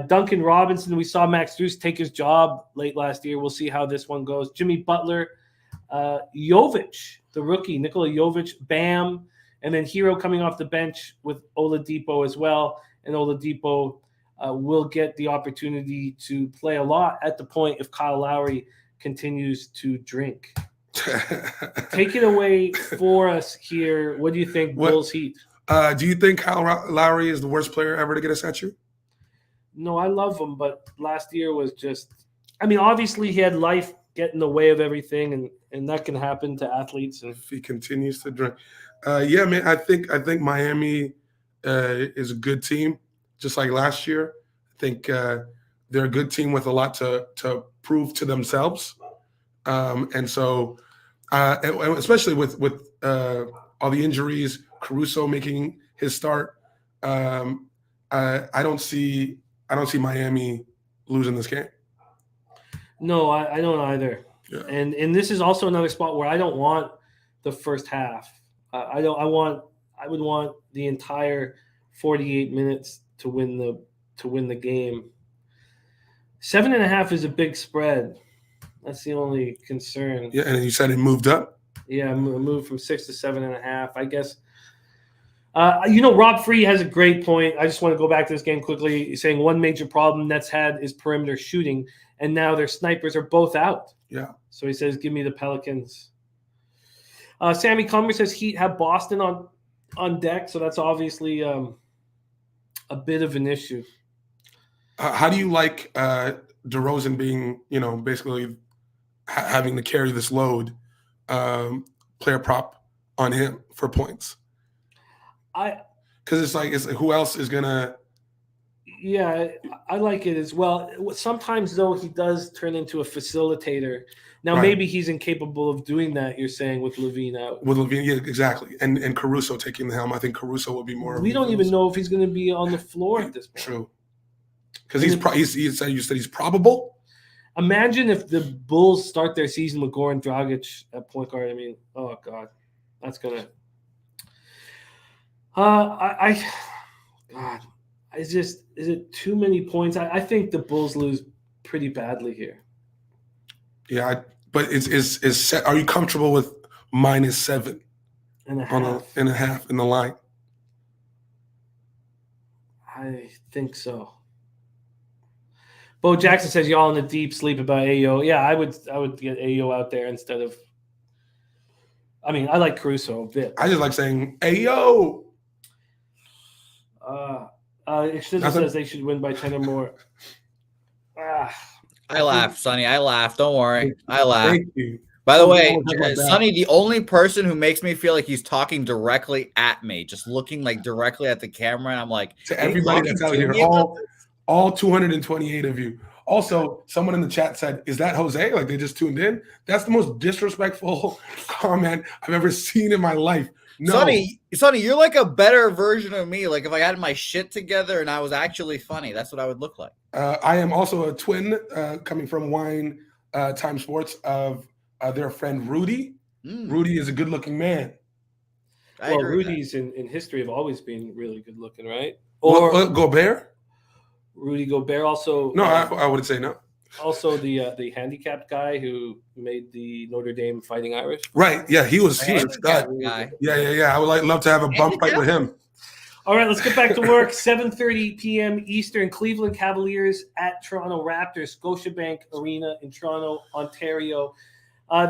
Duncan Robinson, we saw Max Strus take his job late last year. We'll see how this one goes. Jimmy Butler, Jovic, the rookie, Nikola Jovic, Bam, and then Hero coming off the bench with Oladipo as well. And Oladipo will get the opportunity to play a lot at the point if Kyle Lowry continues to drink. Take it away for us here. What do you think, Bulls Heat? Do you think Kyle Lowry is the worst player ever to get a statue? No, I love him, but last year was just – I mean, obviously he had life get in the way of everything, and that can happen to athletes. And if he continues to drink. Yeah, man, I think Miami is a good team, just like last year. I think they're a good team with a lot to prove to themselves. And so especially with all the injuries, Caruso making his start, I don't see Miami losing this game. No, I don't either. Yeah. And this is also another spot where I don't want the first half. I would want the entire 48 minutes to win the game. 7.5 is a big spread. That's the only concern. Yeah, and you said it moved up? Yeah, moved from 6 to 7.5. I guess. Rob Free has a great point. I just want to go back to this game quickly. He's saying one major problem Nets had is perimeter shooting, and now their snipers are both out. Yeah. So he says, give me the Pelicans. Sammy Cumber says Heat have Boston on deck, so that's obviously a bit of an issue. How do you like DeRozan being, basically having to carry this load, player prop on him for points? Because it's like who else is gonna? Yeah, I like it as well. Sometimes though he does turn into a facilitator. Now maybe he's incapable of doing that. You're saying with LaVine out. With LaVine, yeah, exactly, and Caruso taking the helm. I think Caruso will be more. We don't even know if he's going to be on the floor at this point. True, because you said he's probable. Imagine if the Bulls start their season with Goran Dragic at point guard. I mean, oh God, that's gonna. Is it too many points? I think the Bulls lose pretty badly here. Yeah, but are you comfortable with -7 and a half in the line? I think so. Bo Jackson says y'all in the deep sleep about Ayo. Yeah, I would get Ayo out there instead of. I mean, I like Caruso a bit. I just like saying Ayo. It says they should win by 10 or more. I laughed, Sonny. I laughed. Don't worry. I laughed. Thank you. By the way, Sonny, the only person who makes me feel like he's talking directly at me, just looking like directly at the camera, and I'm like, to everybody that's out here, all 228 of you. Also, someone in the chat said, "Is that Jose?" Like they just tuned in. That's the most disrespectful comment I've ever seen in my life. No. Sonny, you're like a better version of me. Like if I had my shit together and I was actually funny, that's what I would look like. I am also a twin coming from Wine Time Sports of their friend Rudy. Rudy is a good-looking man. Well, Rudy's in history have always been really good-looking, right? Or Gobert? Rudy Gobert also. No, I would say no. Also, the handicapped guy who made the Notre Dame Fighting Irish. Right. Yeah, he was a stud. Guy. Yeah. I would love to have a bum fight with him. All right, let's get back to work. 7:30 p.m. Eastern. Cleveland Cavaliers at Toronto Raptors, Scotiabank Arena in Toronto, Ontario.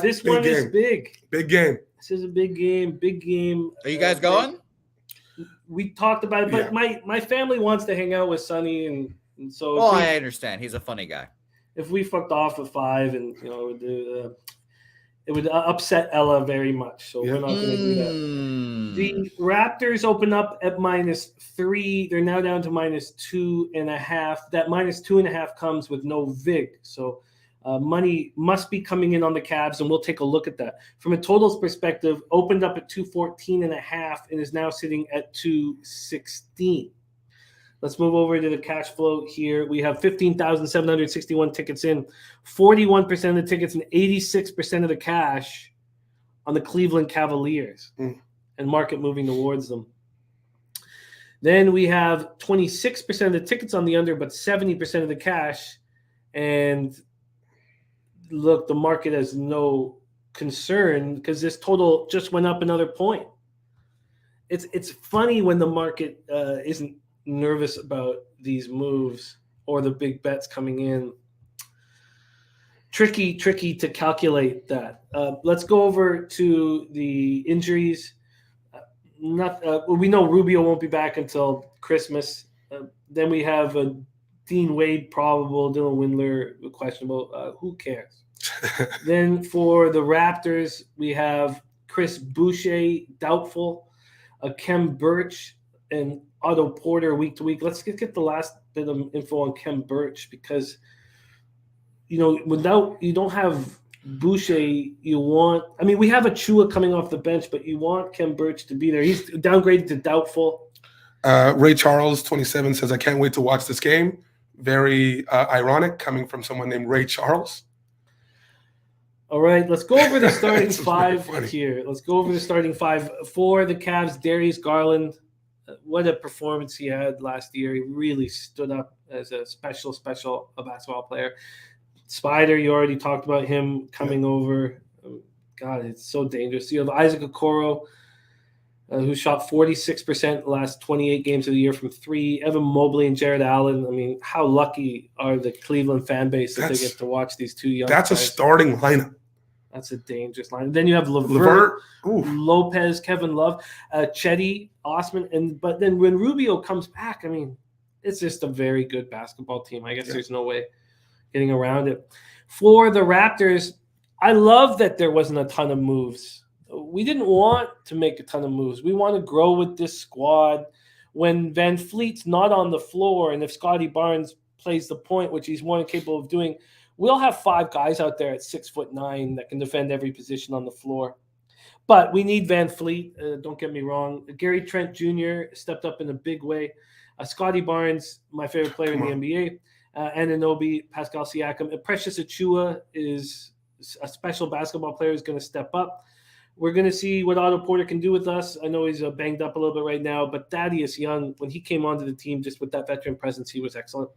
This one is big. Big game. This is a big game. Big game. Are you guys going? We talked about it, but my family wants to hang out with Sonny, and so. Oh, I understand. He's a funny guy. If we fucked off at 5, and it would upset Ella very much. So we're not going to do that. The Raptors open up at -3. They're now down to -2.5. That -2.5 comes with no vig. So money must be coming in on the Cavs, and we'll take a look at that. From a totals perspective, opened up at 214.5 and is now sitting at 216. Let's move over to the cash flow here. We have 15,761 tickets in, 41% of the tickets and 86% of the cash on the Cleveland Cavaliers Mm. and market moving towards them. Then we have 26% of the tickets on the under, but 70% of the cash. And look, the market has no concern because this total just went up another point. It's funny when the market isn't nervous about these moves or the big bets coming in. Tricky to calculate that. Let's go over to the injuries. We know Rubio won't be back until Christmas. Then we have Dean Wade probable, Dylan Windler questionable. Who cares? Then for the Raptors, we have Chris Boucher doubtful, Kem Birch, and Otto Porter week to week. Let's get the last bit of info on Kem Birch because without you don't have Boucher, we have Achua coming off the bench, but you want Kem Birch to be there. He's downgraded to doubtful. Ray Charles, 27, says, I can't wait to watch this game. Very ironic coming from someone named Ray Charles. All right, let's go over the starting This is five really funny. here. Let's go over the starting five. For the Cavs, Darius Garland, what a performance he had last year. He really stood up as a special basketball player. Spider, you already talked about him coming over. God, it's so dangerous. You have Isaac Okoro, who shot 46% the last 28 games of the year from three. Evan Mobley and Jared Allen. I mean, how lucky are the Cleveland fan base that they get to watch these two young That's guys. a starting lineup. That's a dangerous line. Then you have Levert, oof. Lopez, Kevin Love, Chetty, Osman. But then when Rubio comes back, I mean, it's just a very good basketball team. I guess there's no way getting around it. For the Raptors, I love that there wasn't a ton of moves. We didn't want to make a ton of moves. We want to grow with this squad. When Van Fleet's not on the floor, and if Scotty Barnes plays the point, which he's more than capable of doing, we'll have five guys out there at 6'9" that can defend every position on the floor. But we need Van Fleet. Don't get me wrong. Gary Trent Jr. stepped up in a big way. Scotty Barnes, my favorite player in the NBA. Anunoby, Pascal Siakam. Precious Achua is a special basketball player who's going to step up. We're going to see what Otto Porter can do with us. I know he's banged up a little bit right now, but Thaddeus Young, when he came onto the team just with that veteran presence, he was excellent.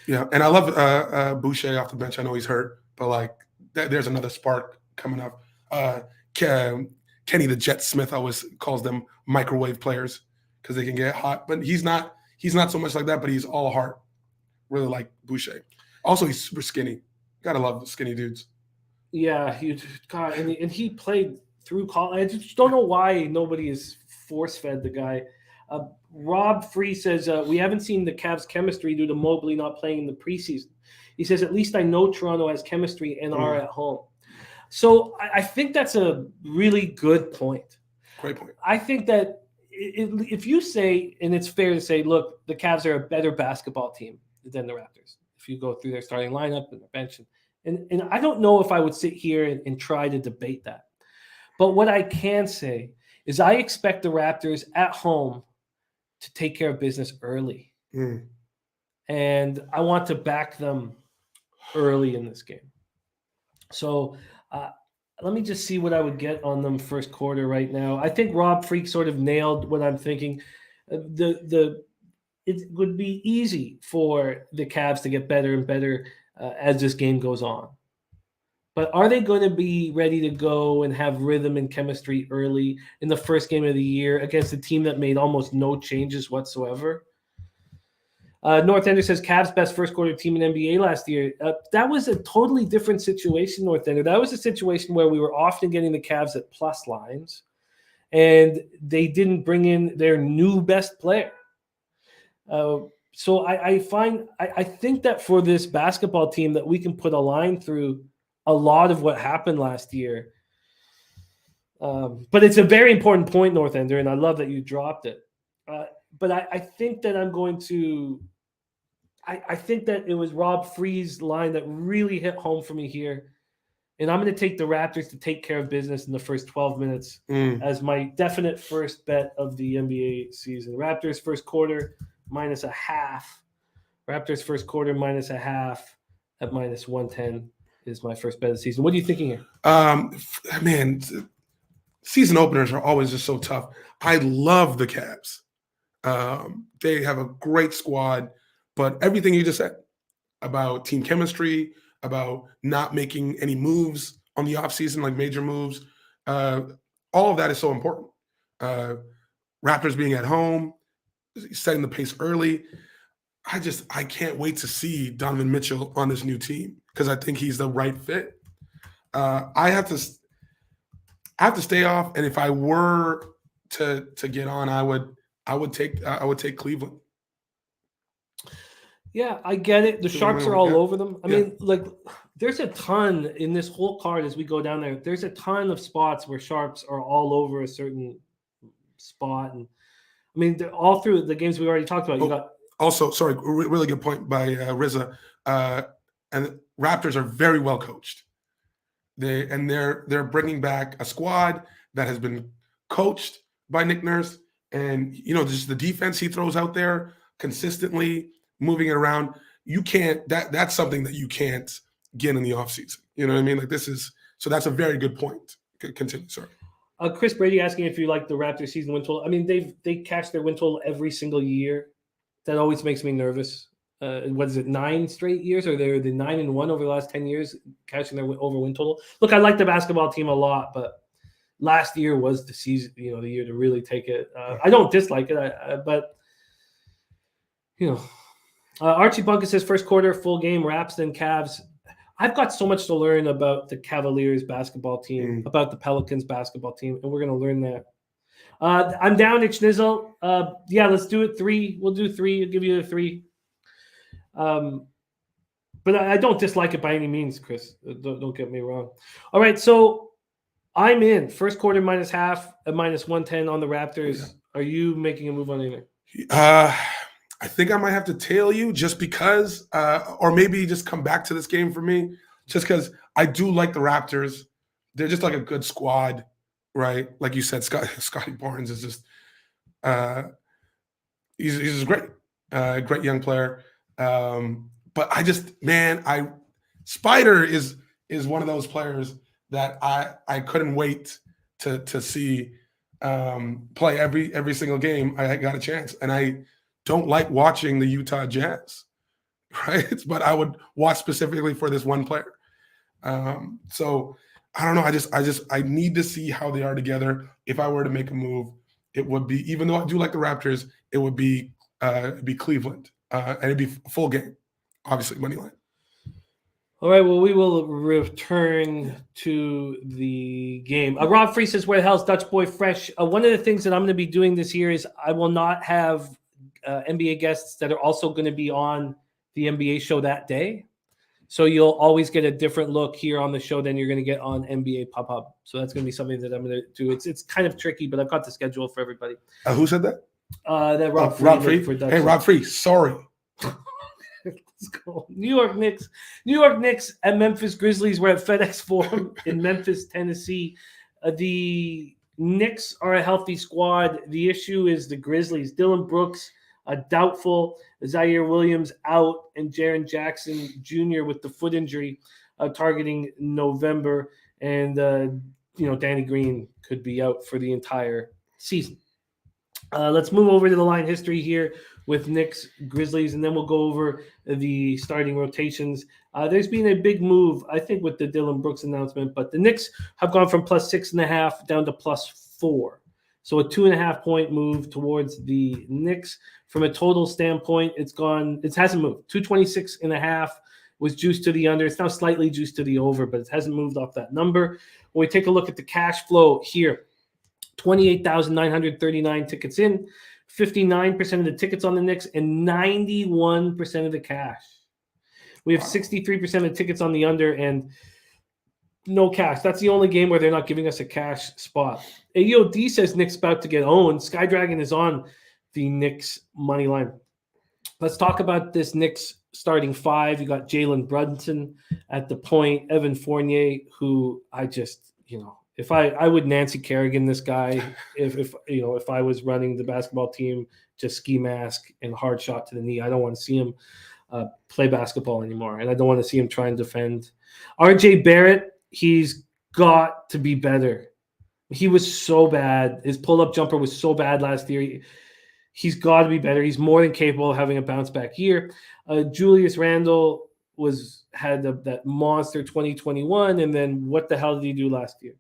Yeah, and I love Boucher off the bench. I know he's hurt, but there's another spark coming up. Kenny the Jet Smith always calls them microwave players because they can get hot, but he's not so much like that, but he's all heart. Really like Boucher. Also, he's super skinny. Gotta love the skinny dudes. Yeah, and he played through college. I just don't know why nobody is force-fed the guy. Rob Free says, we haven't seen the Cavs' chemistry due to Mobley not playing in the preseason. He says, at least I know Toronto has chemistry and are at home. So I think that's a really good point. Great point. I think that if you say, and it's fair to say, look, the Cavs are a better basketball team than the Raptors, if you go through their starting lineup and their bench. And I don't know if I would sit here and try to debate that. But what I can say is I expect the Raptors at home to take care of business early. And I want to back them early in this game. So let me just see what I would get on them first quarter right now. I think Rob Freak sort of nailed what I'm thinking. It would be easy for the Cavs to get better and better as this game goes on. But are they going to be ready to go and have rhythm and chemistry early in the first game of the year against a team that made almost no changes whatsoever? North Ender says Cavs best first quarter team in NBA last year. That was a totally different situation, North Ender. That was a situation where we were often getting the Cavs at plus lines, and they didn't bring in their new best player. So I think that for this basketball team that we can put a line through a lot of what happened last year. But it's a very important point, North Ender, and I love that you dropped it. But I think that I'm going to I think that it was Rob Free's line that really hit home for me here. And I'm going to take the Raptors to take care of business in the first 12 minutes as my definite first bet of the NBA season. Raptors first quarter -0.5. Raptors first quarter -0.5 at -110 is my first bet of the season. What are you thinking here? Man, season openers are always just so tough. I love the Cavs. They have a great squad, but everything you just said about team chemistry, about not making any moves on the offseason, like major moves, all of that is so important. Raptors being at home, setting the pace early. I can't wait to see Donovan Mitchell on this new team because I think he's the right fit. I have to stay off, and if I were to get on, I would take Cleveland. Yeah, I get it. The Sharks are all over them. I mean, like, there's a ton in this whole card as we go down there. There's a ton of spots where Sharks are all over a certain spot, and I mean, all through the games we already talked about. You got also, sorry, really good point by Rizza. And Raptors are very well coached. They're bringing back a squad that has been coached by Nick Nurse, and just the defense he throws out there consistently, moving it around. You can't. That's something that you can't get in the offseason. You know what I mean? Like so that's a very good point. Continue. Sorry. Chris Brady asking if you like the Raptors season win total. I mean, they catch their win total every single year. That always makes me nervous. What is it, 9 straight years, or they're the 9-1 over the last 10 years, catching their over win total? Look, I like the basketball team a lot, but last year was the season, the year to really take it. I don't dislike it, but Archie Bunker says first quarter full game Raps then Cavs. I've got so much to learn about the Cavaliers basketball team, about the Pelicans basketball team, and we're going to learn that. I'm down, Nick Schnizzle. Yeah, let's do it. 3. We'll do 3. I'll give you a 3. But I don't dislike it by any means, Chris. Don't get me wrong. All right, so I'm in. First quarter -0.5 at -110 on the Raptors. Yeah. Are you making a move on anything? I think I might have to tail you just because, or maybe just come back to this game for me, just because I do like the Raptors. They're just like a good squad, right? Like you said, Scotty Barnes is just he's just great, great young player. But Spider is one of those players that I couldn't wait to see play every single game I got a chance, and I don't like watching the Utah Jazz, right? But I would watch specifically for this one player. So I don't know. I need to see how they are together. If I were to make a move, it would be, even though I do like the Raptors, it would be Cleveland, and it'd be a full game, obviously money line. All right, well, we will return to the game. Rob Free says, where the hell's Dutch Boy Fresh? One of the things that I'm going to be doing this year is I will not have NBA guests that are also going to be on the NBA show that day. So you'll always get a different look here on the show than you're going to get on NBA Pop-Up. So that's going to be something that I'm going to do. It's kind of tricky, but I've got the schedule for everybody. Who said that? That Rob Free. Rob Free. Hey, Rob Free, sorry. Let's go. New York Knicks at Memphis Grizzlies. We're at FedEx Forum in Memphis, Tennessee. The Knicks are a healthy squad. The issue is the Grizzlies. Dylan Brooks, doubtful. Zaire Williams out, and Jaren Jackson Jr. with the foot injury, targeting November. And Danny Green could be out for the entire season. Let's move over to the line history here with Knicks, Grizzlies, and then we'll go over the starting rotations. There's been a big move, I think, with the Dylan Brooks announcement, but the Knicks have gone from +6.5 down to +4. So a 2.5 point move towards the Knicks. From a total standpoint, it hasn't moved. 226.5 was juiced to the under. It's now slightly juiced to the over, but it hasn't moved off that number. When we take a look at the cash flow here, 28,939 tickets in, 59% of the tickets on the Knicks, and 91% of the cash. We have 63% of the tickets on the under and no cash. That's the only game where they're not giving us a cash spot. AOD says Knicks about to get owned. Sky Dragon is on the Knicks money line. Let's talk about this Knicks starting 5. You got Jalen Brunson at the point, Evan Fournier, who I just, if I would Nancy Kerrigan this guy, if I was running the basketball team, just ski mask and hard shot to the knee. I don't want to see him play basketball anymore, and I don't want to see him try and defend. RJ Barrett, he's got to be better He was so bad. His pull-up jumper was so bad last year. He's got to be better. He's more than capable of having a bounce-back year. Julius Randle had that monster 2021, and then what the hell did he do last year?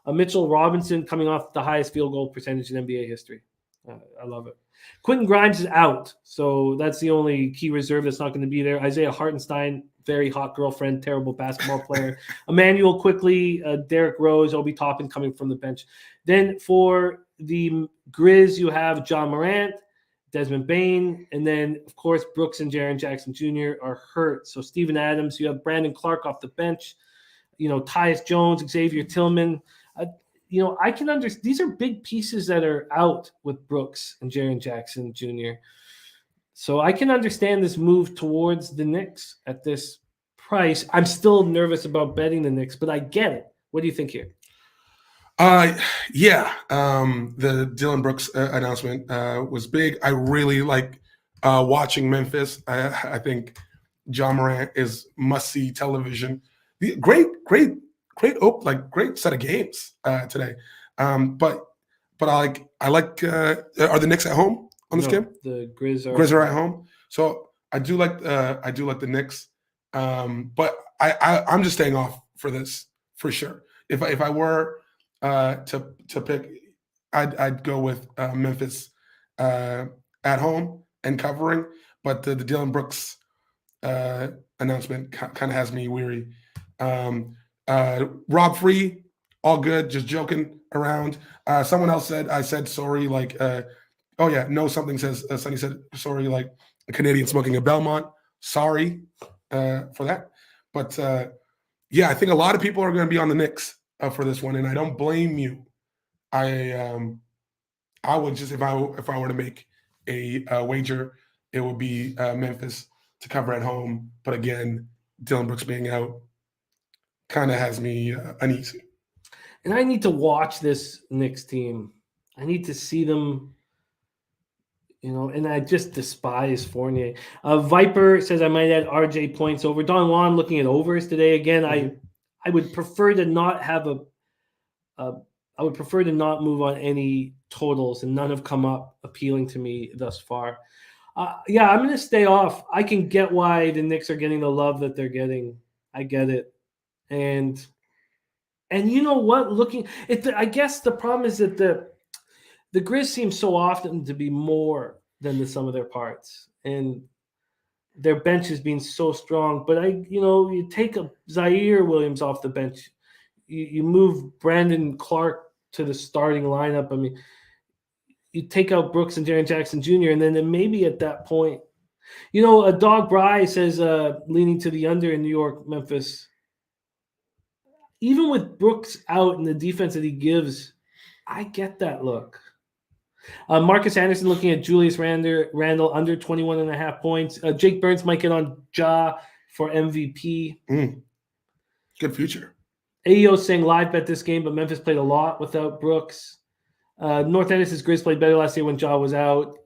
Mitchell Robinson coming off the highest field goal percentage in NBA history. I love it. Quentin Grimes is out, so that's the only key reserve that's not going to be there. Isaiah Hartenstein, very hot girlfriend, terrible basketball player. Emmanuel quickly, Derrick Rose, Obi Toppin coming from the bench. Then for the Grizz, you have John Morant, Desmond Bane, and then, of course, Brooks and Jaren Jackson Jr. are hurt. So Steven Adams, you have Brandon Clark off the bench, Tyus Jones, Xavier Tillman. I can understand. These are big pieces that are out with Brooks and Jaren Jackson Jr. So I can understand this move towards the Knicks at this price. I'm still nervous about betting the Knicks, but I get it. What do you think here? Yeah. The Dylan Brooks announcement was big. I really like watching Memphis. I think John Morant is must-see television. Great set of games today. But I like. Are the Knicks at home on this game? The Grizz are at home. So I do like the Knicks. But I'm just staying off for this for sure. If I were to pick, I'd go with Memphis at home and covering. But the Dylan Brooks announcement kind of has me weary. Rob Free, all good, just joking around. Someone else said, I said sorry, something says, Sonny said sorry, like a Canadian smoking a Belmont. Sorry for that. But I think a lot of people are going to be on the Knicks for this one, and I don't blame you. I would just, if I were to make a wager, it would be Memphis to cover at home. But again, Dylan Brooks being out kind of has me uneasy. And I need to watch this Knicks team. I need to see them, and I just despise Fournier. Viper says I might add RJ points over. Don Juan looking at overs today. Again, I would prefer to not have I would prefer to not move on any totals, and none have come up appealing to me thus far. I'm going to stay off. I can get why the Knicks are getting the love that they're getting. I get it. And you know what? I guess the problem is that the Grizz seem so often to be more than the sum of their parts, and their bench has been so strong. But you take a Zaire Williams off the bench, you move Brandon Clark to the starting lineup. I mean, you take out Brooks and Jaren Jackson Jr., and then maybe at that point, a Dog Bry says leaning to the under in New York, Memphis. Even with Brooks out and the defense that he gives, I get that look. Marcus Anderson looking at Julius Randle under 21.5 points. Jake Burns might get on Ja for MVP. Good future. AEO saying live bet this game, but Memphis played a lot without Brooks. North Ennis' Grizz played better last year when Ja was out.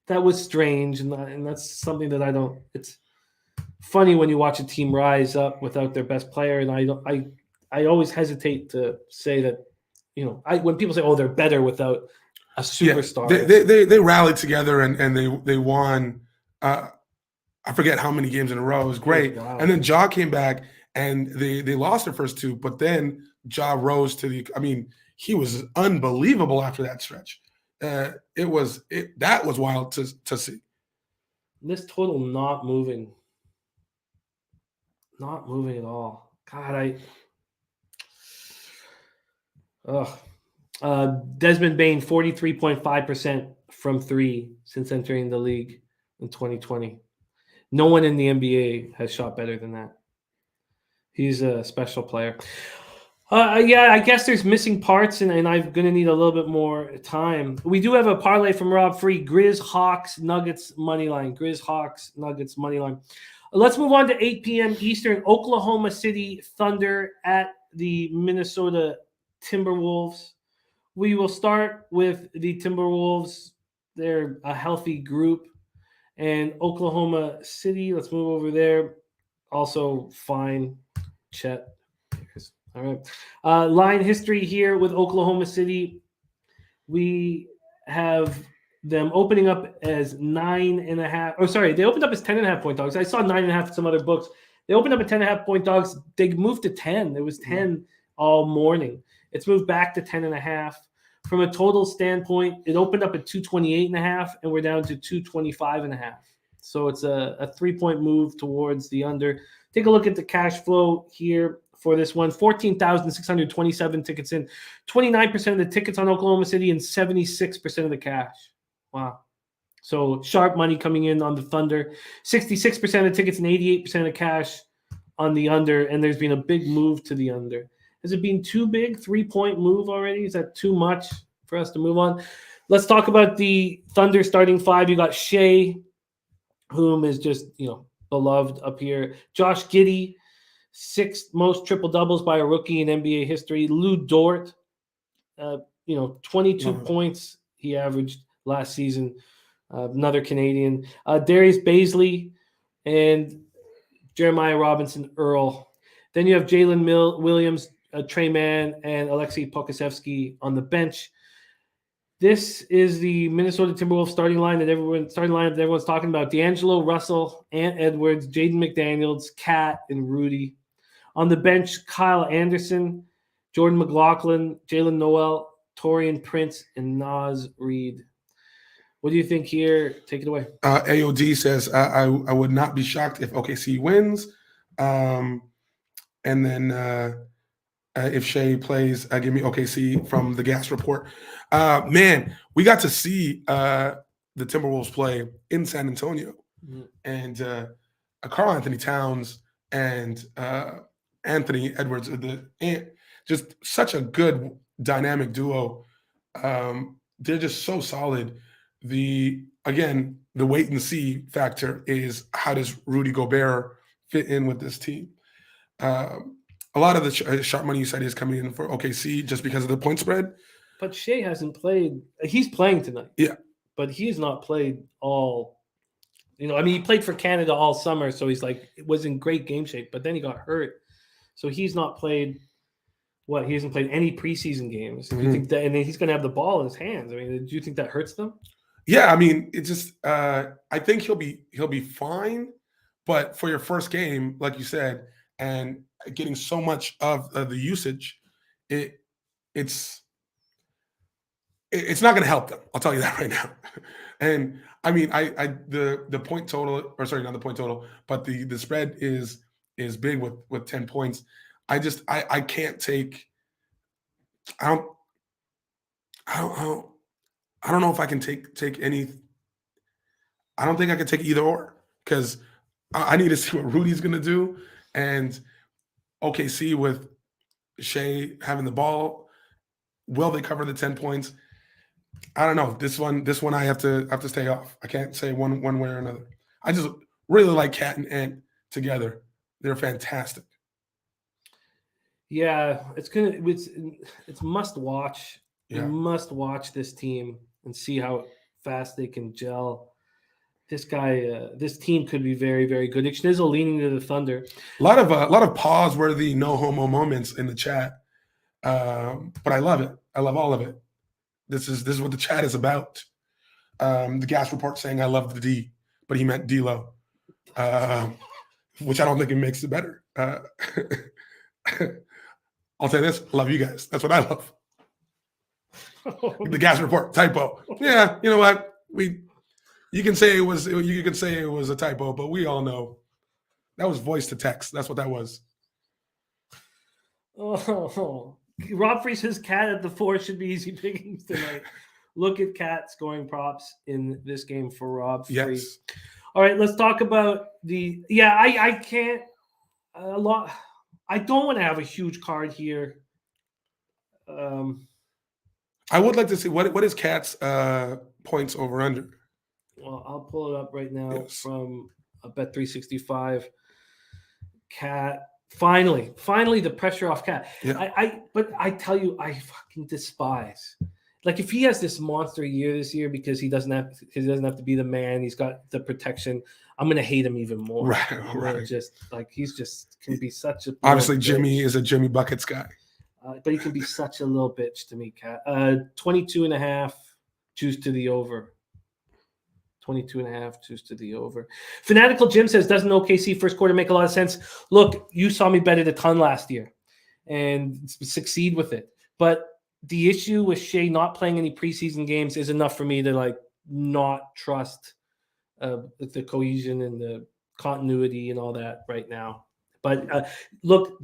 That was strange, and that's something that I don't – it's funny when you watch a team rise up without their best player, and I always hesitate to say that, when people say, oh, they're better without a superstar. Yeah, they rallied together and they won. I forget how many games in a row. It was great. Wow. And then Ja came back and they lost their first two, but then Ja rose to he was unbelievable after that stretch. That was wild to see. This total not moving at all. God, Desmond Bane, 43.5% from three since entering the league in 2020. No one in the NBA has shot better than that. He's a special player. I guess there's missing parts, and I'm going to need a little bit more time. We do have a parlay from Rob Free. Grizz, Hawks, Nuggets, money line. Grizz, Hawks, Nuggets, money line. Let's move on to 8 p.m. Eastern. Oklahoma City Thunder at the Minnesota Timberwolves. We will start with the Timberwolves. They're a healthy group. And Oklahoma City, let's move over there. Also fine. Chet. All right. Line history here with Oklahoma City. We have them opening up as 9.5. Oh, sorry. They opened up as 10.5 point dogs. I saw 9.5 in some other books. They opened up at 10.5 point dogs. They moved to 10. It was 10 all morning. It's moved back to 10.5. From a total standpoint, it opened up at 228.5, and we're down to 225.5. So it's a 3-point move towards the under. Take a look at the cash flow here for this one. 14,627 tickets in. 29% of the tickets on Oklahoma City and 76% of the cash. Wow. So sharp money coming in on the Thunder. 66% of tickets and 88% of cash on the under, and there's been a big move to the under. Has it been too big? 3-point move already? Is that too much for us to move on? Let's talk about the Thunder starting five. You got Shea, whom is just, beloved up here. Josh Giddey, 6th most triple doubles by a rookie in NBA history. Lou Dort, 22 points he averaged last season. Another Canadian. Darius Baisley and Jeremiah Robinson Earl. Then you have Jalen Williams, Trey Mann, and Alexei Pokusevsky on the bench. This is the Minnesota Timberwolves starting line that everyone's talking about. D'Angelo Russell, Ant Edwards, Jaden McDaniels, Kat, and Rudy. On the bench, Kyle Anderson, Jordan McLaughlin, Jalen Noel, Torian Prince, and Naz Reid. What do you think here? Take it away. AOD says, I would not be shocked if OKC wins. And then if Shea plays, give me OKC from the Gas Report. Man, we got to see the Timberwolves play in San Antonio. Mm-hmm. And Karl Anthony Towns and Anthony Edwards, just such a good dynamic duo. They're just so solid. The wait and see factor is, how does Rudy Gobert fit in with this team? A lot of the sharp money you said is coming in for OKC just because of the point spread. But Shea hasn't played. He's playing tonight. Yeah. But he's not played all. He played for Canada all summer, so was in great game shape. But then he got hurt, so he's not played. He hasn't played any preseason games. Mm-hmm. You think that, and then he's going to have the ball in his hands. Do you think that hurts them? Yeah, it's just. I think he'll be fine, but for your first game, like you said, and getting so much of the usage, it's not going to help them. I'll tell you that right now. And the point total, or sorry, not the point total, but the spread is big with 10 points. I can't take. I don't know if I can take any. I don't think I can take either or, because I need to see what Rudy's going to do. And OKC with Shea having the ball, will they cover the 10 points? I don't know. This one I have to stay off. I can't say one way or another. I just really like Kat and Ant together. They're fantastic. Yeah, it's must watch. Yeah. You must watch this team and see how fast they can gel. This team could be very, very good. Schnizzle leaning to the Thunder. A lot of pause-worthy no homo moments in the chat, but I love it. I love all of it. This is what the chat is about. The Gas Report saying I love the D, but he meant D-Lo, which I don't think it makes it better. I'll say this: love you guys. That's what I love. The Gas Report typo. Yeah, you know what? You can say it was a typo, but we all know that was voice to text. That's what that was. Oh, Rob Free says Cat at the 4 should be easy pickings tonight. Look at Cat scoring props in this game for Rob Free. Yes. All right, let's talk about I can't a lot. I don't want to have a huge card here. I would like to see what is Cat's points over under. Well, I'll pull it up right now from Bet365. Cat, finally, the pressure off Cat. Yeah. But I tell you, I fucking despise like if he has this monster year this year because he doesn't have to be the man, he's got the protection, I'm gonna hate him even more. Right. Just like he's just can be such a obviously bitch. Jimmy is a Jimmy Buckets guy. But he can be such a little bitch to me, Cat. 22.5, choose to the over. 22.5, choose to the over. Fanatical Jim says, doesn't OKC first quarter make a lot of sense? Look, you saw me bet it a ton last year and succeed with it. But the issue with Shea not playing any preseason games is enough for me to like not trust the cohesion and the continuity and all that right now. But look,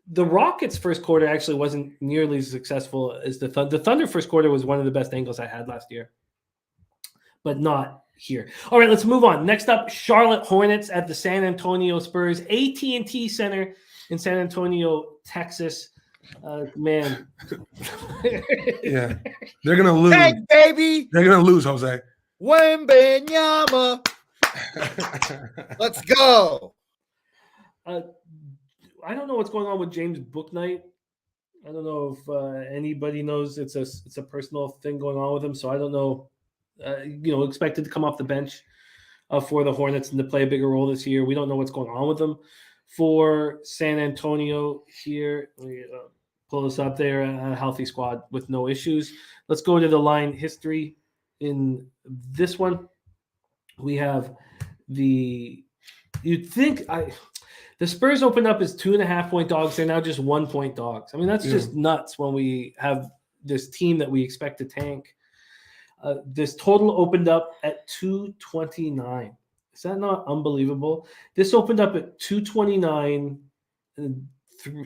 the Rockets' first quarter actually wasn't nearly as successful as the Thunder. The Thunder first quarter was one of the best angles I had last year, but not here. All right, let's move on. Next up, Charlotte Hornets at the San Antonio Spurs, AT&T Center in San Antonio, Texas. Man. Yeah, they're going to lose. Hey, baby. They're going to lose, Jose. Wembenyama. Let's go. I don't know what's going on with James Bouknight. I don't know if anybody knows it's a personal thing going on with him. So I don't know. Expected to come off the bench for the Hornets and to play a bigger role this year. We don't know what's going on with them. For San Antonio here, we pull this up there, a healthy squad with no issues. Let's go to the line history in this one. We have the Spurs opened up as 2.5-point dogs. They're now just 1-point dogs. I mean, that's just nuts when we have this team that we expect to tank. This total opened up at 229. Is that not unbelievable? This opened up at 229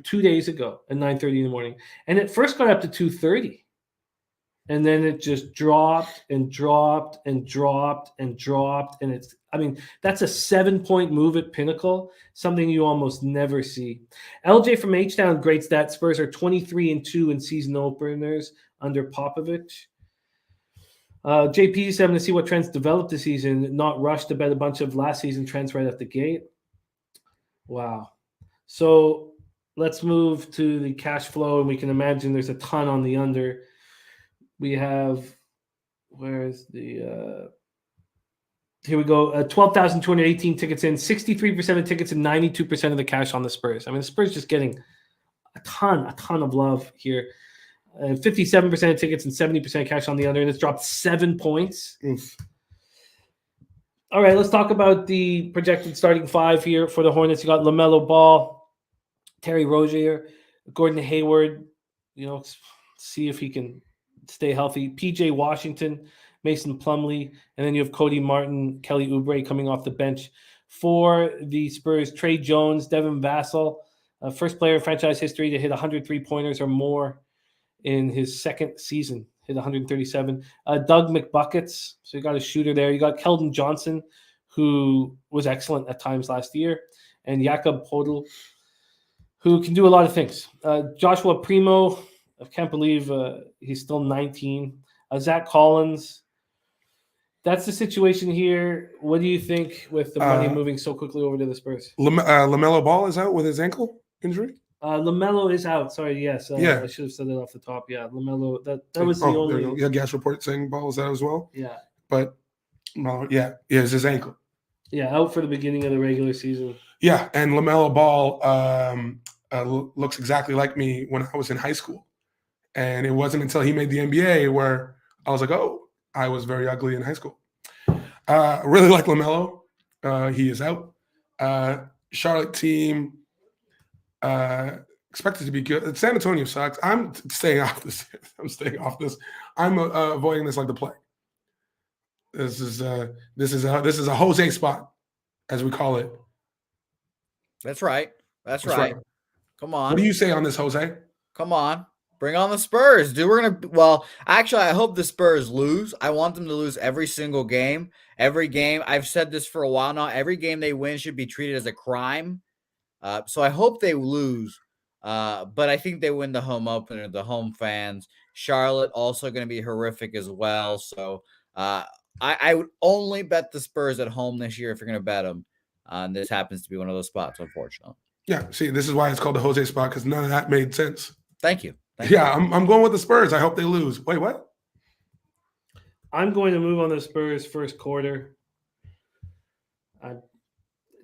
2 days ago at 9:30 in the morning. And it first got up to 230. And then it just dropped and dropped and dropped and dropped. And that's a 7-point move at Pinnacle, something you almost never see. LJ from H-Town, great stat. Spurs are 23-2 in season openers under Popovich. JP said, I'm going to see what trends develop this season, not rush to bet a bunch of last season trends right at the gate. Wow. So let's move to the cash flow, and we can imagine there's a ton on the under. We have, where's the, here we go, 12,218 tickets in, 63% of tickets and 92% of the cash on the Spurs. I mean, the Spurs just getting a ton of love here. 57% of tickets and 70% cash on the under, and it's dropped 7 points. Oof. All right, let's talk about the projected starting five here for the Hornets. You got LaMelo Ball, Terry Rozier, Gordon Hayward, see if he can stay healthy. PJ Washington, Mason Plumlee, and then you have Cody Martin, Kelly Oubre coming off the bench. For the Spurs, Trey Jones, Devin Vassell, first player in franchise history to hit 100 3-pointers or more in his second season, hit 137. Doug McBuckets, so you got a shooter there. You got Keldon Johnson, who was excellent at times last year, and Jakob Poeltl, who can do a lot of things. Joshua Primo, I can't believe he's still 19. Zach Collins. That's the situation here. What do you think with the money moving so quickly over to the Spurs? LaMelo Ball is out with his ankle injury? LaMelo is out. Sorry, yes. Yeah. I should have said that off the top. Yeah, LaMelo. That was the only. Yeah, gas report saying Ball is out as well. Yeah. But, it's his ankle. Yeah, out for the beginning of the regular season. Yeah, and LaMelo Ball looks exactly like me when I was in high school. And it wasn't until he made the NBA where I was like, oh, I was very ugly in high school. I really like LaMelo. He is out. Charlotte team expected to be good. San Antonio sucks. I'm staying off this. I'm avoiding this like the plague. This is a Jose spot, as we call it. That's right. That's right. Come on. What do you say on this, Jose? Come on. Bring on the Spurs, dude. Actually, I hope the Spurs lose. I want them to lose every single game. Every game. I've said this for a while now. Every game they win should be treated as a crime. So I hope they lose. But I think they win the home opener, the home fans. Charlotte also going to be horrific as well. So I would only bet the Spurs at home this year if you're going to bet them. This happens to be one of those spots, unfortunately. Yeah, see, this is why it's called the Jose spot, because none of that made sense. Thank you. I'm going with the Spurs. I hope they lose. Wait, what? I'm going to move on the Spurs first quarter. I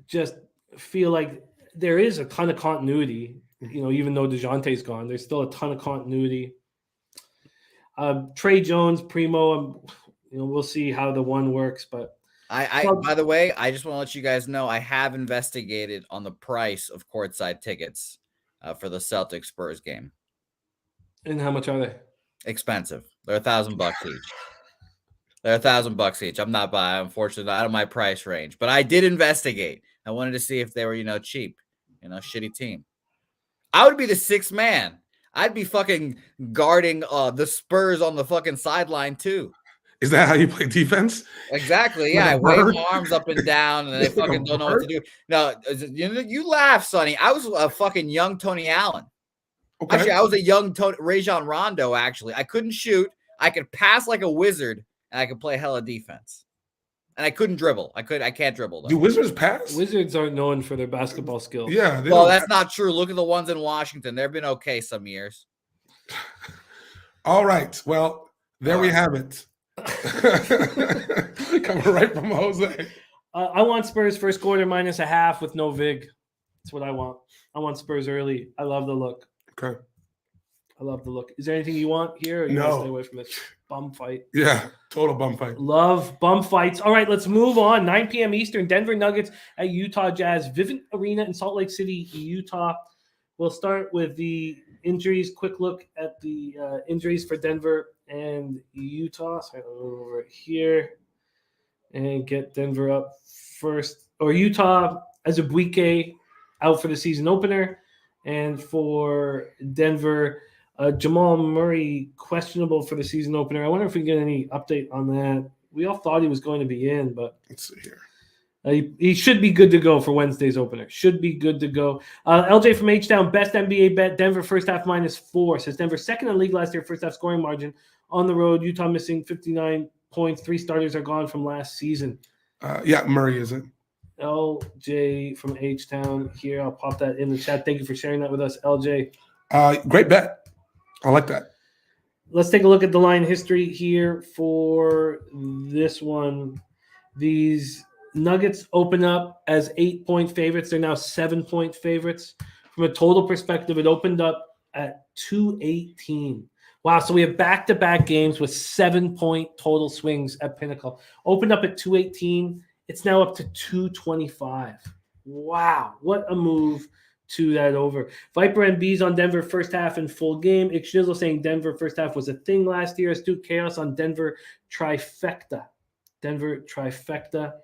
just feel like there is a ton of continuity. Even though DeJounte's gone, there's still a ton of continuity. Trey Jones, Primo, we'll see how the one works. But by the way, I just want to let you guys know I have investigated on the price of courtside tickets for the Celtics Spurs game. And how much are they? Expensive. They're $1,000 each. They're $1,000 each. I'm not buying, unfortunately, out of my price range. But I did investigate. I wanted to see if they were, cheap. Shitty team. I would be the sixth man. I'd be fucking guarding the Spurs on the fucking sideline too. Is that how you play defense? Exactly. Yeah, I wave my arms up and down, and they fucking don't know what to do. No, you laugh, Sonny. I was a fucking young Tony Allen. Okay. Actually, I was a young Rajon Rondo. Actually, I couldn't shoot. I could pass like a wizard, and I could play hella defense. And I couldn't dribble. I can't dribble though. Do Wizards pass? Wizards aren't known for their basketball skills. Yeah. Well, that's not true. Look at the ones in Washington. They've been okay some years. All right. Well, there we have it. Coming right from Jose. I want Spurs first quarter -0.5 with no vig. That's what I want. I want Spurs early. I love the look. Okay. I love the look. Is there anything you want here? Or you want to stay away from this bum fight? Yeah, total bum fight. Love bum fights. All right, let's move on. 9 p.m. Eastern, Denver Nuggets at Utah Jazz. Vivint Arena in Salt Lake City, Utah. We'll start with the injuries. Quick look at the injuries for Denver and Utah. So I'm going to move over here and get Denver up first. Or Utah as a Bouquett out for the season opener. And for Denver, Jamal Murray questionable for the season opener. I wonder if we get any update on that. We all thought he was going to be in, but let's see here. He should be good to go for Wednesday's opener. Should be good to go. LJ from H-Town, best NBA bet, Denver first half -4. Says Denver second in league last year, first half scoring margin. On the road, Utah missing 59 points. 3 starters are gone from last season. Yeah, Murray isn't. LJ from H-Town here. I'll pop that in the chat. Thank you for sharing that with us, LJ. Great bet. I like that. Let's take a look at the line history here for this one. These Nuggets open up as 8-point favorites. They're now 7-point favorites. From a total perspective, it opened up at 218. Wow, so we have back-to-back games with 7-point total swings at Pinnacle. Opened up at 218. It's now up to 225. Wow, what a move to that over. Viper and Bees on Denver first half in full game. Ixchizzle saying Denver first half was a thing last year. Astute Chaos on Denver trifecta. Denver trifecta.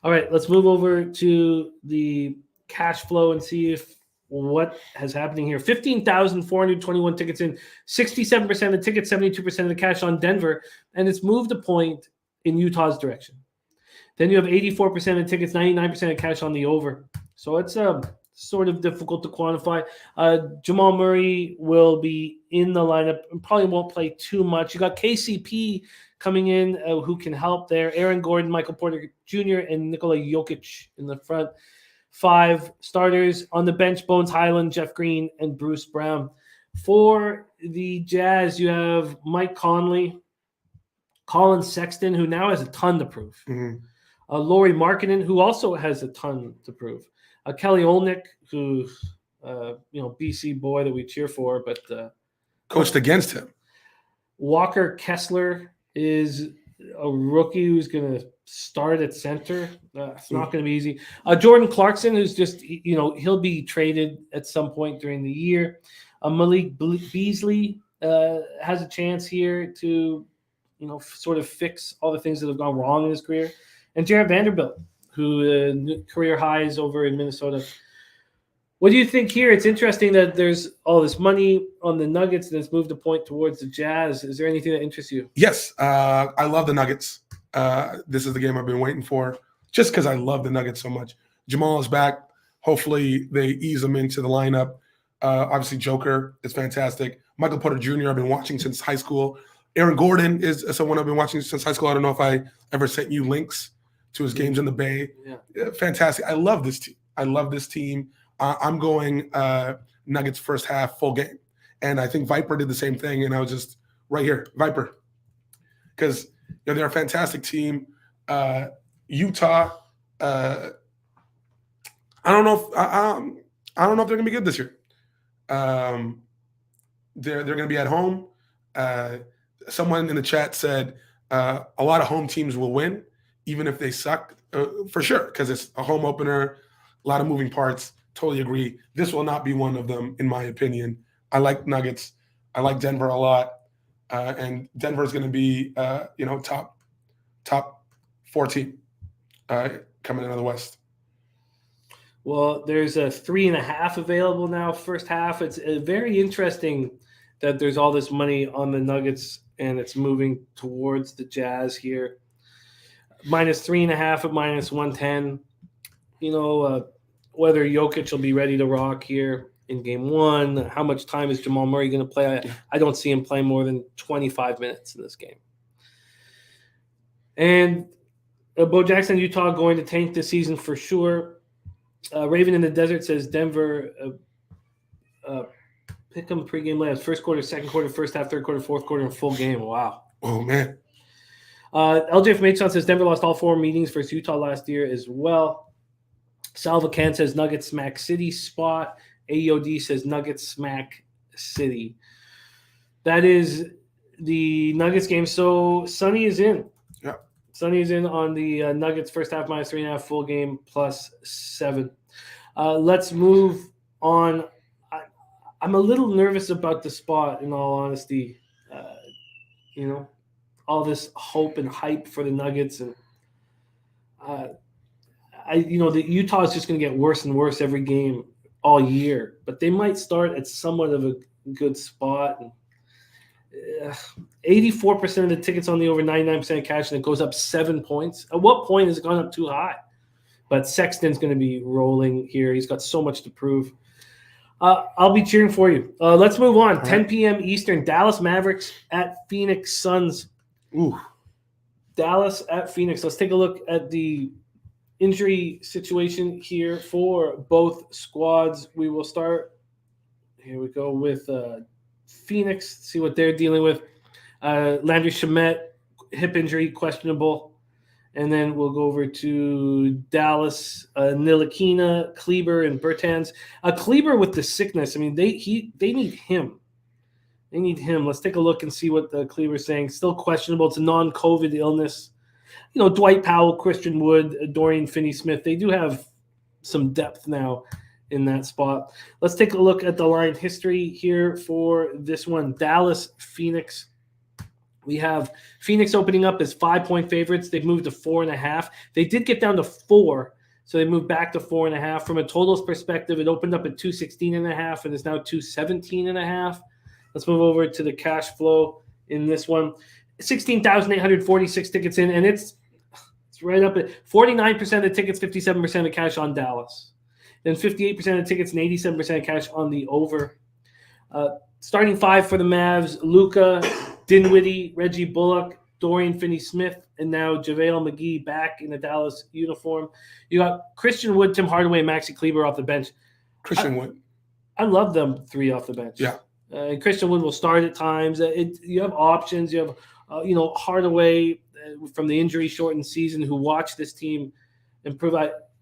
All right, let's move over to the cash flow and see what has happening here. 15,421 tickets in, 67% of the tickets, 72% of the cash on Denver, and it's moved a point in Utah's direction. Then you have 84% of tickets, 99% of cash on the over. So it's sort of difficult to quantify. Jamal Murray will be in the lineup and probably won't play too much. You got KCP coming in who can help there. Aaron Gordon, Michael Porter Jr., and Nikola Jokic in the front. 5 starters on the bench, Bones Highland, Jeff Green, and Bruce Brown. For the Jazz, you have Mike Conley, Colin Sexton, who now has a ton to prove. Mm-hmm. Lauri Markkanen, who also has a ton to prove. Kelly Olynyk, who, BC boy that we cheer for, but coached against him. Walker Kessler is a rookie who's going to start at center. It's not going to be easy. Jordan Clarkson, who's just, he'll be traded at some point during the year. Malik Beasley has a chance here to, sort of fix all the things that have gone wrong in his career. And Jared Vanderbilt, who career highs over in Minnesota. What do you think here? It's interesting that there's all this money on the Nuggets that's moved a point towards the Jazz. Is there anything that interests you? Yes. I love the Nuggets. This is the game I've been waiting for just because I love the Nuggets so much. Jamal is back. Hopefully they ease him into the lineup. Obviously, Joker is fantastic. Michael Porter Jr. I've been watching since high school. Aaron Gordon is someone I've been watching since high school. I don't know if I ever sent you links to his games in the Bay. Yeah, fantastic. I love this team. I'm going Nuggets first half, full game. And I think Viper did the same thing. And I was just right here, Viper. Because they're a fantastic team. Utah, I don't know if I don't know if they're gonna be good this year. They're gonna be at home. Someone in the chat said a lot of home teams will win, even if they suck, for sure, because it's a home opener, a lot of moving parts. Totally agree. This will not be one of them, in my opinion. I like Nuggets. I like Denver a lot, and Denver is going to be, top 4 team coming out of the West. Well, there's a 3.5 available now. First half. It's very interesting that there's all this money on the Nuggets and it's moving towards the Jazz here. -3.5 at -110. Whether Jokic will be ready to rock here in game 1. How much time is Jamal Murray going to play? I don't see him playing more than 25 minutes in this game. And Bo Jackson, Utah going to tank this season for sure. Raven in the Desert says Denver pick them pregame layups. First quarter, second quarter, first half, third quarter, fourth quarter, and full game. Wow. Oh, man. LJ from H-Town says Denver lost all 4 meetings versus Utah last year as well. Salva Can says Nuggets smack City spot. AOD says Nuggets smack City. That is the Nuggets game. So Sonny is in. Yeah. Sonny is in on the Nuggets first half -3.5, full game +7. Let's move on. I'm a little nervous about the spot, in all honesty. All this hope and hype for the Nuggets, and the Utah is just going to get worse and worse every game all year. But they might start at somewhat of a good spot. 84% of the tickets on the over, 99% cash, and it goes up 7 points. At what point has it gone up too high? But Sexton's going to be rolling here. He's got so much to prove. I'll be cheering for you. Let's move on. 10 p.m. Eastern, Dallas Mavericks at Phoenix Suns. Ooh. Dallas at Phoenix. Let's take a look at the injury situation here for both squads. We will start. Here we go with Phoenix. See what they're dealing with. Landry Shamet, hip injury, questionable. And then we'll go over to Dallas, Ntilikina, Kleber, and Bertans. Kleber with the sickness. I mean, they need him. They need him. Let's take a look and see what the Kleber's saying. Still questionable. It's a non-COVID illness. Dwight Powell, Christian Wood, Dorian Finney-Smith. They do have some depth now in that spot. Let's take a look at the line history here for this one. Dallas, Phoenix. We have Phoenix opening up as 5-point favorites. They've moved to 4.5. They did get down to 4, so they moved back to 4.5. From a totals perspective, it opened up at 216.5 and is now 217.5. Let's move over to the cash flow in this one. 16,846 tickets in, and it's right up at 49% of the tickets, 57% of cash on Dallas. Then 58% of the tickets and 87% of cash on the over. Starting 5 for the Mavs, Luka, Dinwiddie, Reggie Bullock, Dorian Finney-Smith, and now JaVale McGee back in the Dallas uniform. You got Christian Wood, Tim Hardaway, and Maxi Kleber off the bench. Christian Wood. I love them 3 off the bench. Yeah. Christian Wood will start at times. You have options. You have, Hardaway from the injury-shortened season who watched this team improve.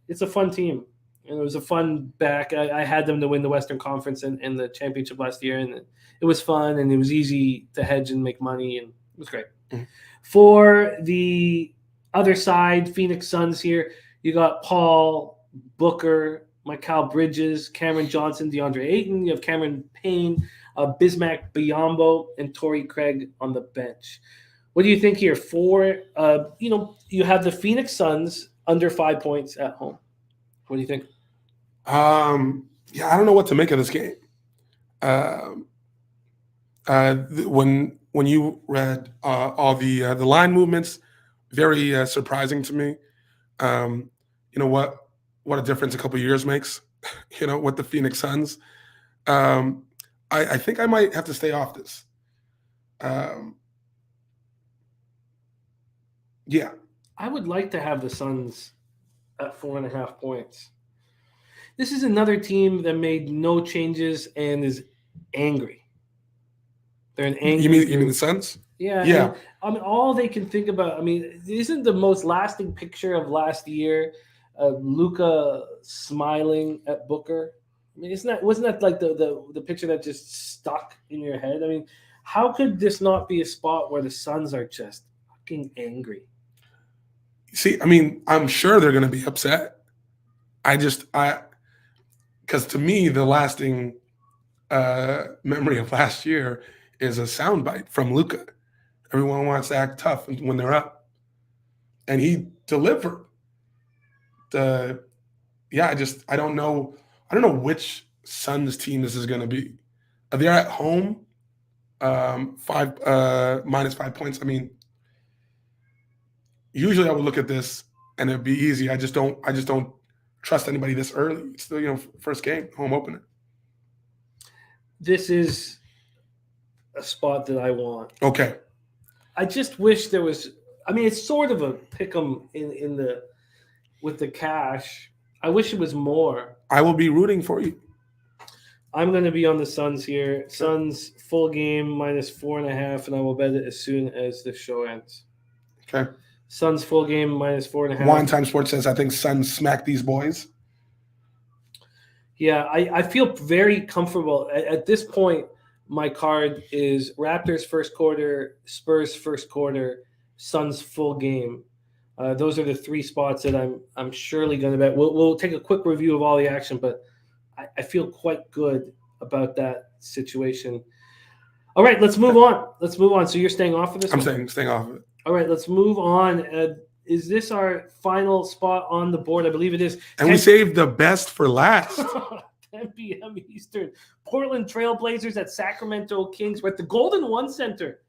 It's a fun team. And it was a fun back. I had them to win the Western Conference and the championship last year, and it was fun, and it was easy to hedge and make money, and it was great. Mm-hmm. For the other side, Phoenix Suns here, you got Paul, Booker, Mikal Bridges, Cameron Johnson, DeAndre Ayton. You have Cameron Payne, Bismack Biyombo, and Torrey Craig on the bench. What do you think here? You have the Phoenix Suns under 5 points at home. What do you think? I don't know what to make of this game. When you read all the line movements, very surprising to me. What a difference a couple of years makes. With the Phoenix Suns. I think I might have to stay off this. Yeah, I would like to have the Suns at 4.5 points. This is another team that made no changes and is angry. They're an angry. You mean the Suns? Yeah. Yeah. I mean, all they can think about. I mean, isn't the most lasting picture of last year Luka smiling at Booker? I mean, wasn't that like the picture that just stuck in your head? I mean, how could this not be a spot where the Suns are just fucking angry? See, I mean, I'm sure they're going to be upset. Because to me, the lasting memory of last year is a soundbite from Luka. Everyone wants to act tough when they're up, and he delivered. I don't know which Suns team this is going to be. They're at home, -5 points. I mean, usually I would look at this and it'd be easy. I just don't trust anybody this early. It's still, first game, home opener. This is a spot that I want. Okay. I just wish there was. I mean, it's sort of a pick 'em with the cash. I wish it was more. I will be rooting for you. I'm going to be on the Suns here. Suns full game -4.5, and I will bet it as soon as the show ends. Okay. Suns full game -4.5. Wine Time Sports says, I think Suns smack these boys. Yeah, I feel very comfortable. At this point, my card is Raptors first quarter, Spurs first quarter, Suns full game. Those are the three spots that I'm surely going to bet. We'll take a quick review of all the action, but I feel quite good about that situation. All right, let's move on. So you're staying off of this? I'm staying off of it. All right, let's move on. Is this our final spot on the board? I believe it is. And we saved the best for last. 10 p.m. Eastern. Portland Trailblazers at Sacramento Kings. We're at the Golden One Center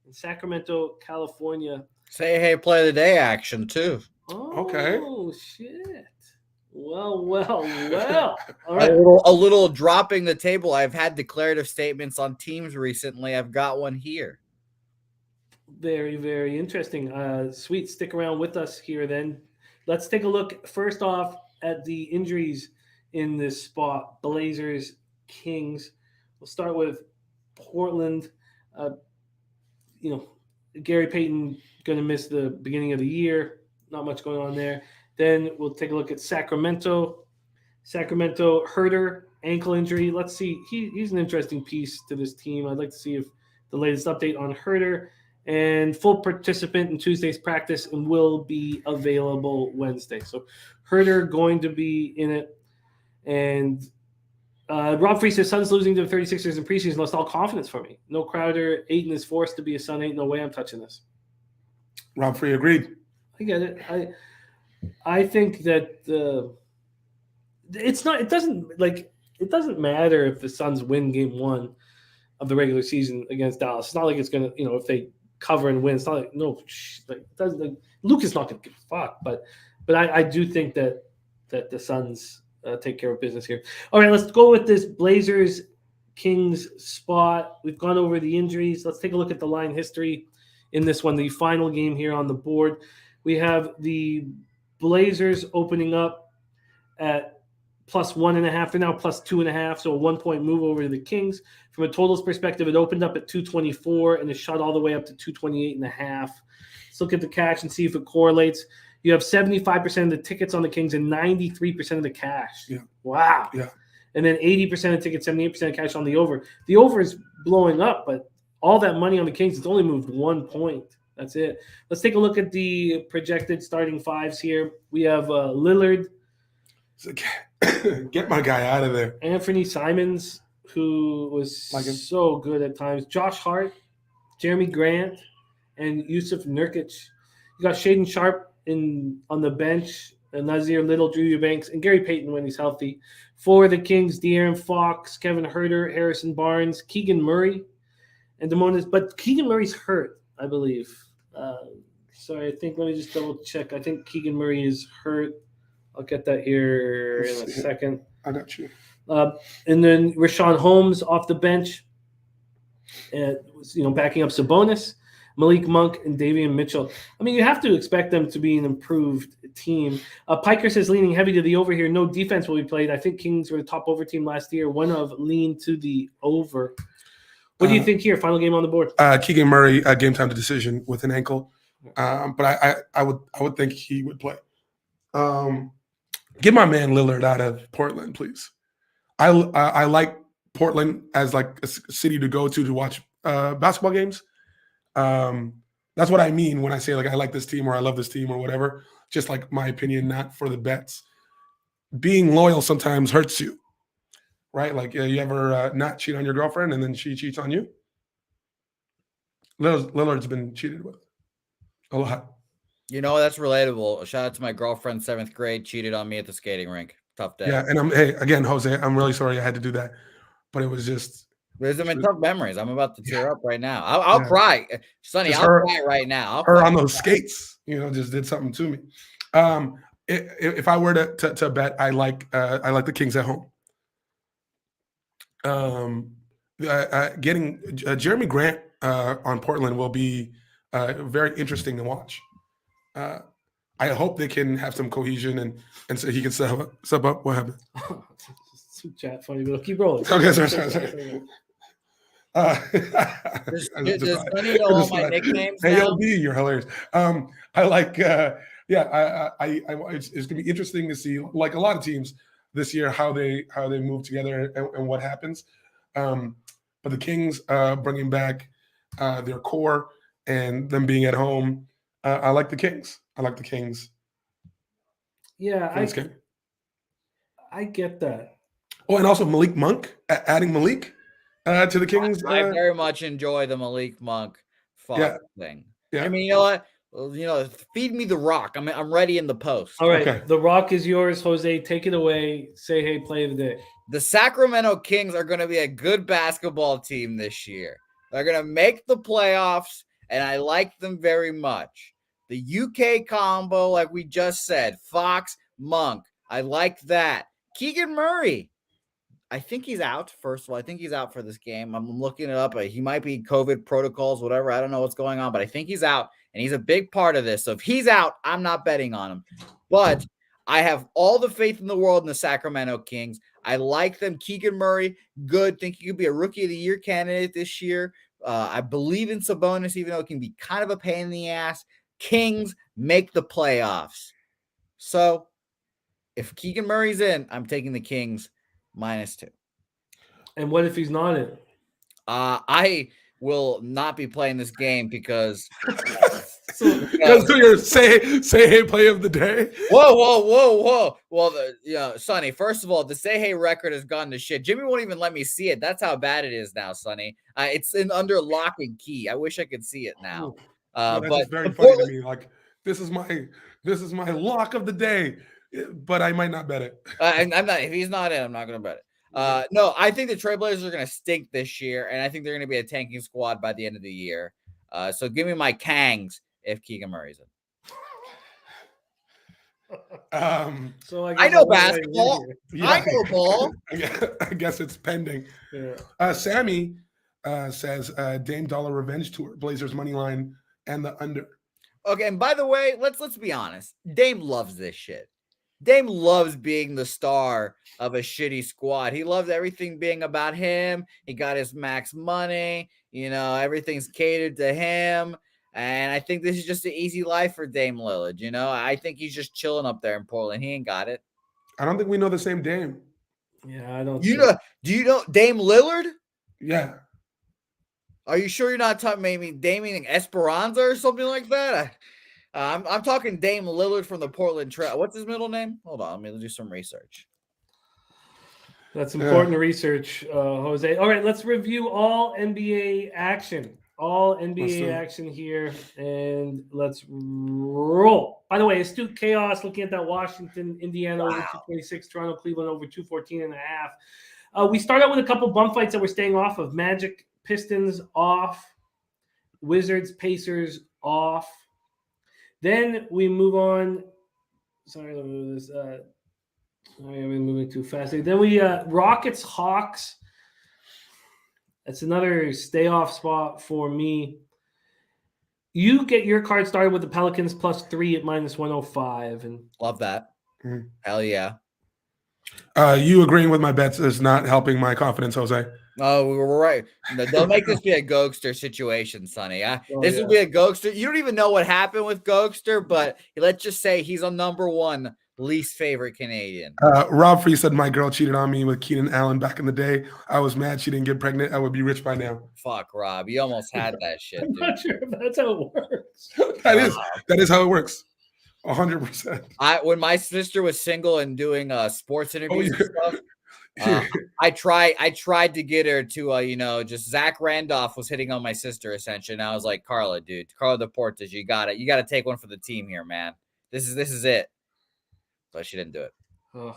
in Sacramento, California. Say hey, play of the day action too. Oh, okay. Shit. Well. All right. A little dropping the table. I've had declarative statements on teams recently. I've got one here. Very, very interesting. Sweet. Stick around with us here then. Let's take a look first off at the injuries in this spot. Blazers, Kings. We'll start with Portland. Gary Payton going to miss the beginning of the year. Not much going on there. Then we'll take a look at Sacramento. Herter, ankle injury. Let's see. He's an interesting piece to this team. I'd like to see if the latest update on Herter. And full participant in Tuesday's practice and will be available Wednesday. So Herter going to be in it. And Rob Free says, Suns losing to the 36ers in preseason lost all confidence for me. No Crowder. Ayton is forced to be a Sun. Ain't no way I'm touching this. Rob Free agreed. I get it. I think that it doesn't matter if the Suns win game 1 of the regular season against Dallas. It's not like it's going to, if they cover and win, it's not like, Luke is not going to give a fuck. But I do think that the Suns take care of business here. All right, let's go with this Blazers Kings spot. We've gone over the injuries. Let's take a look at the line history in this one, the final game here on the board. We have the Blazers opening up at +1.5. They're now +2.5, so a 1-point move over to the Kings. From a totals perspective, it opened up at 224 and it shot all the way up to 228.5. Let's look at the cash and see if it correlates. You have 75% of the tickets on the Kings and 93% of the cash. Yeah. Wow. Yeah. And then 80% of tickets, 78% of cash on the over. The over is blowing up, but all that money on the Kings, it's only moved 1 point. That's it. Let's take a look at the projected starting fives here. We have Lillard. Get my guy out of there. Anthony Simons, who was so good at times. Josh Hart, Jeremy Grant, and Yusuf Nurkic. You got Shaden Sharp on the bench, and Nazir Little, Drew Eubanks, and Gary Payton when he's healthy. For the Kings, De'Aaron Fox, Kevin Herter, Harrison Barnes, Keegan Murray, and Demonis. But Keegan Murray's hurt, I believe. Sorry, I think, let me just double check. I think Keegan Murray is hurt. I'll get that here in a second. I got you. And then Rashawn Holmes off the bench, backing up Sabonis, Malik Monk, and Davion Mitchell. I mean, you have to expect them to be an improved team. Piker says leaning heavy to the over here. No defense will be played. I think Kings were the top over team last year. One of lean to the over. What do you think here? Final game on the board. Keegan Murray, game time decision with an ankle. But I would think he would play. Get my man Lillard out of Portland, please. I like Portland as like a city to go to watch basketball games. That's what I mean when I say like I like this team or I love this team or whatever. Just like my opinion, not for the bets. Being loyal sometimes hurts you, right? Like you ever not cheat on your girlfriend and then she cheats on you? Lillard's been cheated with a lot. You know, that's relatable. A shout out to my girlfriend, 7th grade, cheated on me at the skating rink. Tough day. Yeah, and again, Jose, I'm really sorry I had to do that, but it was just. There's some tough memories. I'm about to tear up right now. I'll cry, Sonny. I'll cry right now. Her on those skates, just did something to me. If I were to bet, I like the Kings at home. Getting Jeremy Grant on Portland will be very interesting to watch. I hope they can have some cohesion and so he can sub up. What happened? Chat funny, but keep rolling. Okay, sorry. Does Sonny know all my nicknames now? ALB, you're hilarious. I like, it's gonna be interesting to see, like a lot of teams this year, how they move together and what happens. But the Kings bringing back their core and them being at home. I like the Kings. Yeah, I get that. Oh, and also Malik Monk, adding Malik to the Kings. I very much enjoy the Malik Monk thing. Yeah. I mean, you know what? Feed me the rock. I'm ready in the post. All right, Okay. The rock is yours, Jose. Take it away. Say hey, play of the day. The Sacramento Kings are going to be a good basketball team this year. They're going to make the playoffs, and I like them very much. The UK combo, like we just said, Fox, Monk. I like that. Keegan Murray. I think he's out, first of all. I think he's out for this game. I'm looking it up. He might be COVID protocols, whatever. I don't know what's going on, but I think he's out, and he's a big part of this. So if he's out, I'm not betting on him. But I have all the faith in the world in the Sacramento Kings. I like them. Keegan Murray, good. Think he could be a Rookie of the Year candidate this year. I believe in Sabonis, even though it can be kind of a pain in the ass. Kings make the playoffs. So if Keegan Murray's in, I'm taking the Kings -2. And what if he's not in? I will not be playing this game because Let's do your say hey play of the day. Whoa. Well, Sonny, first of all, the say hey record has gone to shit. Jimmy won't even let me see it. That's how bad it is now, Sonny. It's under lock and key. I wish I could see it now. That's but just very funny to me. Like this is my lock of the day, but I might not bet it. And I'm not. If he's not in, I'm not going to bet it. No, I think the Trailblazers are going to stink this year, and I think they're going to be a tanking squad by the end of the year. So give me my Kangs if Keegan Murray's in. So I know basketball. Yeah. I know ball. I guess it's pending. Yeah. Sammy says Dame Dollar Revenge Tour, Blazers money line and the under. Okay, and by the way, let's be honest. Dame loves this shit. Dame loves being the star of a shitty squad. He loves everything being about him. He got his max money. Everything's catered to him. And I think this is just an easy life for Dame Lillard. I think he's just chilling up there in Portland. He ain't got it. I don't think we know the same Dame. Yeah, I don't. Do you know Dame Lillard? Yeah. Are you sure you're not talking maybe Damian Esperanza or something like that? I'm talking Dame Lillard from the Portland Trail. What's his middle name? Hold on, let me do some research. That's important research, Jose. All right, let's review all NBA action. All NBA action here, and let's roll. By the way, Astute Chaos looking at that Washington, Indiana over 226, Toronto, Cleveland over 214.5. We start out with a couple bump fights that we're staying off of. Magic, Pistons off. Wizards, Pacers off. Then we move on. Sorry, let me move this. Sorry, I'm moving too fast. Then we Rockets, Hawks. That's another stay off spot for me. You get your card started with the Pelicans +3 at -105, and love that. Hell yeah. You agreeing with my bets is not helping my confidence, Jose. Oh, we were right. No, don't make this be a Gokster situation, Sonny. This will be a Gokster. You don't even know what happened with Gokster, but let's just say he's a number one least favorite Canadian. Rob Free said my girl cheated on me with Keenan Allen back in the day. I was mad she didn't get pregnant. I would be rich by now. Fuck, Rob. You almost had that shit, I'm dude. not sure if that's how it works. That is how it works. 100%. When my sister was single and doing sports interviews and stuff, Yeah. I tried to get her to just Zach Randolph was hitting on my sister essentially, and I was like, Carla Deportes, you got to take one for the team here, man. This is it. But she didn't do it. Oh,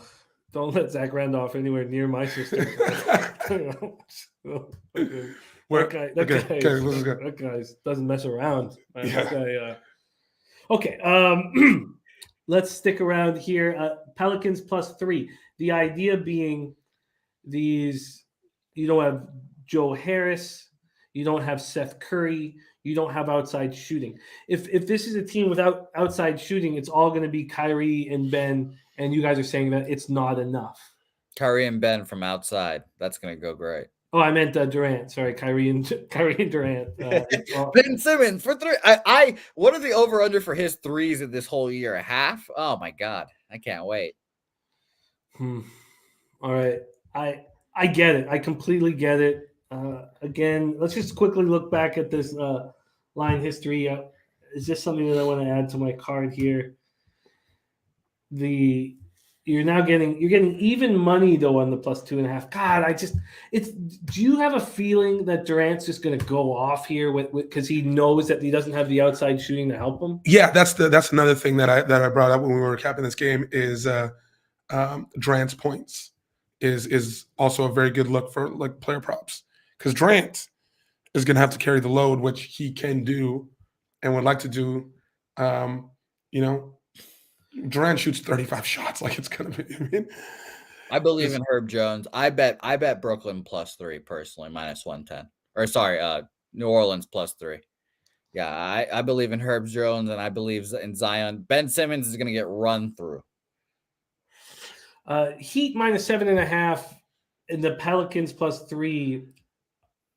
don't let Zach Randolph anywhere near my sister. That guy doesn't mess around. Yeah. Okay. Let's stick around here. Pelicans +3. The idea being these, you don't have Joe Harris, you don't have Seth Curry, you don't have outside shooting. If this is a team without outside shooting, it's all going to be Kyrie and Ben, and you guys are saying that it's not enough. Kyrie and Ben from outside. That's going to go great. Oh, I meant Durant. Sorry, Kyrie and Durant. Ben Simmons for 3. What are the over/under for his threes in this whole year? A half? Oh my god, I can't wait. All right, I get it. I completely get it. Again, let's just quickly look back at this line history. Is this something that I want to add to my card here? You're getting even money though on the +2.5. God, do you have a feeling that Durant's just going to go off here because he knows that he doesn't have the outside shooting to help him? Yeah, that's another thing that I brought up when we were capping this game is Durant's points is also a very good look for like player props, because Durant is going to have to carry the load, which he can do and would like to do. Durant shoots 35 shots like it's going to be. I mean, I believe in Herb Jones. I bet Brooklyn +3 personally, -110. Or sorry, New Orleans +3. Yeah, I believe in Herb Jones, and I believe in Zion. Ben Simmons is going to get run through. Heat -7.5 and the Pelicans +3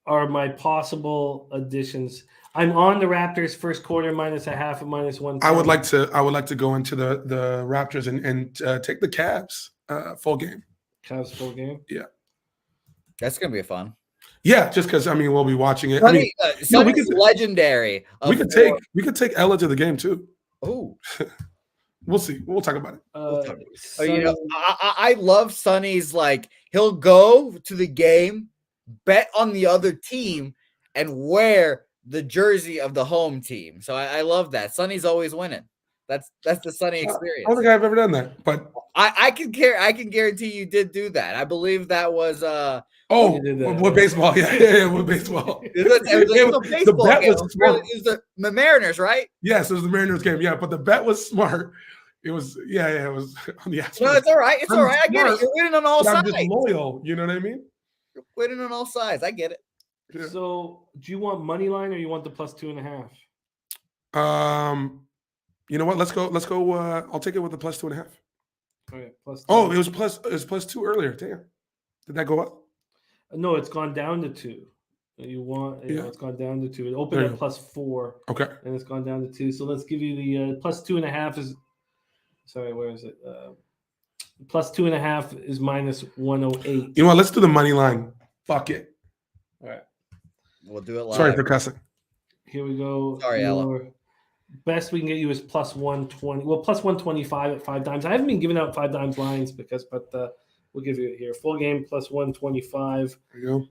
are my possible additions. I'm on the Raptors first quarter -0.5 and -1. I would like to go into the Raptors and take the Cavs full game. Cavs full game. Yeah, that's gonna be fun. Yeah, just because we'll be watching it. Sonny's legendary. We could take Ella to the game too. Oh, we'll see. We'll talk about it. I love Sonny's, like, he'll go to the game, bet on the other team, and wear the jersey of the home team. So I love that. Sonny's always winning. That's the Sonny experience. I don't think I've ever done that, but I can guarantee you did do that. I believe that was with baseball. Yeah, with baseball. The bet was smart. It was the Mariners, right? Yes, it was the Mariners game. Yeah, but the bet was smart. It was it was on the Astros. No, it's all right. It's all right. I get it. You're winning on all sides. I'm just loyal. You know what I mean? You're winning on all sides. I get it. Yeah. So, do you want money line or you want the +2.5? You know what? Let's go. I'll take it with the +2.5. Okay, +2. Oh, it was +2 earlier. Damn. Did that go up? No, it's gone down to 2. It's gone down to 2. It opened at +4. Okay. And it's gone down to 2. So let's give you the +2.5 is. Sorry, where is it? +2.5 is -108. You know what? Let's do the money line. Fuck it. All right. We'll do it live. Sorry for cussing. Here we go. Sorry, Ella. Best we can get you is +120. Well, +125 at 5 dimes. I haven't been giving out 5 dimes lines but we'll give you it here. Full game +125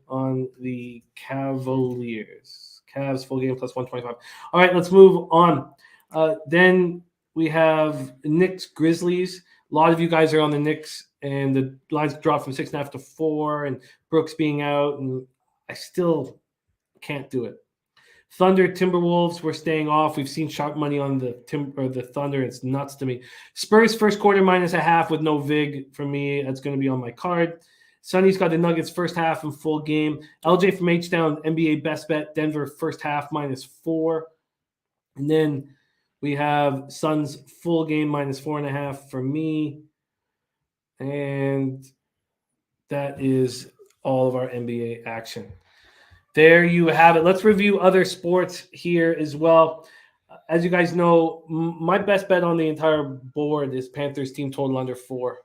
on the Cavaliers. Cavs full game +125. All right, let's move on. Then we have Knicks Grizzlies. A lot of you guys are on the Knicks, and the lines dropped from 6.5 to 4, and Brooks being out, and I still can't do it. Thunder Timberwolves, we're staying off. We've seen sharp money on the Thunder. It's nuts to me. Spurs first quarter -0.5 with no vig for me. That's going to be on my card. Sonny's got the Nuggets first half and full game. LJ from H-Town, NBA best bet. Denver first half -4. And then we have Suns full game -4.5 for me. And that is all of our NBA action. There you have it. Let's review other sports here as well. As you guys know, my best bet on the entire board is Panthers team total under 4.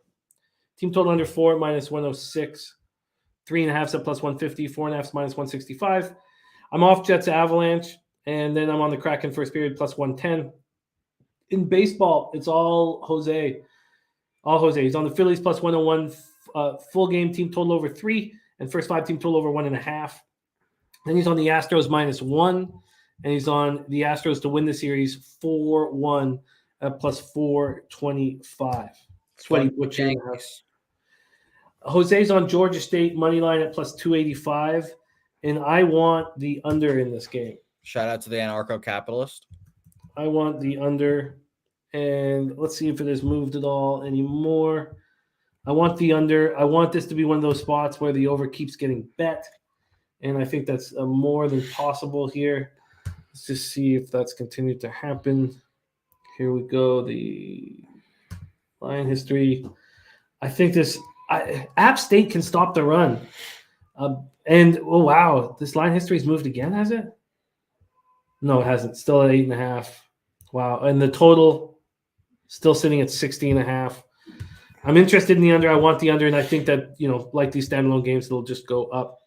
Team total under 4 minus 106. 3.5 at plus 150. 4.5 minus 165. I'm off Jets Avalanche, and then I'm on the Kraken first period plus 110. In baseball, it's all Jose. All Jose. He's on the Phillies plus 101. Full game team total over 3, and first 5 team total over 1.5. Then he's on the Astros minus 1, and he's on the Astros to win the series 4-1 at plus 425. Sweaty Butcher in the house. Jose's on Georgia State money line at plus 285, and I want the under in this game. Shout out to the anarcho-capitalist. I want the under, and let's see if it has moved at all anymore. I want the under. I want this to be one of those spots where the over keeps getting bet, and I think that's more than possible here. Let's just see if that's continued to happen. Here we go. The line history. I think this App State can stop the run. And, oh, wow, this line history has moved again, has it? No, it hasn't. Still at 8.5. Wow. And the total still sitting at 60.5. I'm interested in the under. I want the under, and I think that, like these standalone games, it'll just go up.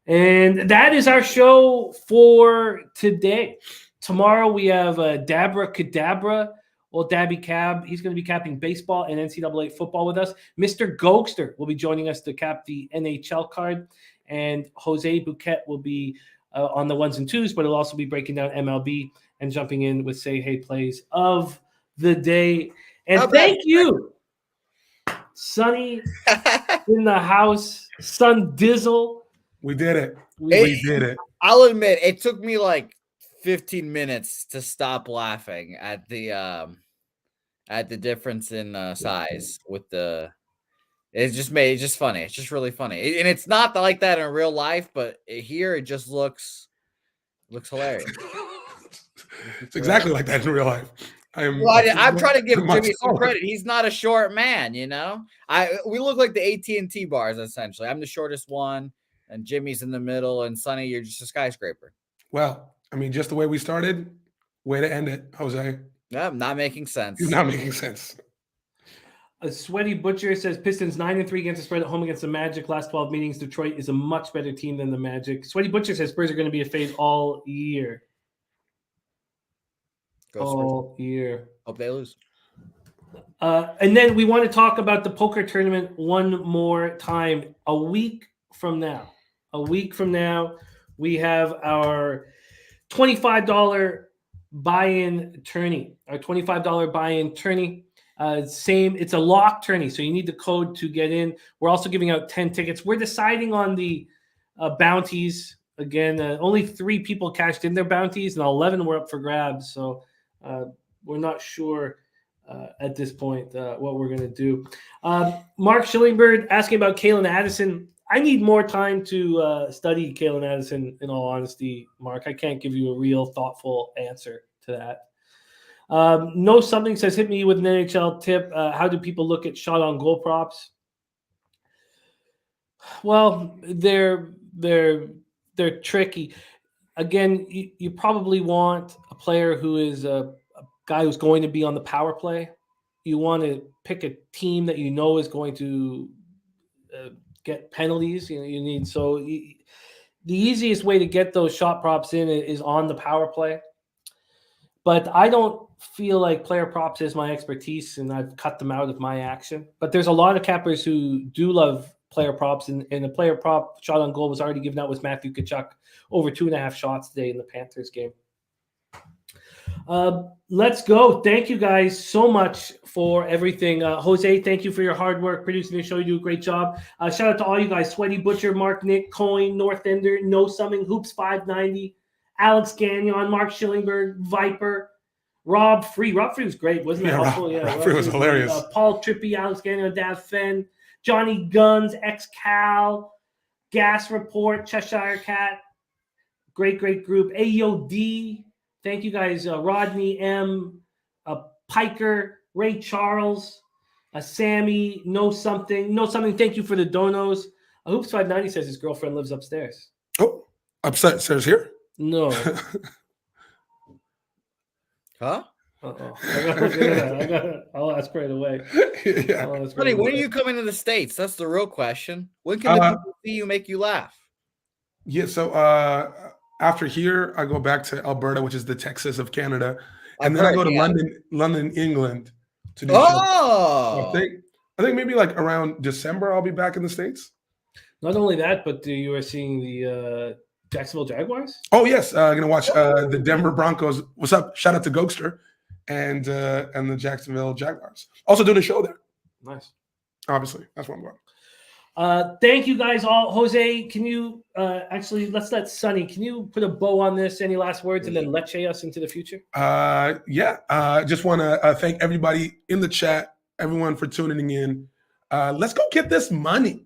And that is our show for today. Tomorrow we have Dabra Kadabra, or Dabby Cab. He's going to be capping baseball and NCAA football with us. Mr. Gokster will be joining us to cap the NHL card. And Jose Bouquett will be on the ones and twos, but he'll also be breaking down MLB and jumping in with Say Hey plays of the day. And thank you, Sonny in the house, Sun Dizzle. We did it. We did it. I'll admit, it took me like 15 minutes to stop laughing at the difference in size with the. It's just funny. It's just really funny, and it's not like that in real life, but here it just looks hilarious. It's exactly like that in real life. I'm trying to give Jimmy some credit. He's not a short man, we look like the AT&T bars essentially. I'm the shortest one, and Jimmy's in the middle, and Sonny, you're just a skyscraper. Well, I mean, just the way we started, way to end it, Jose. Yeah, not making sense. It's not making sense. A Sweaty Butcher says Pistons 9-3 against the spread at home against the Magic. Last 12 meetings, Detroit is a much better team than the Magic. Sweaty Butcher says Spurs are going to be a fade all year. All year. Hope they lose. And then we want to talk about the poker tournament one more time. A week from now, we have our $25 buy-in tourney. It's a lock tourney, so you need the code to get in. We're also giving out 10 tickets. We're deciding on the bounties. Again, only 3 people cashed in their bounties, and 11 were up for grabs. So we're not sure at this point what we're going to do. Mark Schillingberg asking about Kalen Addison. I need more time to study Kalen Addison, in all honesty, Mark. I can't give you a real thoughtful answer to that. No Something says, hit me with an NHL tip. How do people look at shot on goal props? Well, they're tricky. Again, you probably want a player who is a guy who's going to be on the power play. You want to pick a team that you know is going to get penalties. The easiest way to get those shot props in is on the power play. But I don't feel like player props is my expertise, and I've cut them out of my action. But there's a lot of cappers who do love player props, and the player prop shot on goal was already given out with Matthew Tkachuk, over 2.5 shots today in the Panthers game. Let's go. Thank you guys so much for everything. Jose, thank you for your hard work producing the show. You do a great job. Shout out to all you guys: Sweaty Butcher, Mark, Nick, Coyne, Northender, No Summing, Hoops 590, Alex Gagnon, Mark Schillingberg, Viper, Rob Free. Rob Free was great, wasn't it? Rob Free was hilarious. Paul Trippy, Alex Gagnon, Dav Fenn, Johnny Guns, X-Cal, Gas Report, Cheshire Cat. Great group. AOD. Thank you guys. Rodney M. Piker, Ray Charles, Sammy, Know Something. Thank you for the donos. Hoops 590 says his girlfriend lives upstairs. Oh, upstairs here? No. Huh? I'll ask right away. Yeah. Honey, when are you coming to the States? That's the real question. When can the people see you make you laugh? Yeah, so after here, I go back to Alberta, which is the Texas of Canada. And then I go to London, England to do shows. Oh! So I think maybe like around December, I'll be back in the States. Not only that, but you are seeing the Jacksonville Jaguars? Oh, yes. I'm going to watch the Denver Broncos. What's up? Shout out to Gokster and the Jacksonville Jaguars. Also doing a show there. Nice. Obviously. That's what I'm going. Thank you guys all. Jose, can you actually let's let Sonny, can you put a bow on this? Any last words and then let's us into the future? Just want to thank everybody in the chat, everyone for tuning in. Let's go get this money.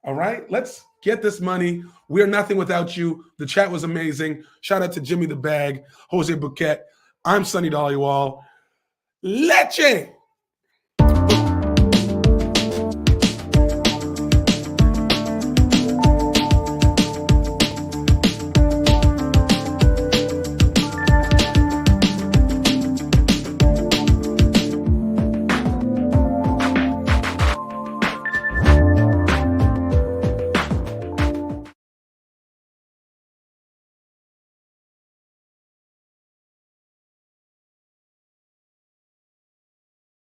All right, let's get this money. We are nothing without you. The chat was amazing. Shout out to Jimmy the Bag, Jose Bouquett. I'm Sonny Dollywall. Leche!